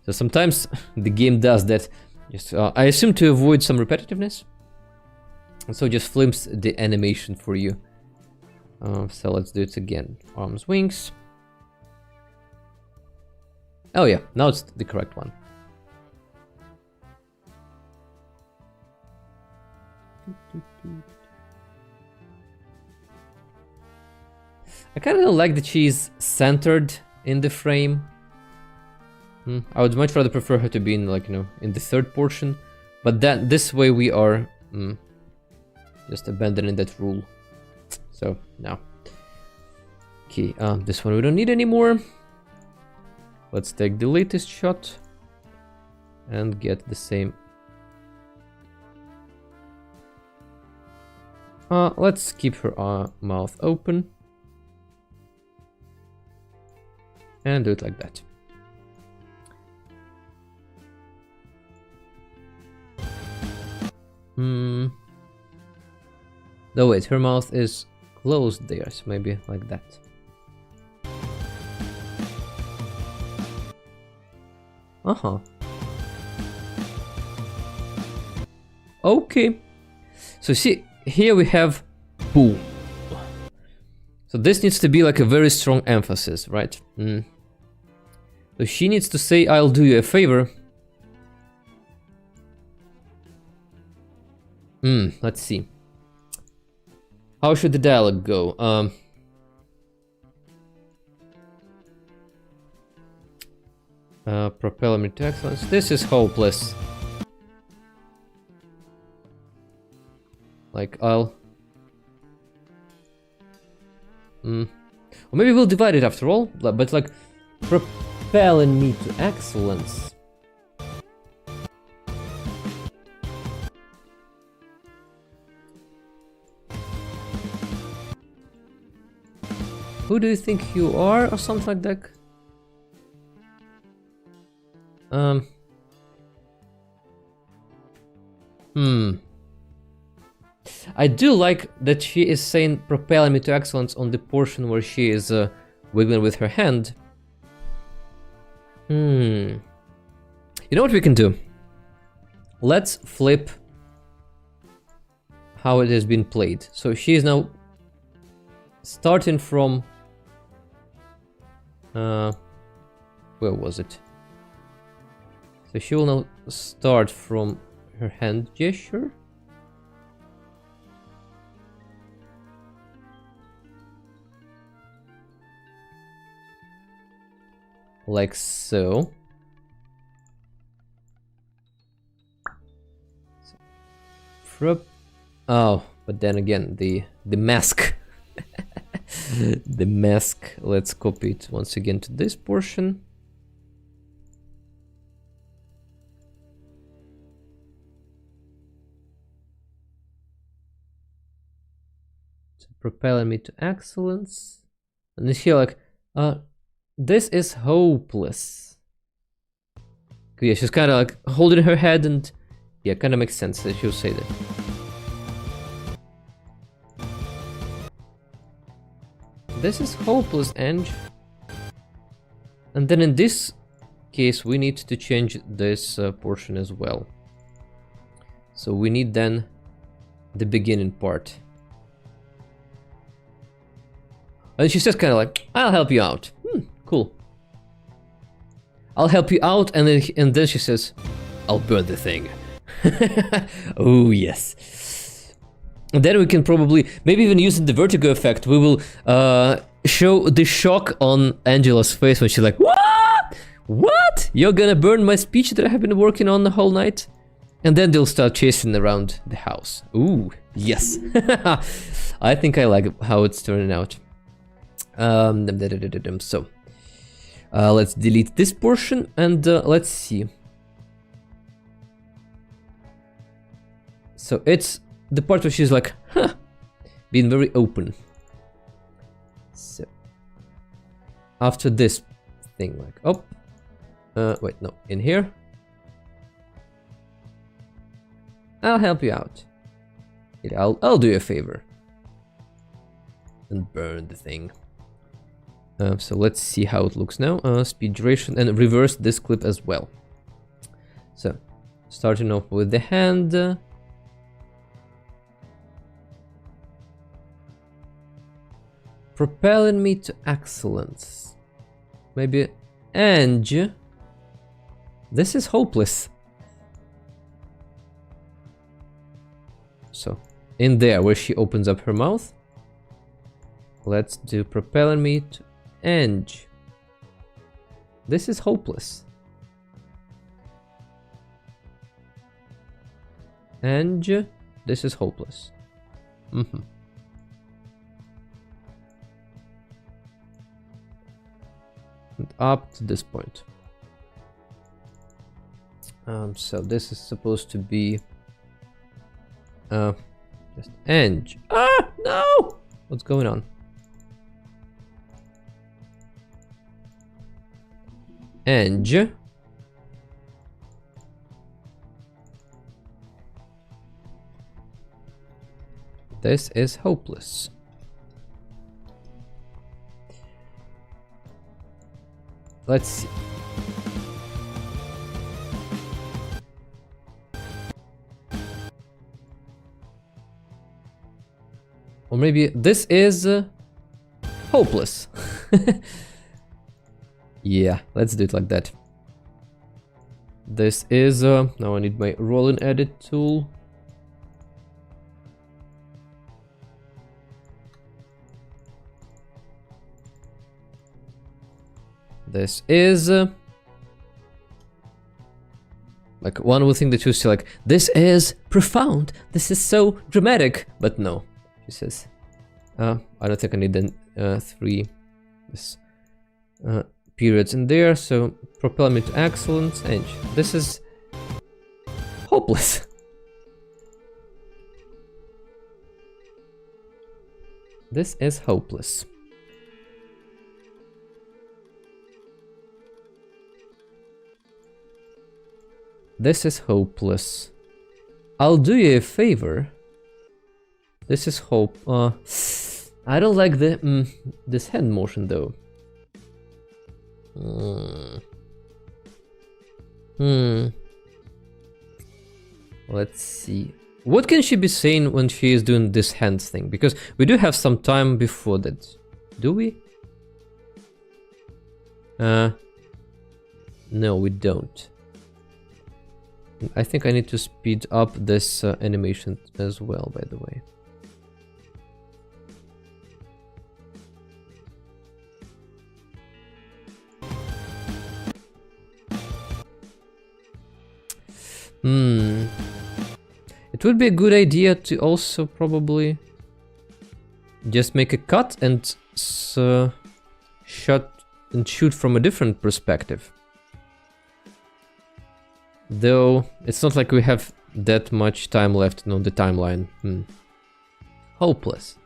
So sometimes the game does that. Just, I assume to avoid some repetitiveness. And so just flips the animation for you. So let's do it again. Arms wings. Oh yeah, now it's the correct one. I kind of like that she's centered in the frame. I would much rather prefer her to be in, like, you know, in the third portion, but that this way we are just abandoning that rule. So now, okay, this one we don't need anymore. Let's take the latest shot and get the same. Let's keep her mouth open and do it like that. No, wait, her mouth is closed there, so maybe like that. Uh-huh. Okay. So see, here we have boom. So this needs to be like a very strong emphasis, right? So she needs to say, I'll do you a favor. Let's see. How should the dialogue go? Propel me to excellence. This is hopeless. Like, I'll... Or maybe we'll divide it after all, but like, propelling me to excellence. Who do you think you are, or something like that? I do like that she is saying propelling me to excellence on the portion where she is wiggling with her hand. You know what we can do? Let's flip how it has been played. So she is now starting from... where was it? So she will now start from her hand gesture. Like so. Oh, but then again, the mask. The mask. Let's copy it once again to this portion. So propelling me to excellence. And then here, like, this is hopeless. Yeah, she's kind of like holding her head, and yeah, kind of makes sense that she'll say that. This is hopeless, Ange. And then in this case, we need to change this portion as well. So we need then the beginning part. And she says kind of like, I'll help you out. Cool. I'll help you out, and then she says, I'll burn the thing. Oh yes. And then we can probably, maybe even using the vertigo effect, we will show the shock on Angela's face when she's like, what? What? You're gonna burn my speech that I have been working on the whole night? And then they'll start chasing around the house. Ooh, yes. I think I like how it's turning out. So let's delete this portion, and let's see. So it's the part where she's like, huh, being very open. So after this thing, like, oh, wait, no, in here. I'll help you out. I'll do you a favor. And burn the thing. So let's see how it looks now. Speed duration, and reverse this clip as well. So starting off with the hand. Propelling me to excellence. Maybe Ange. This is hopeless. So in there where she opens up her mouth, let's do propelling me to Ange. This is hopeless. Ange, this is hopeless. And up to this point. So this is supposed to be just Ange. Ah, no! What's going on? Ange. This is hopeless. Let's see. Or maybe this is hopeless. Yeah, let's do it like that. This is now I need my roll and edit tool. This is like one would think that she was like, this is profound, this is so dramatic, but no, she says, I don't think I need the 3 periods in there, so propel me to excellence, and this is hopeless. This is hopeless. This is hopeless. I'll do you a favor. This is hope. I don't like the this hand motion though. Let's see. What can she be saying when she is doing this hand thing? Because we do have some time before that. Do we? No, we don't. I think I need to speed up this animation as well, by the way. It would be a good idea to also probably just make a cut and shoot from a different perspective. Though it's not like we have that much time left on the timeline. Hopeless.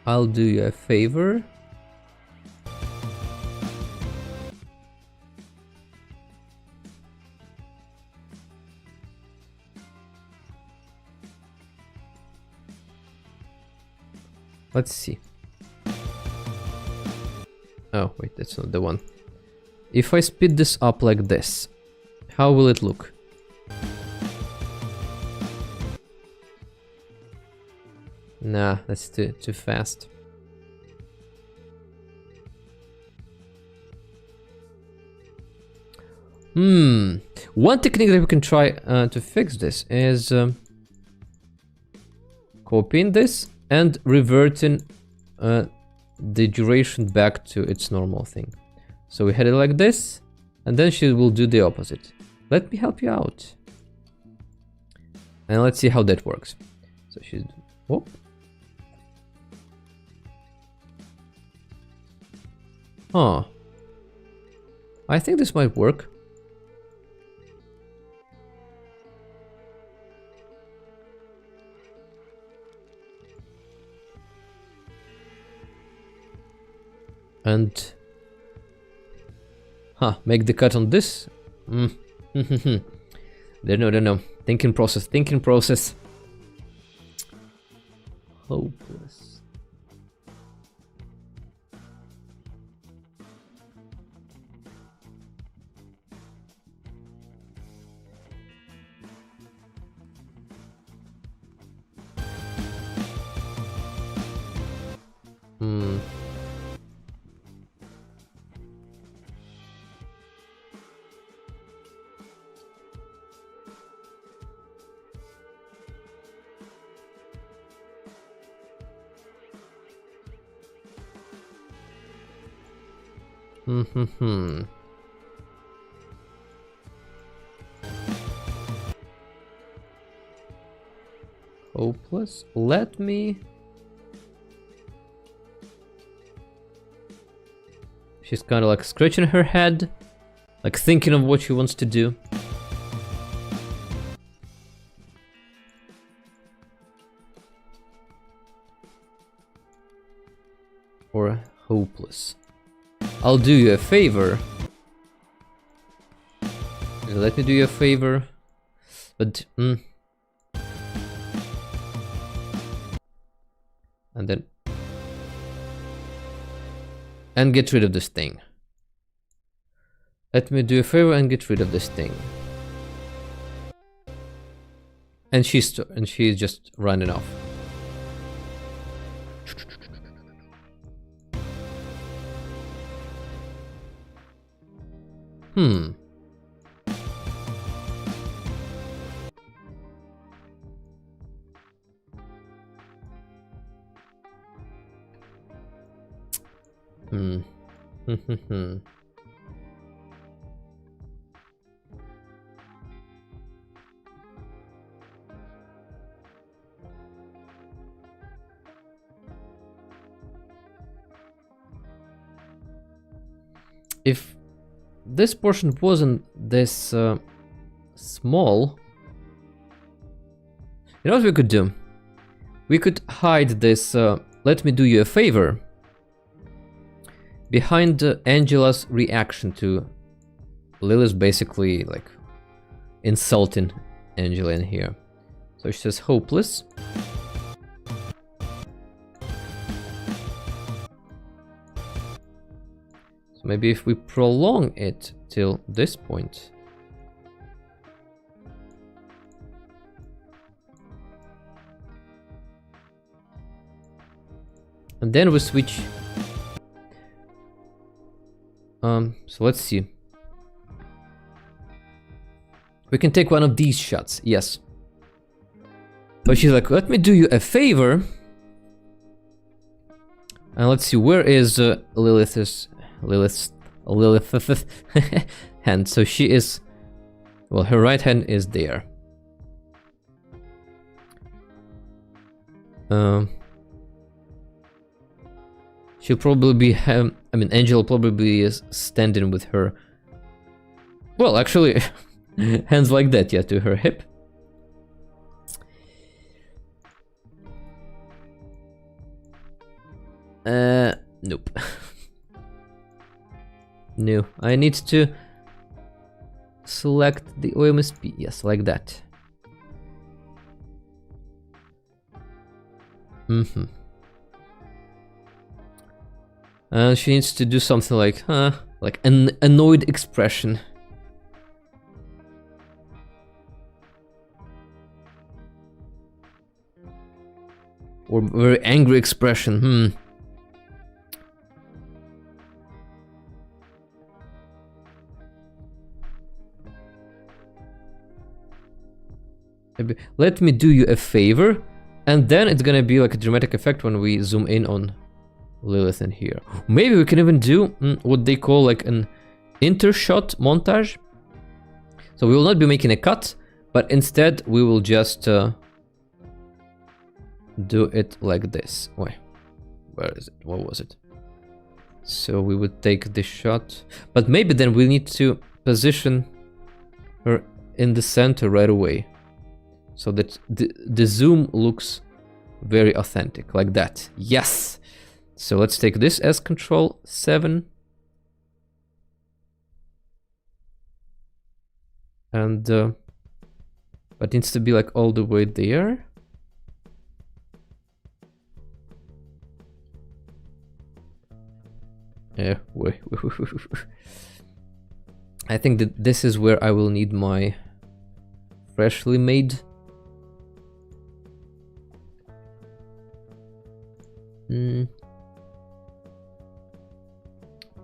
I'll do you a favor. Let's see. Oh, wait, that's not the one. If I speed this up like this, how will it look? Nah, that's too fast. One technique that we can try to fix this is copying this and reverting the duration back to its normal thing. So we had it like this, and then she will do the opposite. Let me help you out. And let's see how that works. So she's... whoop. Huh. I think this might work. And make the cut on this. Don't know. Thinking process. Hopeless. Hopeless. Let me... She's kind of like scratching her head, like thinking of what she wants to do. Or hopeless. I'll do you a favor. Let me do you a favor. But and then and get rid of this thing. Let me do a favor and get rid of this thing. And she's just running off. Hmm. If this portion wasn't this small, you know what we could do? We could hide this let me do you a favor behind Angela's reaction to Lilith, basically like insulting Angela in here. So she says hopeless. So maybe if we prolong it till this point. And then we switch. So let's see. We can take one of these shots, yes. But she's like, let me do you a favor. And let's see, where is Lilith's hand? So she is, well, her right hand is there. She'll probably be, I mean, Angela probably is standing with her. Well, actually, hands like that, yeah, to her hip. Nope. No, I need to select the OMSP, yes, like that. And she needs to do something like, like an annoyed expression. Or very angry expression, Maybe, let me do you a favor, and then it's gonna be like a dramatic effect when we zoom in on Lilith in here. Maybe we can even do what they call like an intershot montage. So we will not be making a cut, but instead we will just do it like this. Wait, where is it? What was it? So we would take this shot, but maybe then we need to position her in the center right away, so that the zoom looks very authentic, like that. Yes! So let's take this as Control 7. And, but needs to be like all the way there. Yeah, wait. I think that this is where I will need my freshly made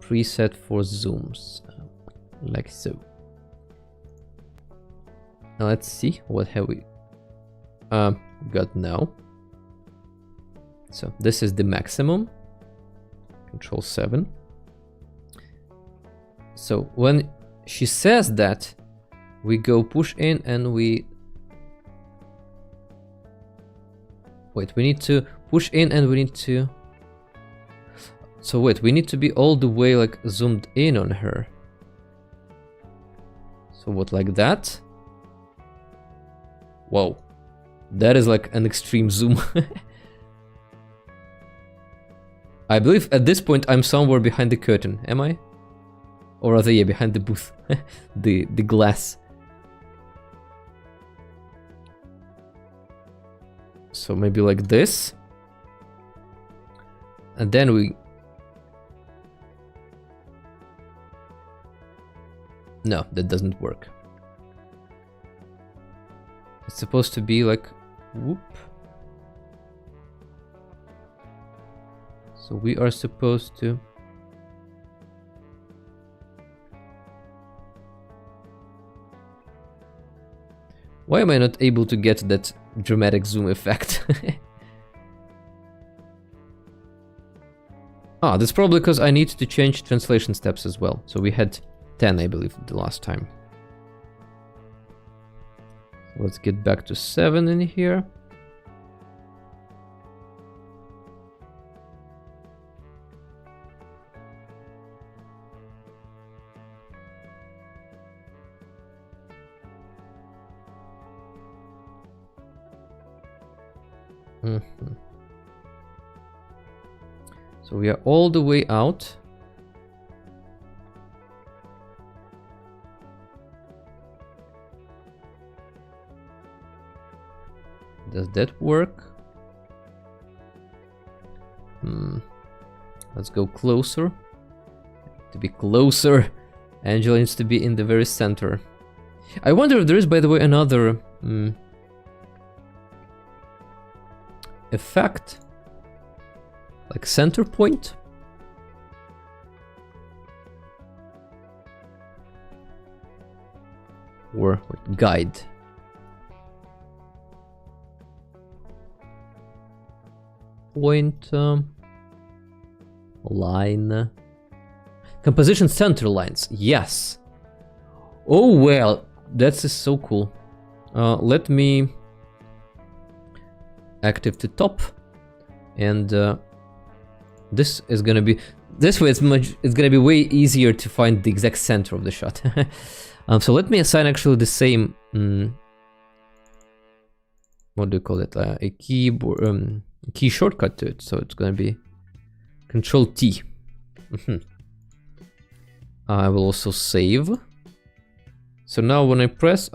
preset for zooms, like so. Now let's see, what have we got now. So this is the maximum, Control 7. So when she says that, we go push in and we... Wait, we need to push in and we need to... So wait, we need to be all the way like zoomed in on her. So what, like that? Whoa, that is like an extreme zoom. I believe at this point I'm somewhere behind the curtain, am I? Or rather, yeah, behind the booth, the glass. So maybe like this. And then we... No, that doesn't work. It's supposed to be like, whoop. So we are supposed to... Why am I not able to get that dramatic zoom effect? Ah, that's probably because I need to change translation steps as well. So we had 10, I believe, the last time. Let's get back to 7 in here. So we are all the way out. Does that work? Let's go closer. To be closer, Angela needs to be in the very center. I wonder if there is, by the way, another effect, like center point. Or wait, guide. Point, line, composition center lines. Yes. Oh well, that's so cool. Let me active to top, and this is gonna be this way. It's gonna be way easier to find the exact center of the shot. So let me assign actually the same. What do you call it? A keyboard. Key shortcut to it, so it's gonna be Control T. I will also save. So now when I press,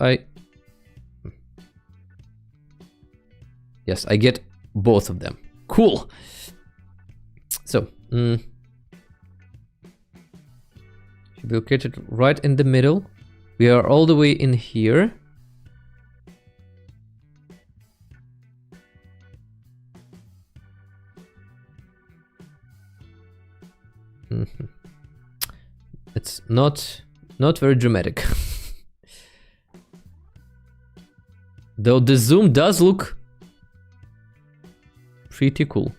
yes, I get both of them. Cool. So should be located right in the middle. We are all the way in here. It's not very dramatic. Though the zoom does look pretty cool.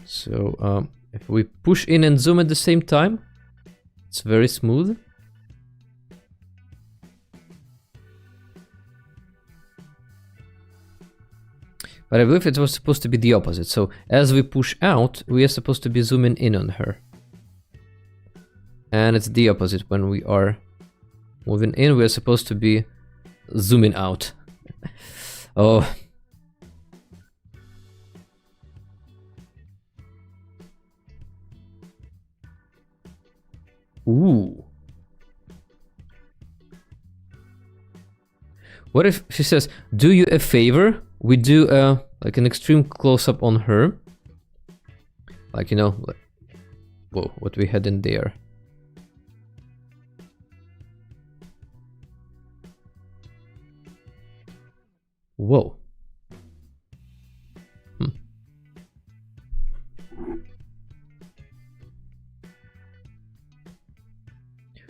So if we push in and zoom at the same time, it's very smooth. But I believe it was supposed to be the opposite. So as we push out, we are supposed to be zooming in on her. And it's the opposite. When we are moving in, we are supposed to be zooming out. Oh. Ooh. What if she says, do you a favor? We do like an extreme close-up on her. Like, you know, like, whoa, what we had in there. Whoa.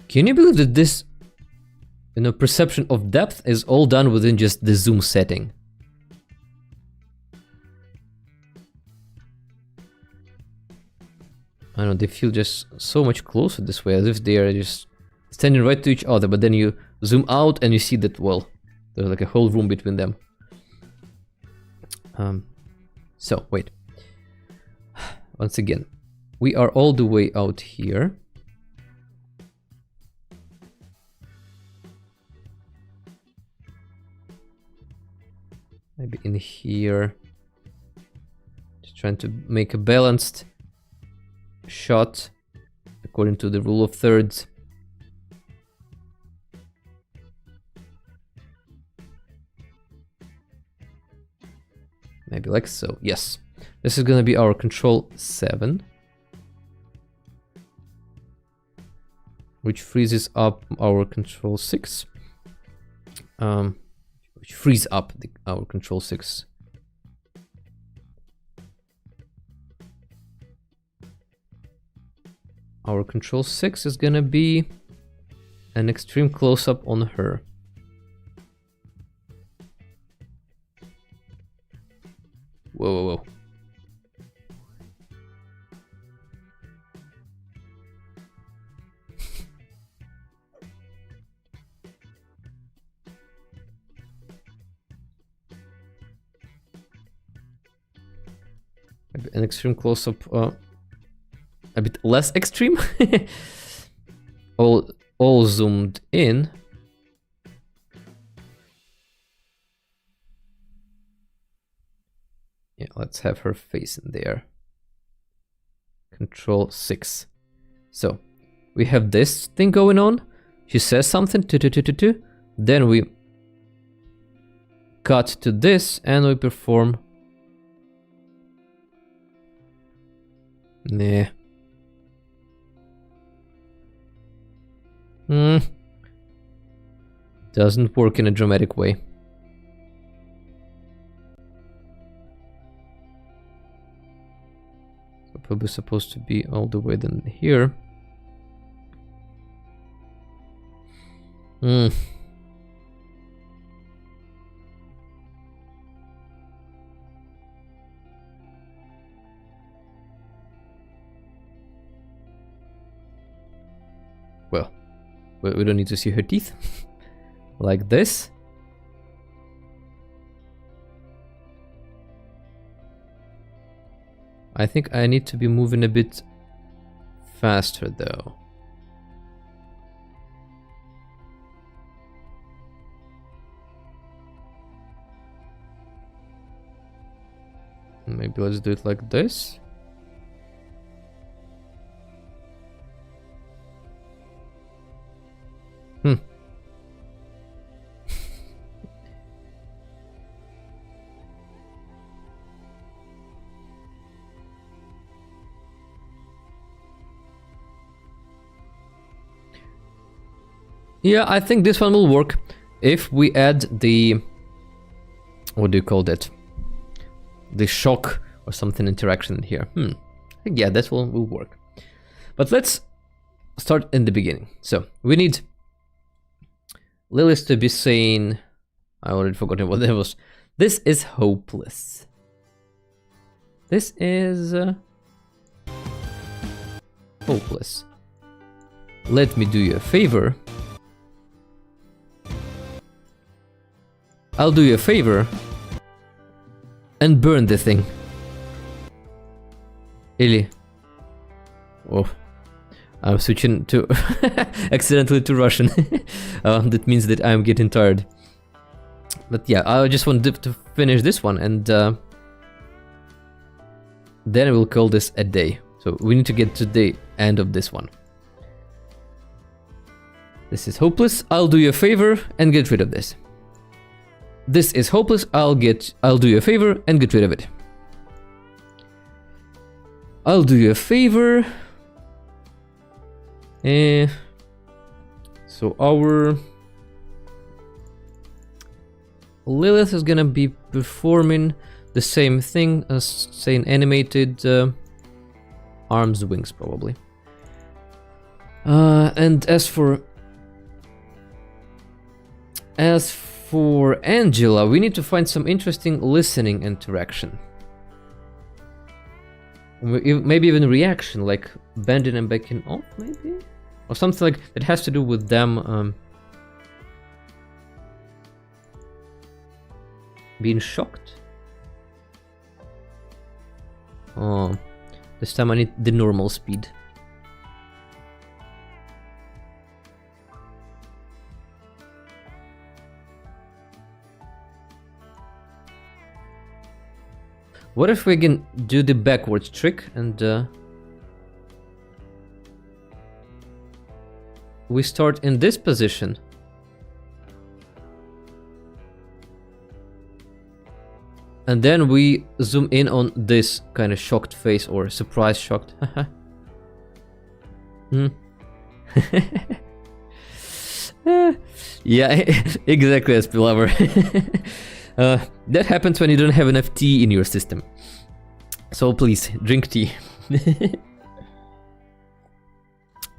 Can you believe that this, you know, perception of depth is all done within just the zoom setting? I don't know, they feel just so much closer this way, as if they are just standing right to each other, but then you zoom out and you see that, well, there's like a whole room between them. So, wait. Once again, we are all the way out here. Maybe in here. Just trying to make a balanced shot according to the rule of thirds. Maybe like so. Yes. This is gonna be our control 7. which freezes up our control 6. Which frees up our control 6. Our control 6 is gonna be an extreme close-up on her. Whoa, whoa, whoa. An extreme close-up, a bit less extreme. all zoomed in. Yeah, let's have her face in there. Control 6. So we have this thing going on. She says something, then we cut to this and we perform. Nah. Doesn't work in a dramatic way. So probably supposed to be all the way down here. Well, we don't need to see her teeth. Like this. I think I need to be moving a bit faster though. Maybe let's do it like this. Yeah, I think this one will work if we add the, what do you call that? The shock or something interaction in here. I think, yeah, that one will work. But let's start in the beginning. So we need Lilith to be saying, I already forgot what that was. This is hopeless. This is hopeless. Let me do you a favor. I'll do you a favor and burn the thing. Ili. Oh, I'm switching to accidentally to Russian. That means that I'm getting tired. But yeah, I just wanted to finish this one and then we'll call this a day. So we need to get to the end of this one. This is hopeless. I'll do you a favor and get rid of this. This is hopeless. I'll do you a favor and get rid of it. I'll do you a favor. So our Lilith is gonna be performing the same thing as, say, an animated arms, wings, probably. And as for Angela, we need to find some interesting listening interaction. Maybe even reaction, like bending and backing off, maybe? Or something like that has to do with them being shocked. Oh, this time I need the normal speed. What if we can do the backwards trick and we start in this position and then we zoom in on this kind of shocked face or surprise shocked. Yeah, exactly, SP Lover. That happens when you don't have enough tea in your system. So please, drink tea.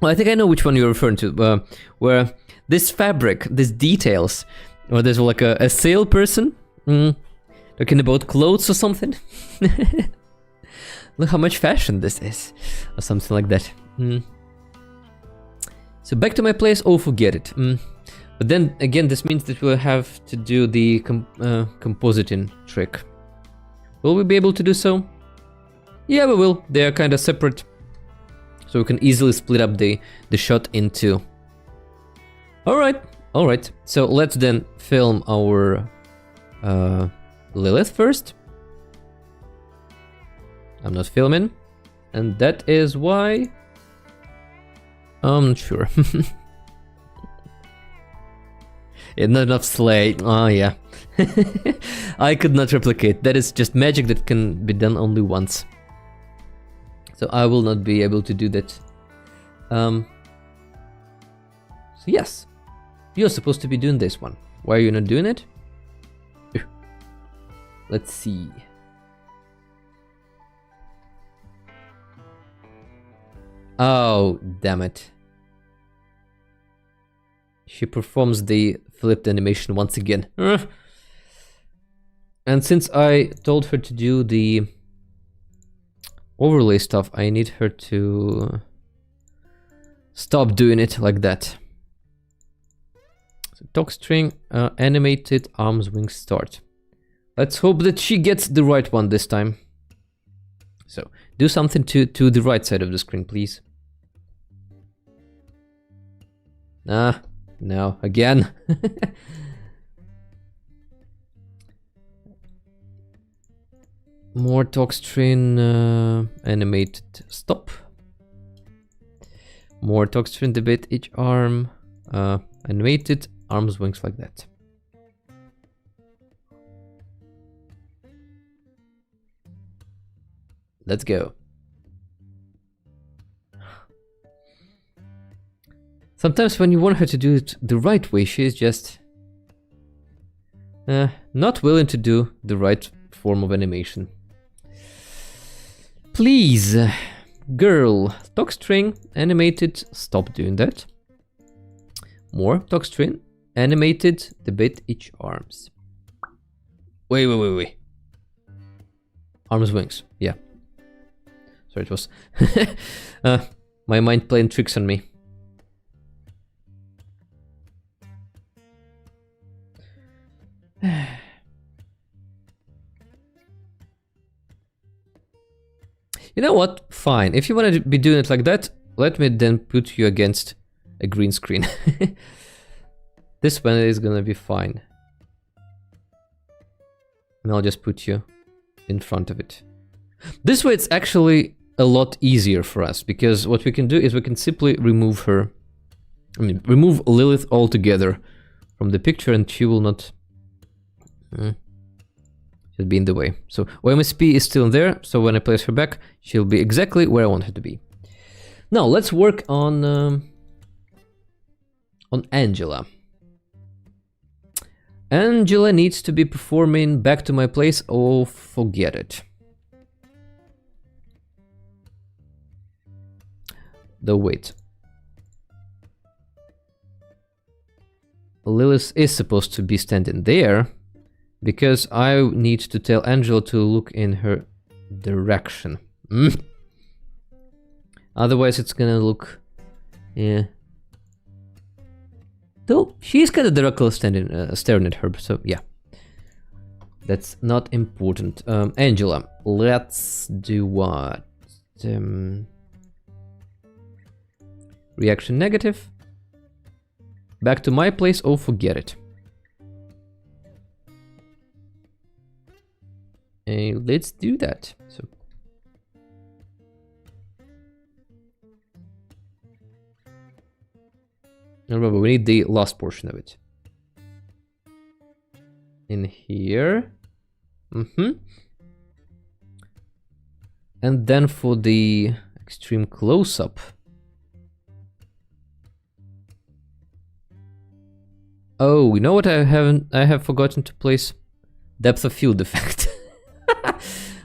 Well, I think I know which one you're referring to, where this fabric, these details, or there's like a salesperson talking about clothes or something. Look how much fashion this is, or something like that. So back to my place, oh forget it. But then again, this means that we'll have to do the compositing trick. Will we be able to do so? Yeah, we will. They are kind of separate, so we can easily split up the shot in two. Alright. So let's then film our Lilith first. I'm not filming, and that is why I'm not sure. Yeah, not enough slay. Oh yeah. I could not replicate. That is just magic that can be done only once. So I will not be able to do that. So yes, you're supposed to be doing this one. Why are you not doing it? Let's see. Oh, damn it. She performs the flipped animation once again. And since I told her to do the overlay stuff, I need her to stop doing it like that. So talk string, animated arms wings start. Let's hope that she gets the right one this time. So do something to the right side of the screen, please. Ah, no, again. More talk string, animated stop. More talk string debate each arm, animated arms wings like that. Let's go. Sometimes when you want her to do it the right way, she is just not willing to do the right form of animation. Please, girl, talk string, animated, stop doing that. More talk string, animated, debate each arms. Wait. Arms wings, yeah. Sorry, it was my mind playing tricks on me. You know what? Fine. If you want to be doing it like that, let me then put you against a green screen. This one is gonna be fine. And I'll just put you in front of it. This way it's actually a lot easier for us, because what we can do is we can simply remove her. I mean, remove Lilith altogether from the picture, and she will not she'll be in the way. So OMSP is still there, so when I place her back, she'll be exactly where I want her to be. Now let's work on Angela. Angela needs to be performing back to my place. Oh, forget it. Though wait. Lilith is supposed to be standing there, because I need to tell Angela to look in her direction. Otherwise it's gonna look... yeah. Though she's kind of directly staring at her, so yeah. That's not important. Angela, let's do what? Reaction negative. Back to my place, oh forget it. And let's do that. So remember, we need the last portion of it. In here. And then for the extreme close-up, Oh, you know what I have forgotten to place? Depth of field effect.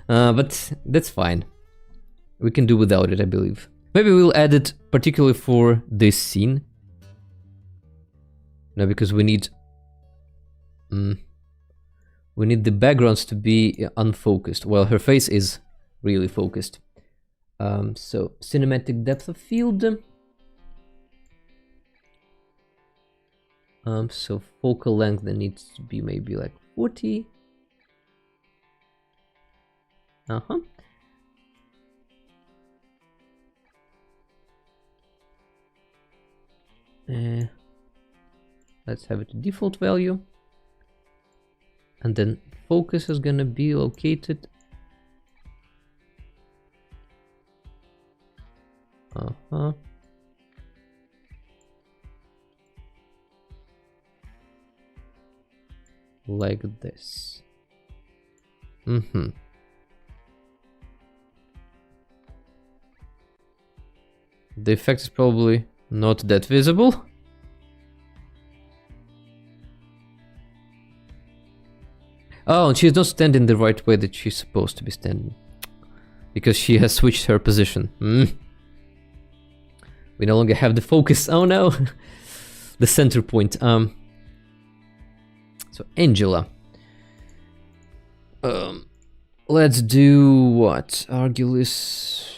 But that's fine. We can do without it, I believe. Maybe we'll add it particularly for this scene. No, because we need the backgrounds to be unfocused. Well, her face is really focused. So cinematic depth of field. So focal length then needs to be maybe like 40. Let's have it default value. And then focus is gonna be located. Like this. The effect is probably not that visible. Oh, and she's not standing the right way that she's supposed to be standing. Because she has switched her position. We no longer have the focus. Oh no! The center point. So Angela. Let's do what? Argulis.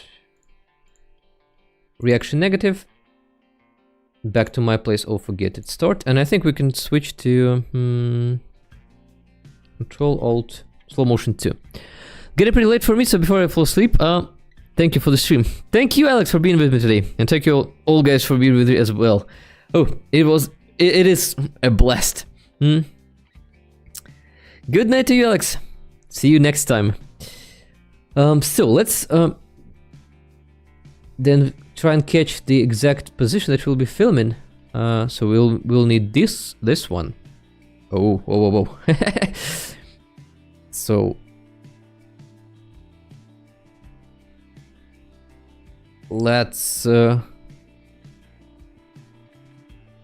Reaction negative. Back to my place. Oh, forget it. Start. And I think we can switch to Control Alt Slow Motion 2. Getting pretty late for me, so before I fall asleep, thank you for the stream. Thank you, Alex, for being with me today, and thank you all guys for being with me as well. Oh, it is a blast. Good night to you, Alex. See you next time. So let's then try and catch the exact position that we'll be filming. So we'll need this one. Oh, whoa. So let's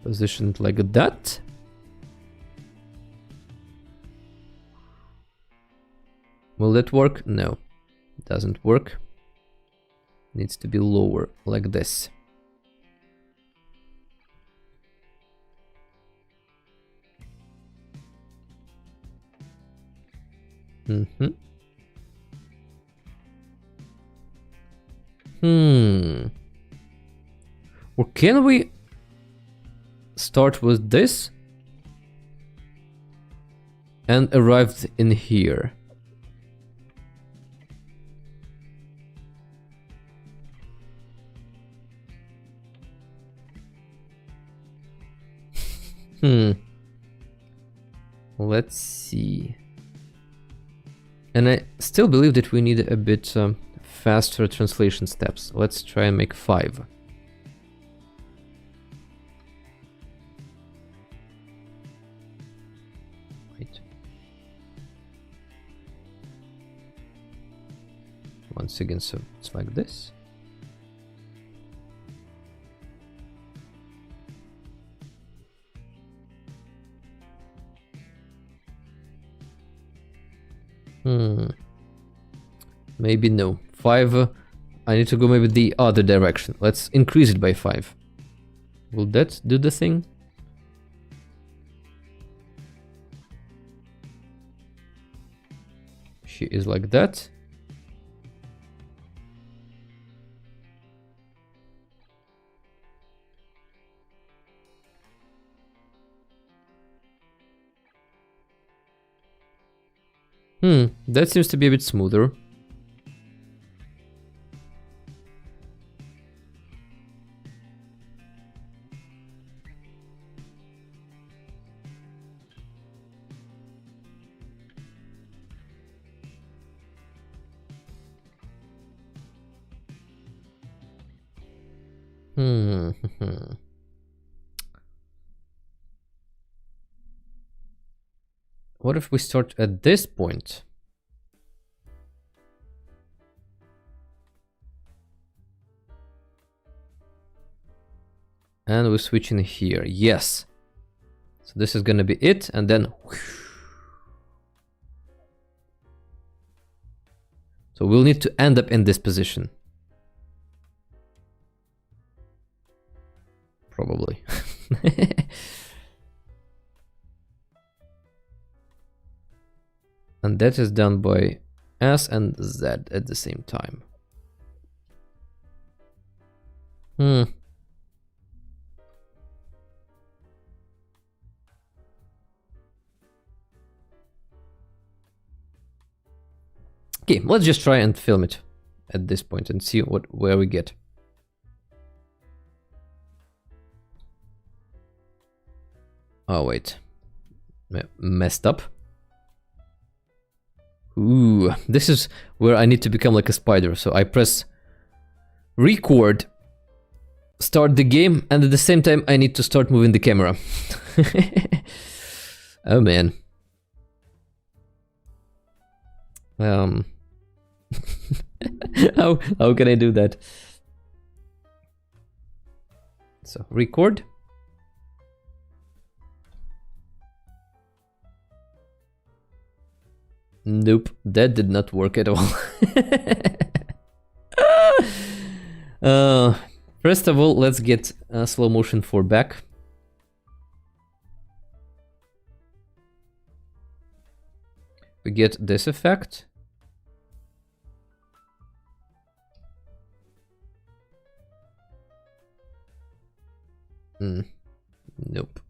position it like that. Will that work? No, it doesn't work. Needs to be lower, like this. Or can we start with this and arrive in here? Let's see. And I still believe that we need a bit faster translation steps. Let's try and make 5. Wait. Once again, so it's like this. Maybe no. 5. I need to go maybe the other direction. Let's increase it by 5. Will that do the thing? She is like that. That seems to be a bit smoother. What if we start at this point? And we switch in here. Yes. So this is gonna be it, and then so we'll need to end up in this position. Probably. And that is done by S and Z at the same time. Okay, let's just try and film it at this point and see where we get. Oh wait, messed up. Ooh, this is where I need to become like a spider. So I press record, start the game, and at the same time I need to start moving the camera. Oh man. How can I do that? So record. Nope, that did not work at all. First of all, let's get slow motion for back. We get this effect. Nope.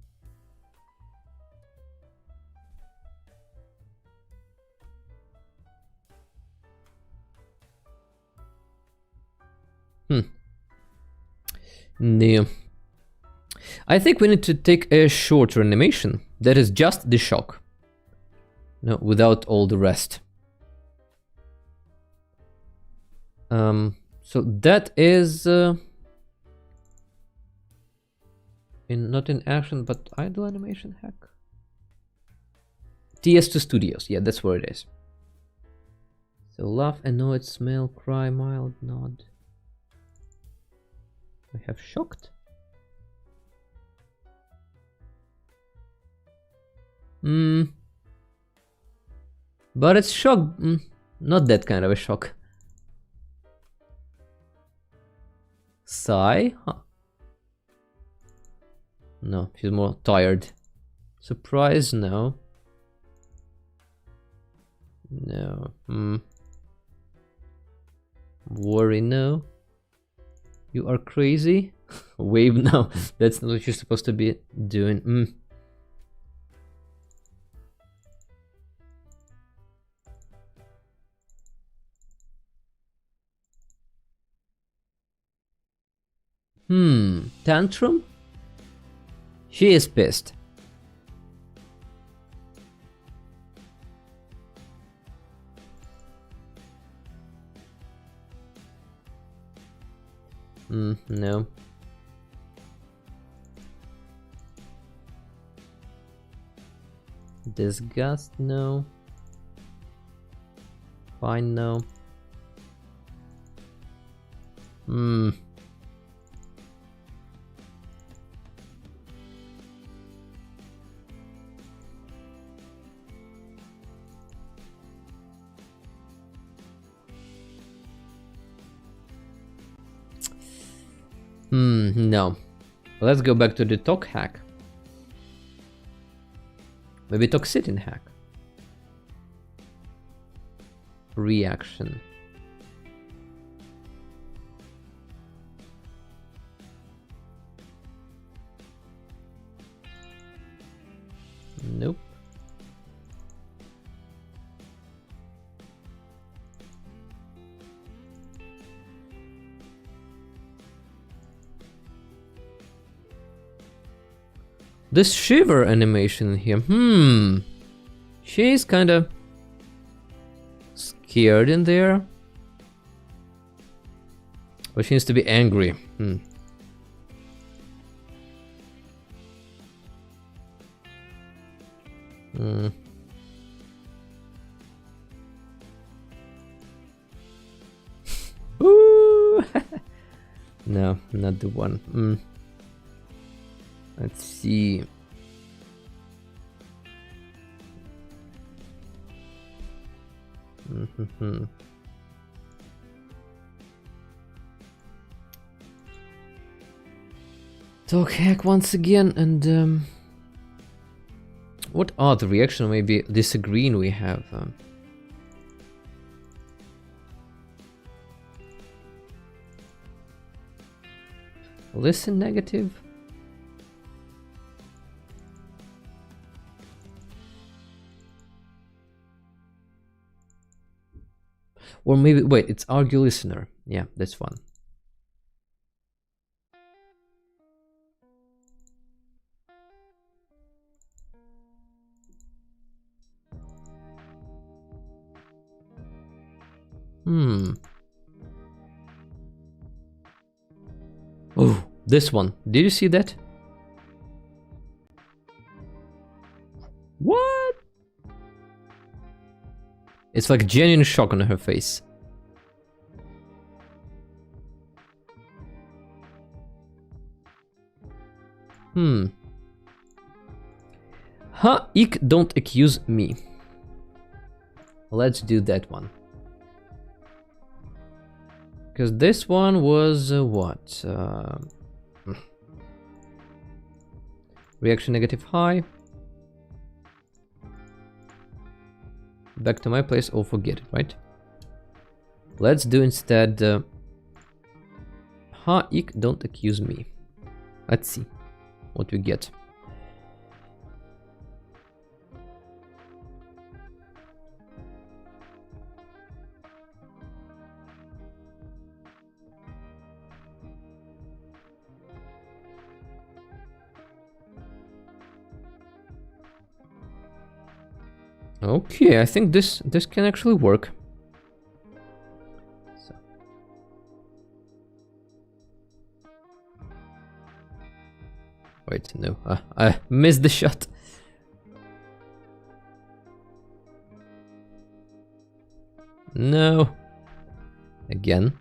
No. I think we need to take a shorter animation that is just the shock. No, without all the rest. So that is not in action, but idle animation hack. TS2 Studios, yeah, that's where it is. So laugh, annoyed, smell, cry, mild, nod. I have shocked. But it's shock, not that kind of a shock. Sigh? Huh. No, she's more tired. Surprise? No. No. Worry? No. You are crazy? Wave? No. That's not what you're supposed to be doing. Tantrum? She is pissed. No. Disgust? No. Fine? No. No. Let's go back to the talk hack. Maybe toxicity hack. Reaction. Nope. This shiver animation here, she's kinda scared in there. Or she needs to be angry. Ooh. No, not the one. Let's see. Mm-hmm. Talk hack once again, and what are the reaction maybe disagreeing we have? Listen negative. Or maybe, wait, it's argue listener. Yeah, that's one. Oh, this one. Did you see that? What? It's like genuine shock on her face. Ha, ik don't accuse me. Let's do that one. Because this one was what? Reaction negative high. Back to my place or forget it, right? Let's do instead ha, ik don't accuse me. Let's see what we get. Okay, I think this can actually work. So. Wait, no, I missed the shot. No. Again.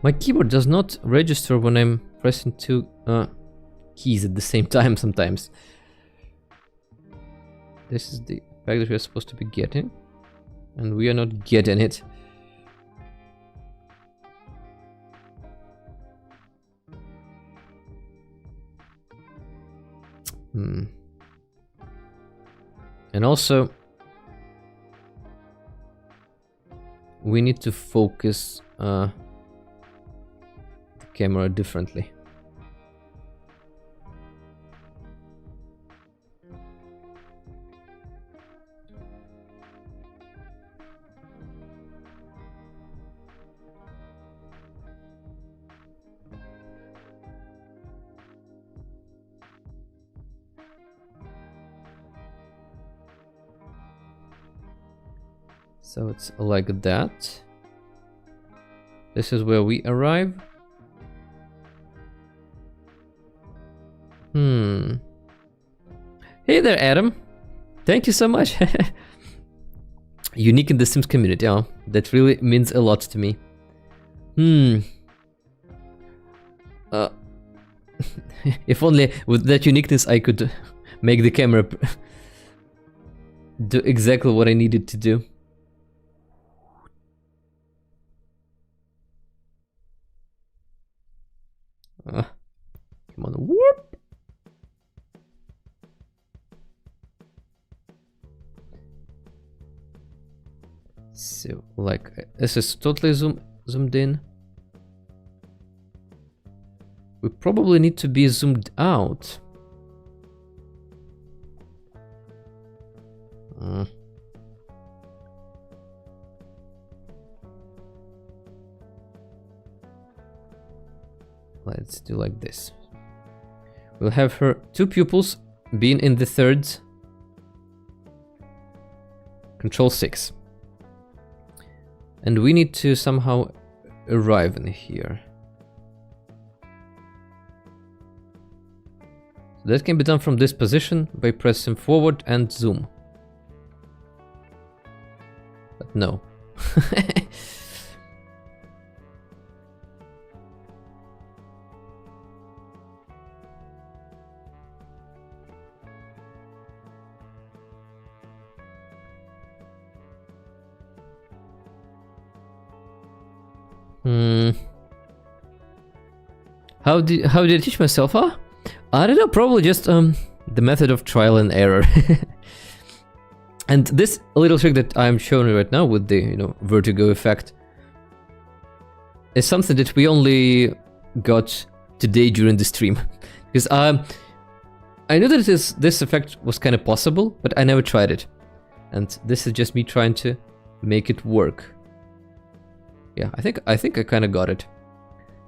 My keyboard does not register when I'm pressing two keys at the same time sometimes. This is the fact that we are supposed to be getting, and we are not getting it. And also, we need to focus the camera differently. So it's like that. This is where we arrive. Hey there, Adam. Thank you so much. Unique in the Sims community. Oh, that really means a lot to me. If only with that uniqueness I could make the camera do exactly what I needed to do. Come on, whoop! So, like, this is totally zoomed in. We probably need to be zoomed out. Let's do like this. We'll have her two pupils being in the thirds. Control 6. And we need to somehow arrive in here. So that can be done from this position by pressing forward and zoom. no. How did I teach myself? Huh? I don't know, probably just the method of trial and error. And this little trick that I'm showing you right now with the vertigo effect is something that we only got today during the stream. Because I knew that this effect was kind of possible, but I never tried it. And this is just me trying to make it work. Yeah, I think I kind of got it.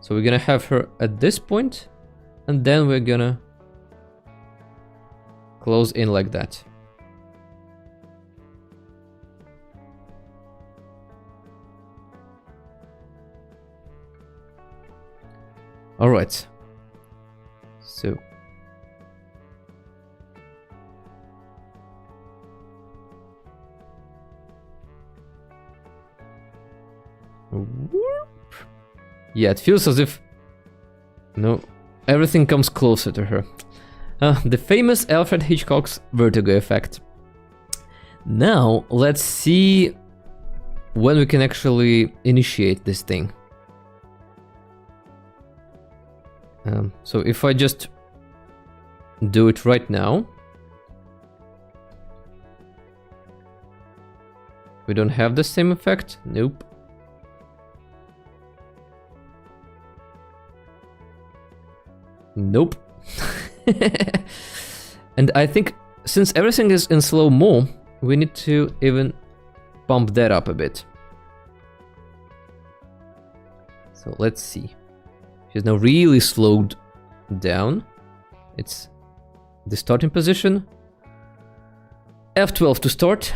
So we're gonna have her at this point, and then we're gonna close in like that. All right. So. Yeah, it feels as if everything comes closer to her. The famous Alfred Hitchcock's vertigo effect. Now, let's see when we can actually initiate this thing. So if I just do it right now, we don't have the same effect. Nope. Nope. And I think since everything is in slow-mo, we need to even bump that up a bit. So let's see. She's now really slowed down. It's the starting position. F12 to start.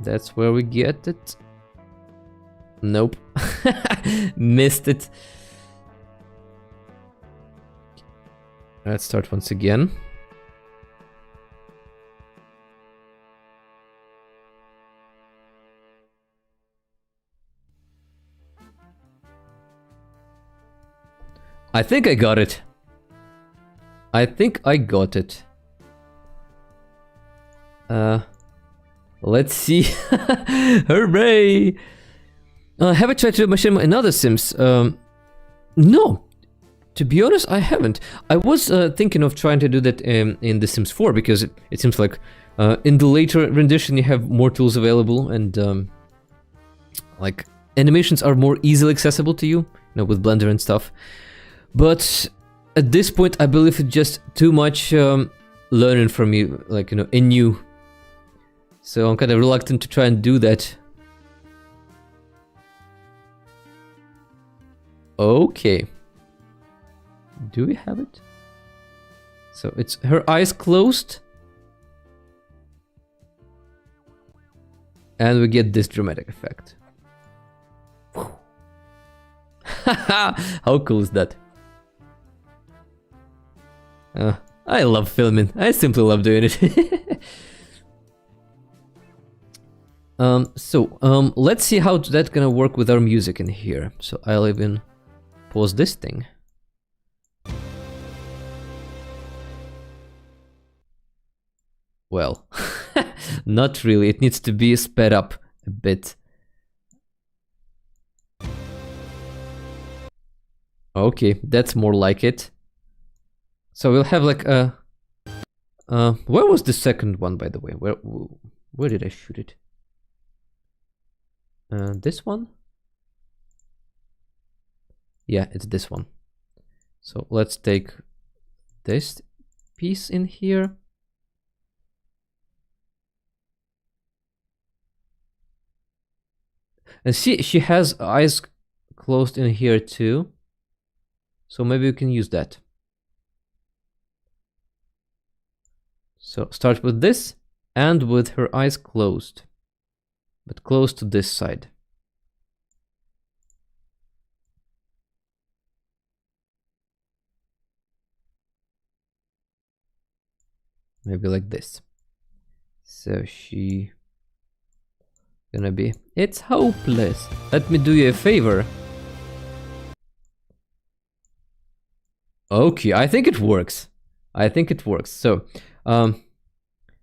That's where we get it. Nope. Missed it. Let's start once again. I think I got it. I think I got it. Let's see. Hooray! Have I tried to do Machinima in other Sims? No. To be honest, I haven't. I was thinking of trying to do that in The Sims 4 because it seems like in the later rendition you have more tools available and like animations are more easily accessible to you, with Blender and stuff. But at this point, I believe it's just too much learning from you, like in you. So I'm kind of reluctant to try and do that. Okay. Do we have it? So it's her eyes closed. And we get this dramatic effect. How cool is that? I love filming. I simply love doing it. Let's see how that's gonna work with our music in here. So I'll even pause this thing. Well, not really. It needs to be sped up a bit. Okay, that's more like it. So we'll have like a... where was the second one, by the way? Where did I shoot it? This one? Yeah, it's this one. So let's take this piece in here. And see, she has eyes closed in here too. So maybe we can use that. So start with this and with her eyes closed, but close to this side. maybe like this. So she gonna be, it's hopeless. Let me do you a favor. Okay, I think it works. I think it works. So,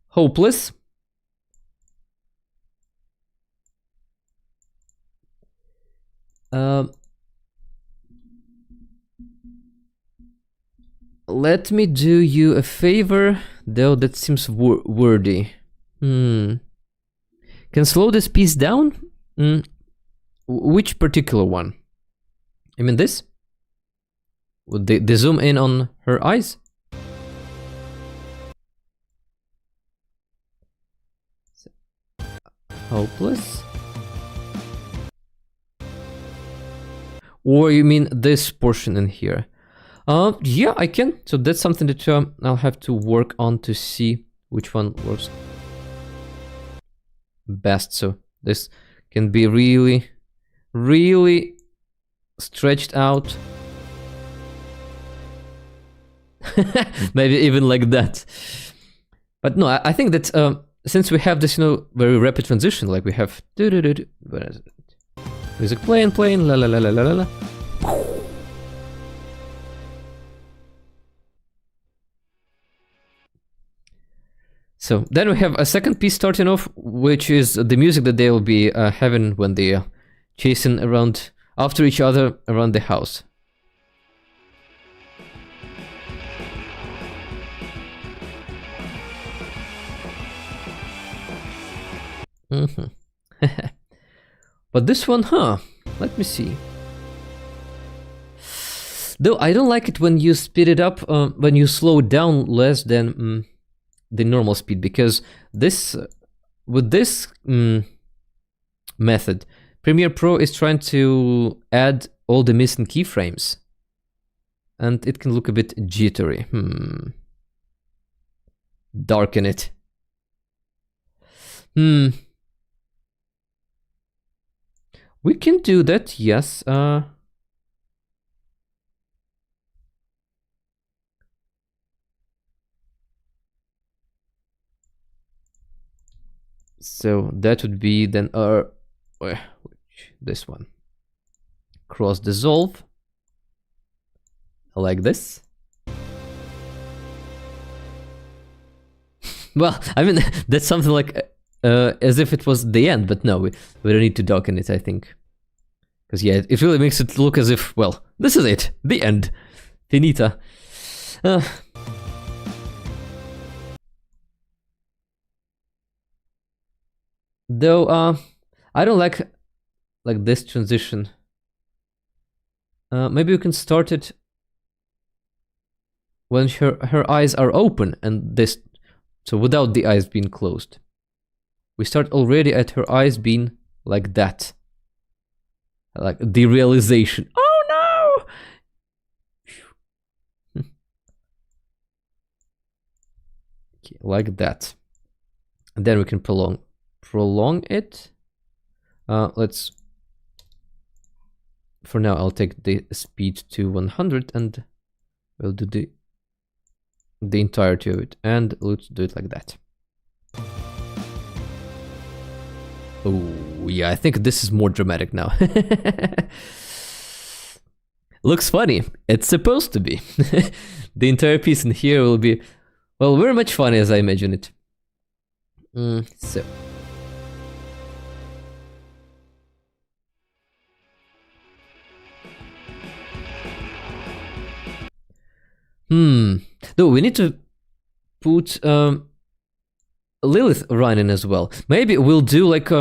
hopeless. Let me do you a favor, though that seems wordy. Can slow this piece down? Which particular one? I mean this? Would they zoom in on her eyes? Hopeless? Or you mean this portion in here? Yeah, I can. So that's something that I'll have to work on to see which one works best. So this can be really, really stretched out. Maybe even like that. But no, I think that since we have this, very rapid transition, like we have music playing, la la la la la la. So then we have a second piece starting off, which is the music that they'll be having when they are chasing around after each other around the house. But this one, let me see. Though I don't like it when you speed it up, when you slow down less than the normal speed, because this, with this method, Premiere Pro is trying to add all the missing keyframes, and it can look a bit jittery. Darken it. We can do that, yes. So that would be then this one. Cross dissolve. Like this. Well, I mean, that's something like as if it was the end, but no, we don't need to darken it, I think. Because yeah, it really makes it look as if, well, this is it, the end. Finita. Though, I don't like this transition. Maybe we can start it when her eyes are open, and this, so without the eyes being closed. We start already at her eyes being like that. Like the realization. Oh no! Okay, like that. And then we can prolong it. Let's, for now I'll take the speed to 100 and we'll do the entirety of it, and let's do it like that. Oh yeah, I think this is more dramatic now. Looks funny. It's supposed to be. The entire piece in here will be, well, very much funny as I imagine it. So. No, we need to put Lilith running as well. Maybe we'll do like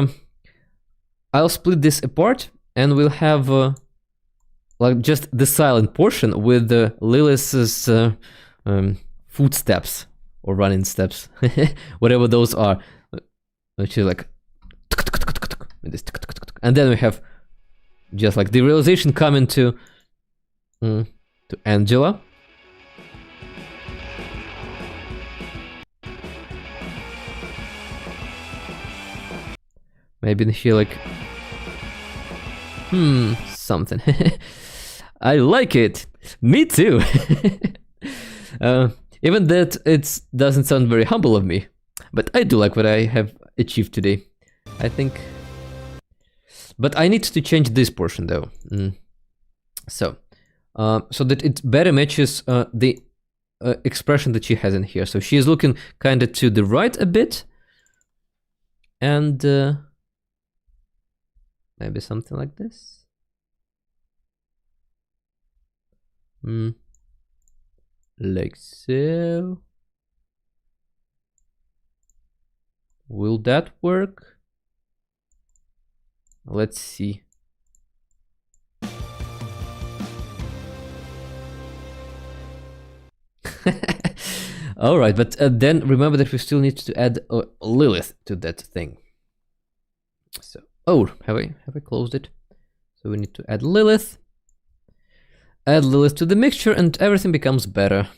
I'll split this apart and we'll have like just the silent portion with Lilith's footsteps or running steps, whatever those are. Actually, like, and then we have just like the realization coming to Angela. Maybe in here, like, something. I like it. Me too. Even that it doesn't sound very humble of me. But I do like what I have achieved today. I think... But I need to change this portion though. So that it better matches the expression that she has in here. So she is looking kind of to the right a bit. And maybe something like this. Like so. Will that work? Let's see. All right, but then remember that we still need to add Lilith to that thing. So, oh, have I closed it? So we need to add Lilith. Add Lilith to the mixture and everything becomes better.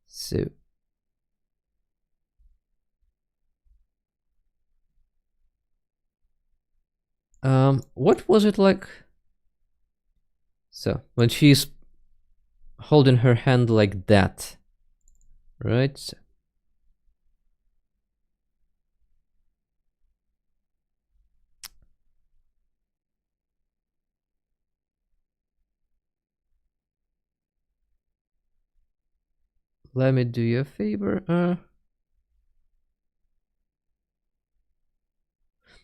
So. What was it like? So, when she's holding her hand like that, right? So. Let me do you a favor.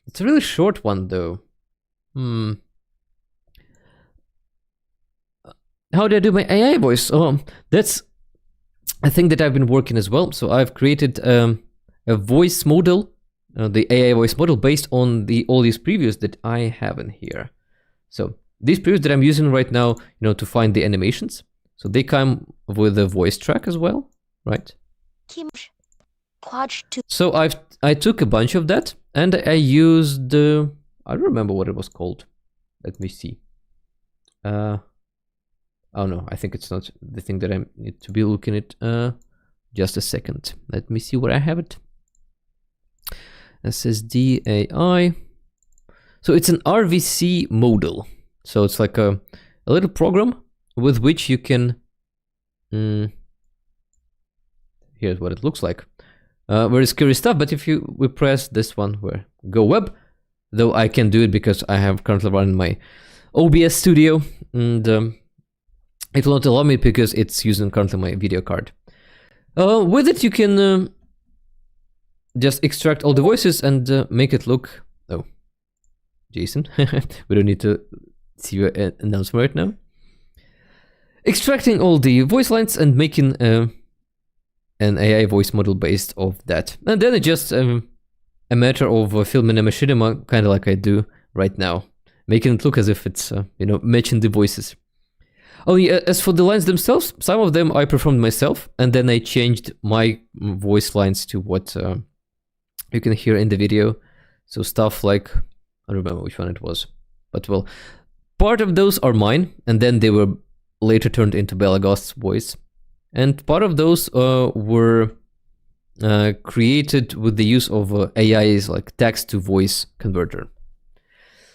It's a really short one though. How do I do my AI voice? Oh, that's a thing that I've been working as well. So I've created a voice model, the AI voice model based on all these previews that I have in here. So these previews that I'm using right now, to find the animations. So they come with a voice track as well, right? So I took a bunch of that and I used I don't remember what it was called. Let me see. Oh no, I think it's not the thing that I need to be looking at. Just a second. Let me see where I have it. SSD AI. So it's an RVC model. So it's like a little program with which you can... here's what it looks like. Very scary stuff, but if we press this one where go web, though I can do it because I have currently running my OBS studio, and it will not allow me because it's using currently my video card. With it you can just extract all the voices and make it look... Oh, Jason, we don't need to see your announcement right now. Extracting all the voice lines and making an AI voice model based off that. And then it's just a matter of filming a machinima, kind of like I do right now. Making it look as if it's, matching the voices. Oh yeah, as for the lines themselves, some of them I performed myself, and then I changed my voice lines to what you can hear in the video. So stuff like, I don't remember which one it was, but well, part of those are mine, and then they were later turned into Belagost's voice. And part of those were created with the use of AI's like text-to-voice converter.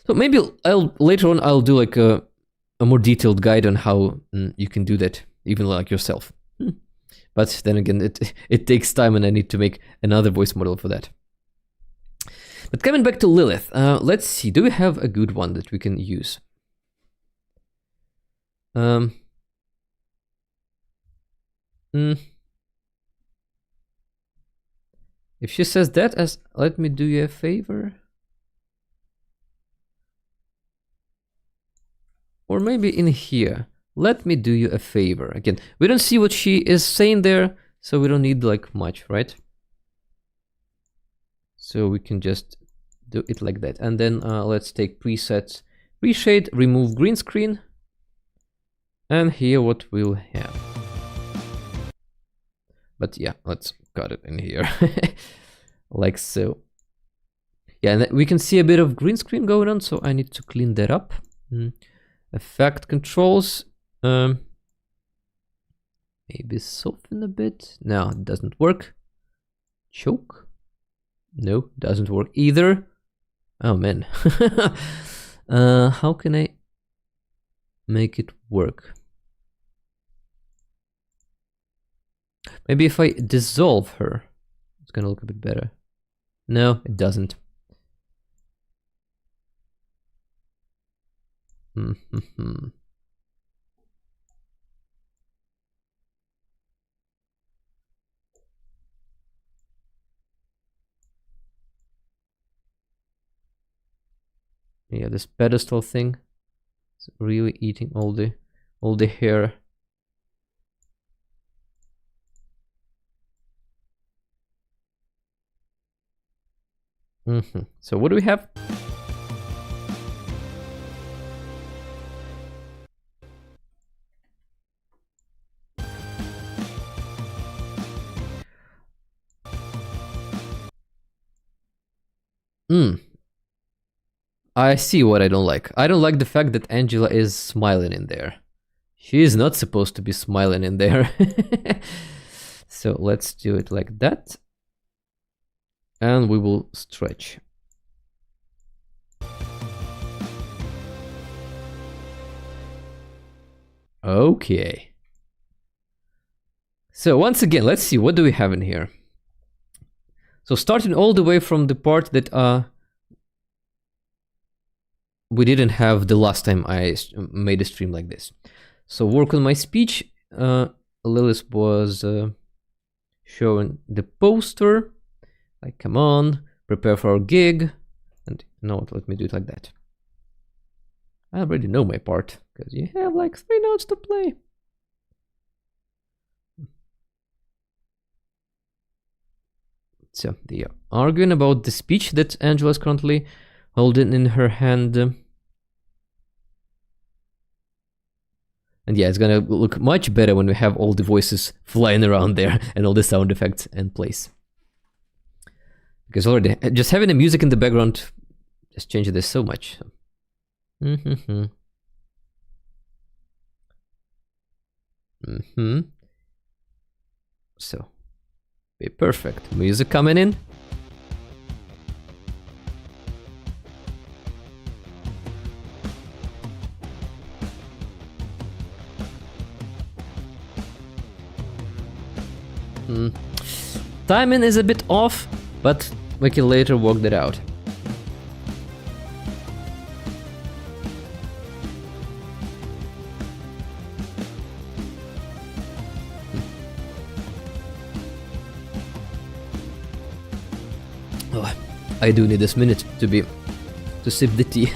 So maybe later on I'll do like a more detailed guide on how you can do that, even like yourself. But then again, it takes time, and I need to make another voice model for that. But coming back to Lilith, let's see. Do we have a good one that we can use? If she says that as, let me do you a favor. Or maybe in here, let me do you a favor. Again, we don't see what she is saying there, so we don't need like much, right? So we can just do it like that. And then let's take presets, reshade, remove green screen. And here what we'll have. But yeah, let's cut it in here. Like so. Yeah, and we can see a bit of green screen going on, so I need to clean that up. Effect controls. Maybe soften a bit. No, it doesn't work. Choke. No, doesn't work either. Oh man. How can I make it work? Maybe if I dissolve her, it's gonna look a bit better. No, it doesn't. Yeah, this pedestal thing is really eating all the hair. So what do we have? I see what I don't like. I don't like the fact that Angela is smiling in there. She is not supposed to be smiling in there. So let's do it like that. And we will stretch. Okay. So once again, let's see, what do we have in here? So starting all the way from the part that we didn't have the last time I made a stream like this. So work on my speech. Lilith was showing the poster. Like, come on, prepare for our gig. And no, let me do it like that. I already know my part, because you have like 3 notes to play. So they are arguing about the speech that Angela is currently holding in her hand. And yeah, it's gonna look much better when we have all the voices flying around there and all the sound effects in place. Because already, just having the music in the background just changes this so much. So, be perfect. Music coming in. Timing is a bit off, but we can later work that out. Oh, I do need this minute to sip the tea.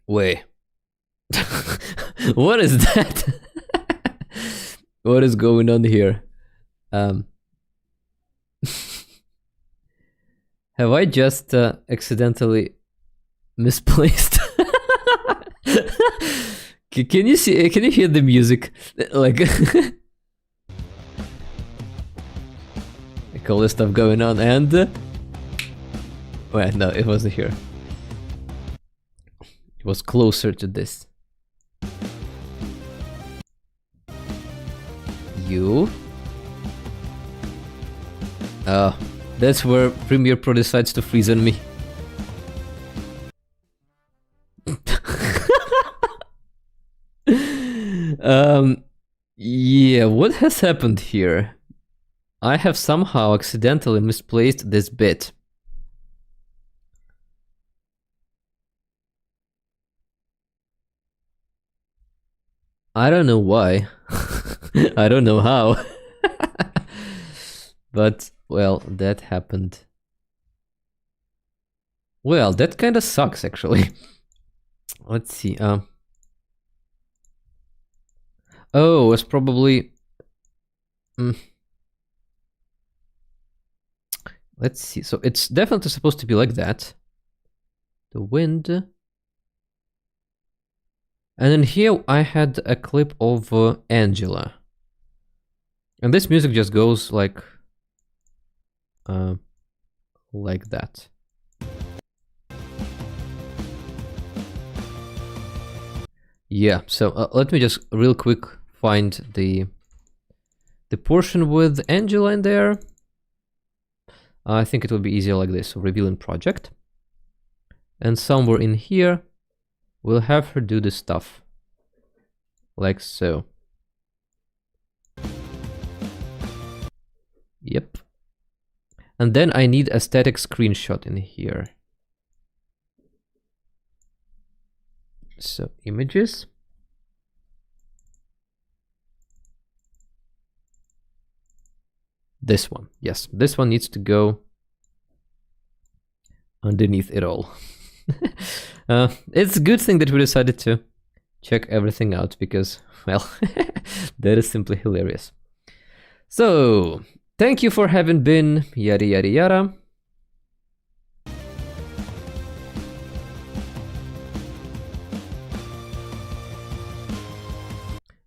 Wait. What is that? What is going on here? Have I just accidentally misplaced? Can you see? Can you hear the music? Like, like all this stuff going on, and wait, no, it wasn't here. It was closer to this. You. Oh, that's where Premiere Pro decides to freeze on me. Yeah, what has happened here? I have somehow accidentally misplaced this bit. I don't know why. I don't know how. But, well, that happened. Well, that kind of sucks, actually. Let's see. Oh, it's probably... Let's see. So it's definitely supposed to be like that. The wind. And then here I had a clip of Angela. And this music just goes like that. Yeah, so let me just real quick find the portion with Angela in there. I think it will be easier like this. So revealing project. And somewhere in here, we'll have her do the stuff. Like so. Yep. And then I need a static screenshot in here. So, images. This one, yes. This one needs to go underneath it all. It's a good thing that we decided to check everything out because, well, that is simply hilarious. So, thank you for having been, yada yada yada.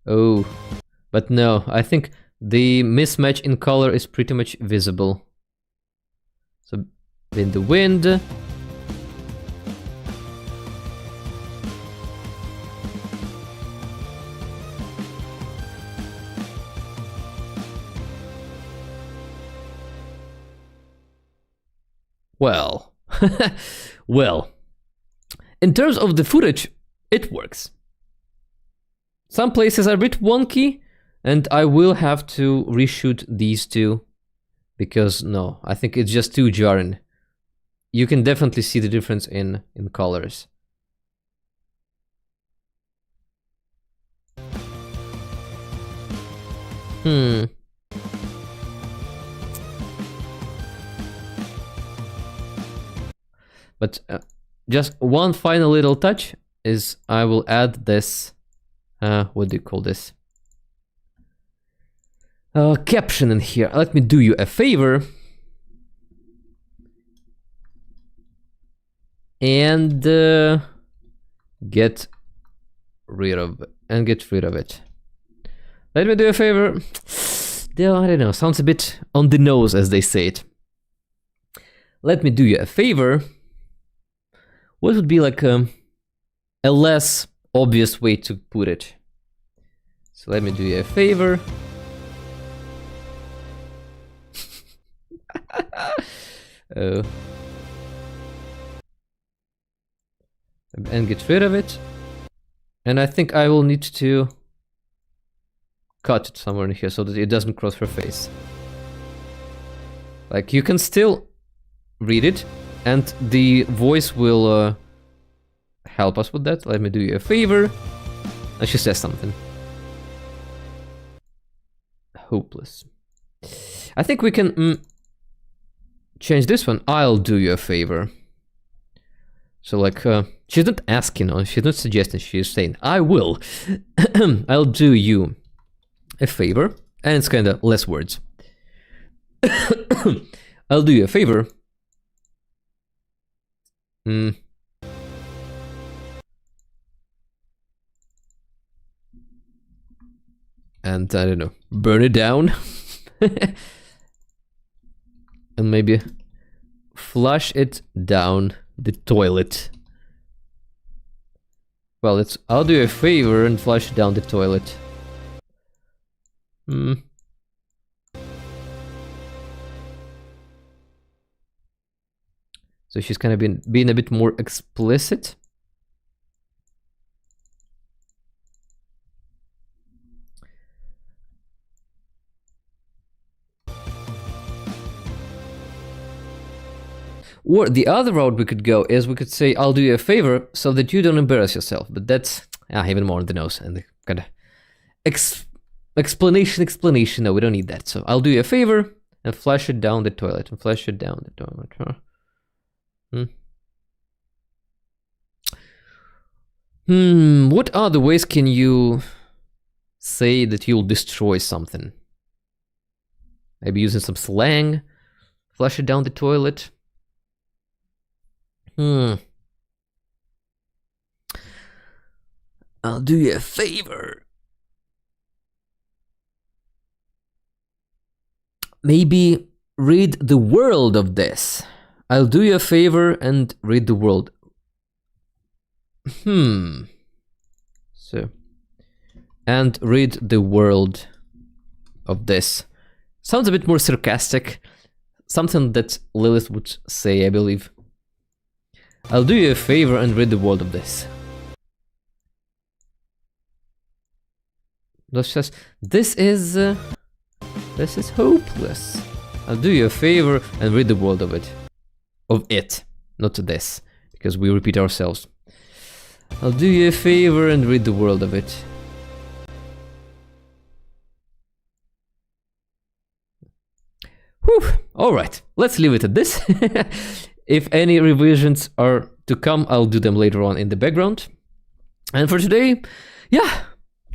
Oh, but no, I think the mismatch in color is pretty much visible. So, in the wind. Well, well, in terms of the footage, it works. Some places are a bit wonky, and I will have to reshoot these two, because no, I think it's just too jarring. You can definitely see the difference in colors. But just one final little touch is I will add this, what do you call this? Caption in here. Let me do you a favor. And get rid of it. Let me do a favor. I don't know, sounds a bit on the nose as they say it. Let me do you a favor. What would be like a less obvious way to put it? So let me do you a favor. Oh. And get rid of it. And I think I will need to cut it somewhere in here so that it doesn't cross her face. Like, you can still read it, and the voice will help us with that. Let me do you a favor. And she says something. Hopeless. I think we can change this one. I'll do you a favor. So like, she's not asking or she's not suggesting, she's saying, I will. I'll do you a favor. And it's kind of less words. I'll do you a favor. And I don't know, burn it down. And maybe flush it down the toilet. Well, I'll do a favor and flush down the toilet. So she's kind of being a bit more explicit. Or the other route we could go is we could say, I'll do you a favor so that you don't embarrass yourself. But that's even more on the nose and the kind of explanation. No, we don't need that. So I'll do you a favor and flush it down the toilet. And flush it down the toilet. What other ways can you say that you'll destroy something? Maybe using some slang. Flush it down the toilet. I'll do you a favor. Maybe read the world of this. I'll do you a favor and read the world. So, and read the world of this. Sounds a bit more sarcastic. Something that Lilith would say, I believe. I'll do you a favor and rid the world of this. This is hopeless. I'll do you a favor and rid the world of it. Of it, not this, because we repeat ourselves. I'll do you a favor and rid the world of it. Whew, alright, let's leave it at this. If any revisions are to come, I'll do them later on in the background. And for today, yeah,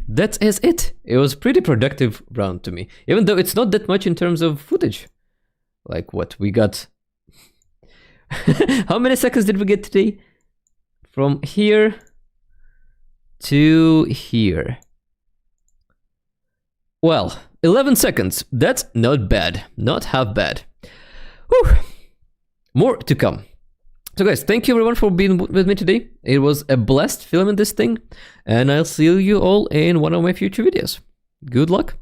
that is it. It was a pretty productive round to me, even though it's not that much in terms of footage. Like what we got. How many seconds did we get today? From here to here. Well, 11 seconds. That's not bad. Not half bad. Whew. More to come. So guys, thank you everyone for being with me today. It was a blast filming this thing. And I'll see you all in one of my future videos. Good luck.